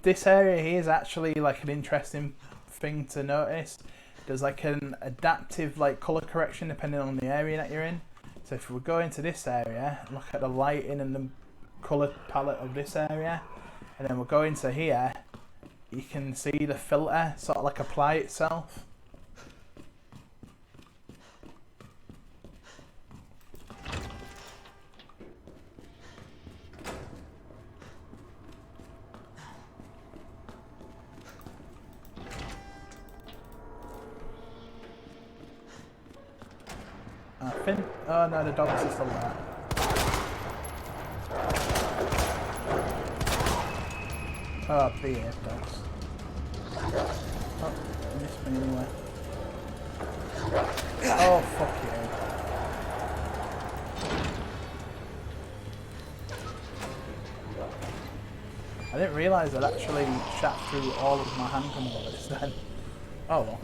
This area here is actually like an interesting thing to notice. There's like an adaptive like color correction depending on the area that you're in. So if we go into this area, look at the lighting and the color palette of this area, and then we'll go into here, you can see the filter sort of like apply itself. I think, oh no, the dogs are still there. Oh, behave, dogs. Oh, you missed me anyway. Oh, fuck you. I didn't realise I'd actually shot through all of my handgun bullets then. Oh well.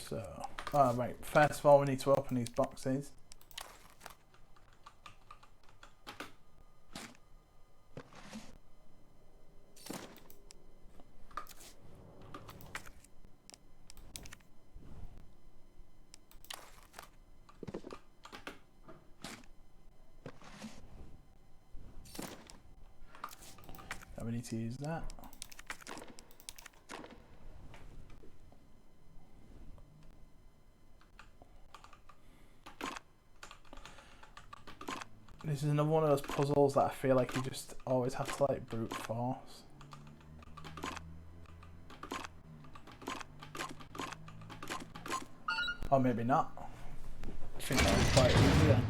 So, oh right, first of all we need to open these boxes. We need to use that. This is another one of those puzzles that I feel like you just always have to like brute force. Or maybe not. I think that was quite easy then.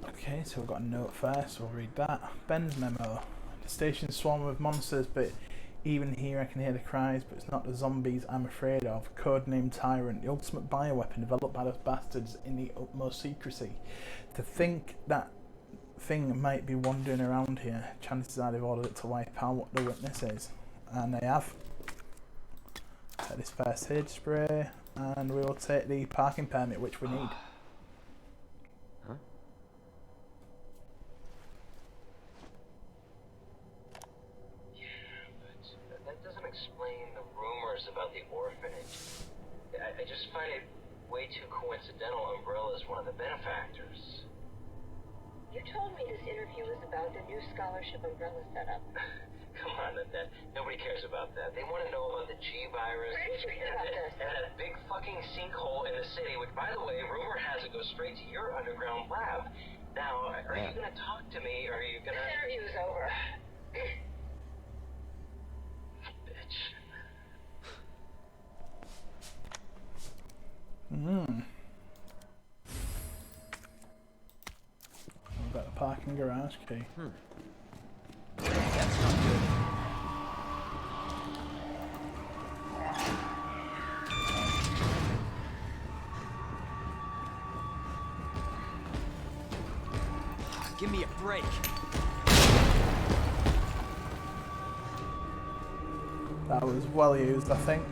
Okay, so we've got a note first, we'll read that. Ben's memo. The station's swarming with monsters, but even here I can hear the cries, but it's not the zombies I'm afraid of. Codename Tyrant, the ultimate bioweapon developed by those bastards in the utmost secrecy. To think that thing might be wandering around here, chances are they've ordered it to wipe out the witnesses. And they have. Take this first aid spray, and we will take the parking permit, which we need. Explain the rumors about the orphanage. I just find it way too coincidental Umbrella's one of the benefactors. You told me this interview was about the new scholarship Umbrella set up. Come on, that nobody cares about that. They want to know about the G virus and that big fucking sinkhole in the city, which, by the way, rumor has it goes straight to your underground lab. Now, are you gonna talk to me, or are you gonna... This interview's over. We've got the parking garage key. That's not good. Give me a break. That was well used, I think.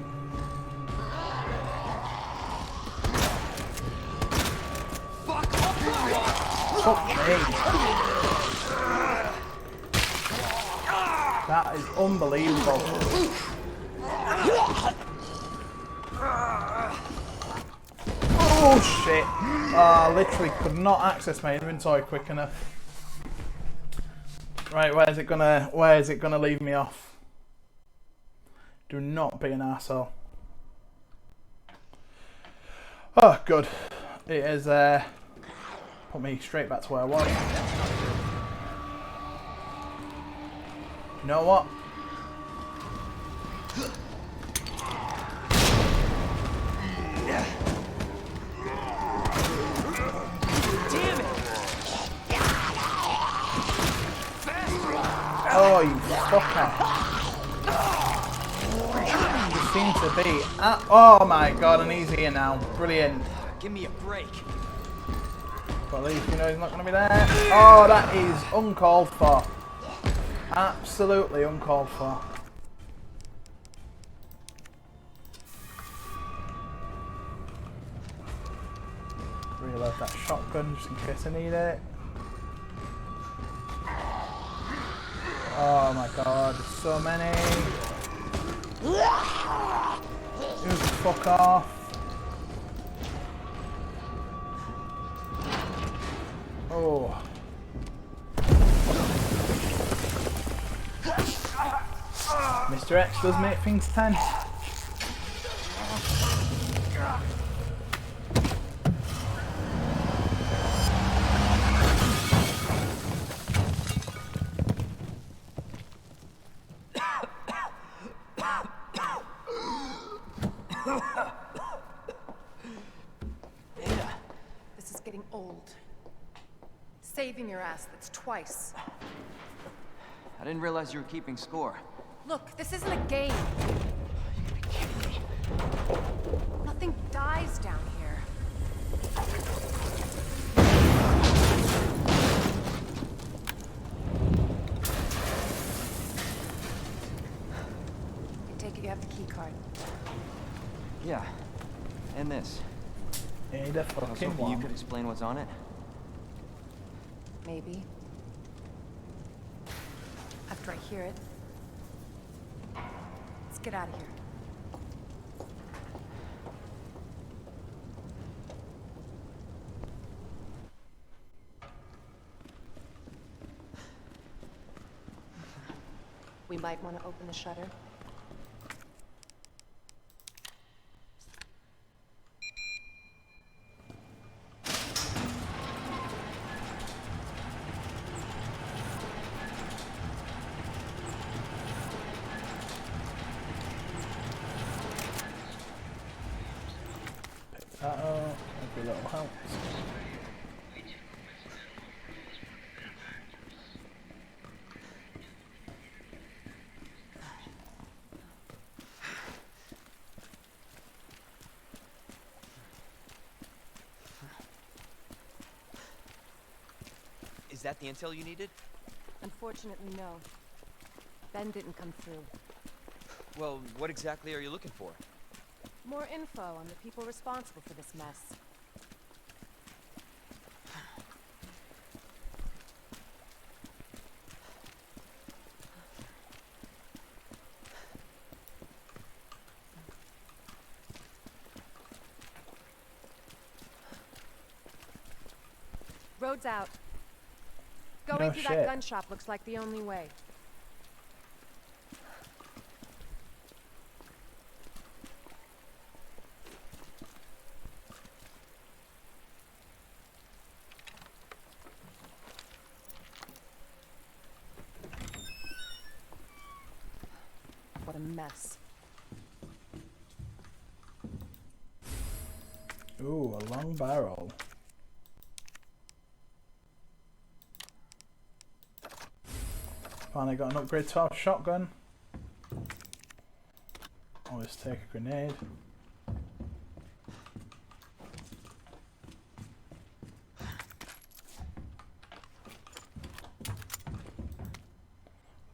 Fuck me. That is unbelievable. Oh shit. I literally could not access my inventory quick enough. Right, where is it gonna leave me off? Do not be an arsehole. Oh, good. It has put me straight back to where I was. You know what? Damn it! Oh, you fucker. You seem to be oh my god, and he's here now. Brilliant. Give me a break. But at least you know he's not going to be there. Oh, that is uncalled for. Absolutely uncalled for. Reload that shotgun just in case I need it. Oh my god, there's so many. Just fuck off. Oh. Mr. X does make things tense. This is getting old. Saving your ass, that's twice. I didn't realize you were keeping score. Look, this isn't a game. Nothing dies down here. I take it you have the key card. Yeah. And this. Hey, the I was fucking hoping you one. could explain what's on it. Maybe. After I hear it. Let's get out of here. We might want to open the shutter. Uh-oh, every little helps. Is that the intel you needed? Unfortunately, no. Ben didn't come through. Well, what exactly are you looking for? More info on the people responsible for this mess. Road's out. Going No through shit. that gun shop looks like the only way. What a mess. Ooh, a long barrel. Finally got an upgrade to our shotgun. Always take a grenade.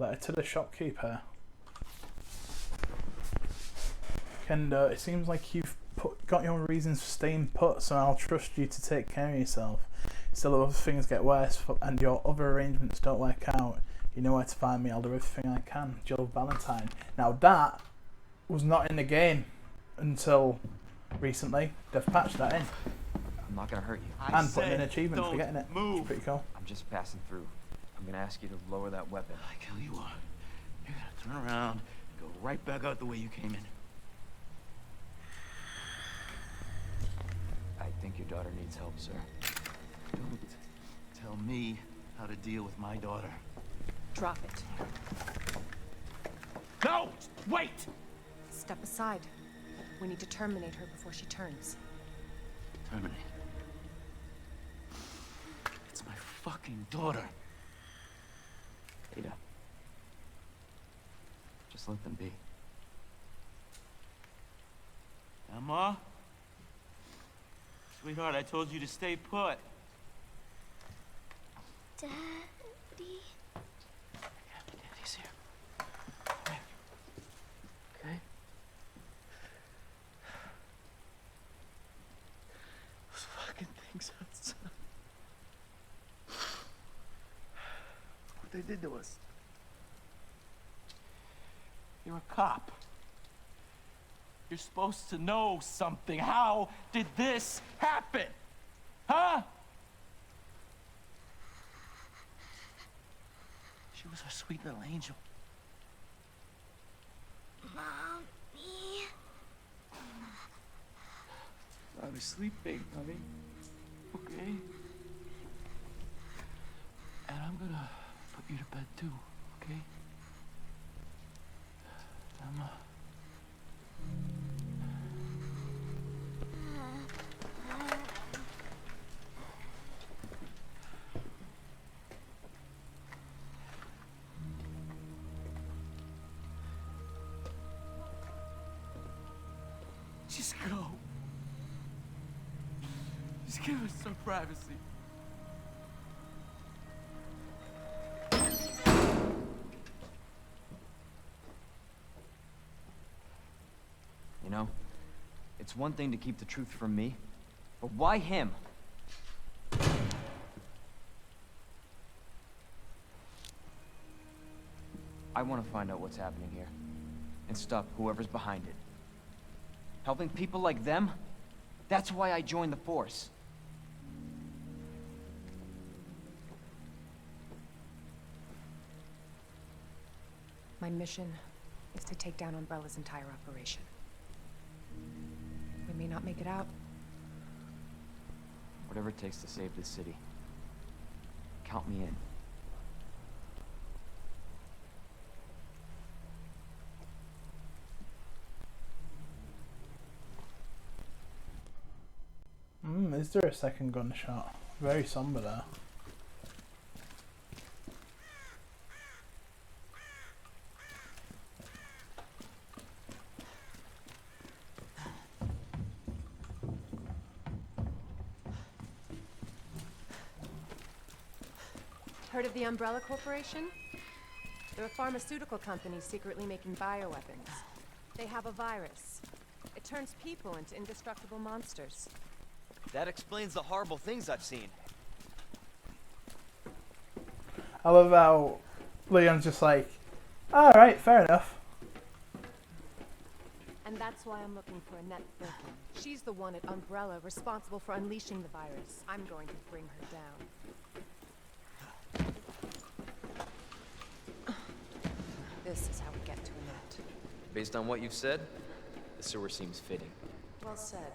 Letter to the shopkeeper. Kendo, it seems like you've got your own reasons for staying put, so I'll trust you to take care of yourself. Still, if other things get worse and your other arrangements don't work out, you know where to find me. I'll do everything I can. Jill Valentine. Now that was not in the game until recently. They've patched that in. I'm not gonna hurt you. And putting an achievement for getting it. It's pretty cool. I'm just passing through. I'm gonna ask you to lower that weapon. Like hell you are. You're gonna turn around and go right back out the way you came in. I think your daughter needs help, sir. Don't tell me how to deal with my daughter. Drop it. No! Wait! Step aside. We need to terminate her before she turns. Terminate. It's my fucking daughter. Ada. Just let them be. Emma? Sweetheart, I told you to stay put. Daddy? Daddy's here. Come here. Okay? Those fucking things outside. What they did to us. You're a cop. You're supposed to know something. How did this happen? Huh? She was our sweet little angel. Mommy? I was sleeping, honey. Okay? And I'm gonna put you to bed too, okay? Emma. Just go. Just give us some privacy. You know, it's one thing to keep the truth from me, but why him? I want to find out what's happening here and stop whoever's behind it. Helping people like them? That's why I joined the force. My mission is to take down Umbrella's entire operation. We may not make it out. Whatever it takes to save this city. Count me in. Is there a second gunshot? Very somber there. Heard of the Umbrella Corporation? They're a pharmaceutical company secretly making bioweapons. They have a virus. It turns people into indestructible monsters. That explains the horrible things I've seen. I love how Leon's just like, alright, fair enough. And that's why I'm looking for Annette Birkin. She's the one at Umbrella responsible for unleashing the virus. I'm going to bring her down. This is how we get to Annette. Based on what you've said, the sewer seems fitting. Well said.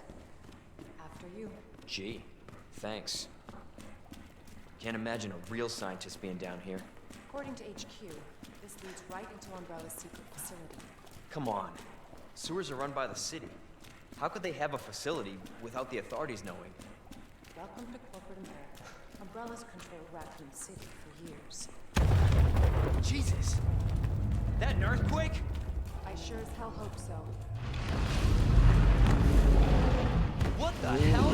After you. Gee, thanks. Can't imagine a real scientist being down here. According to HQ, this leads right into Umbrella's secret facility. Come on. Sewers are run by the city. How could they have a facility without the authorities knowing? Welcome to corporate America. Umbrella's controlled Raccoon City for years. Jesus! That an earthquake? I sure as hell hope so. What the hell? God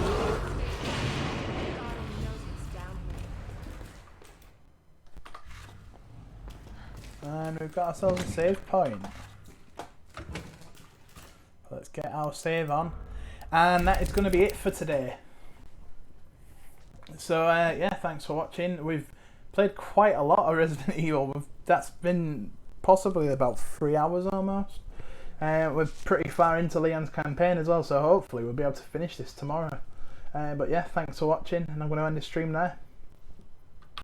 only knows what's down here. And we've got ourselves a save point. Let's get our save on. And that is going to be it for today. So yeah, thanks for watching. We've played quite a lot of Resident Evil. That's been possibly about 3 hours almost. We're pretty far into Leon's campaign as well, so hopefully we'll be able to finish this tomorrow. But yeah, thanks for watching, and I'm going to end the stream there.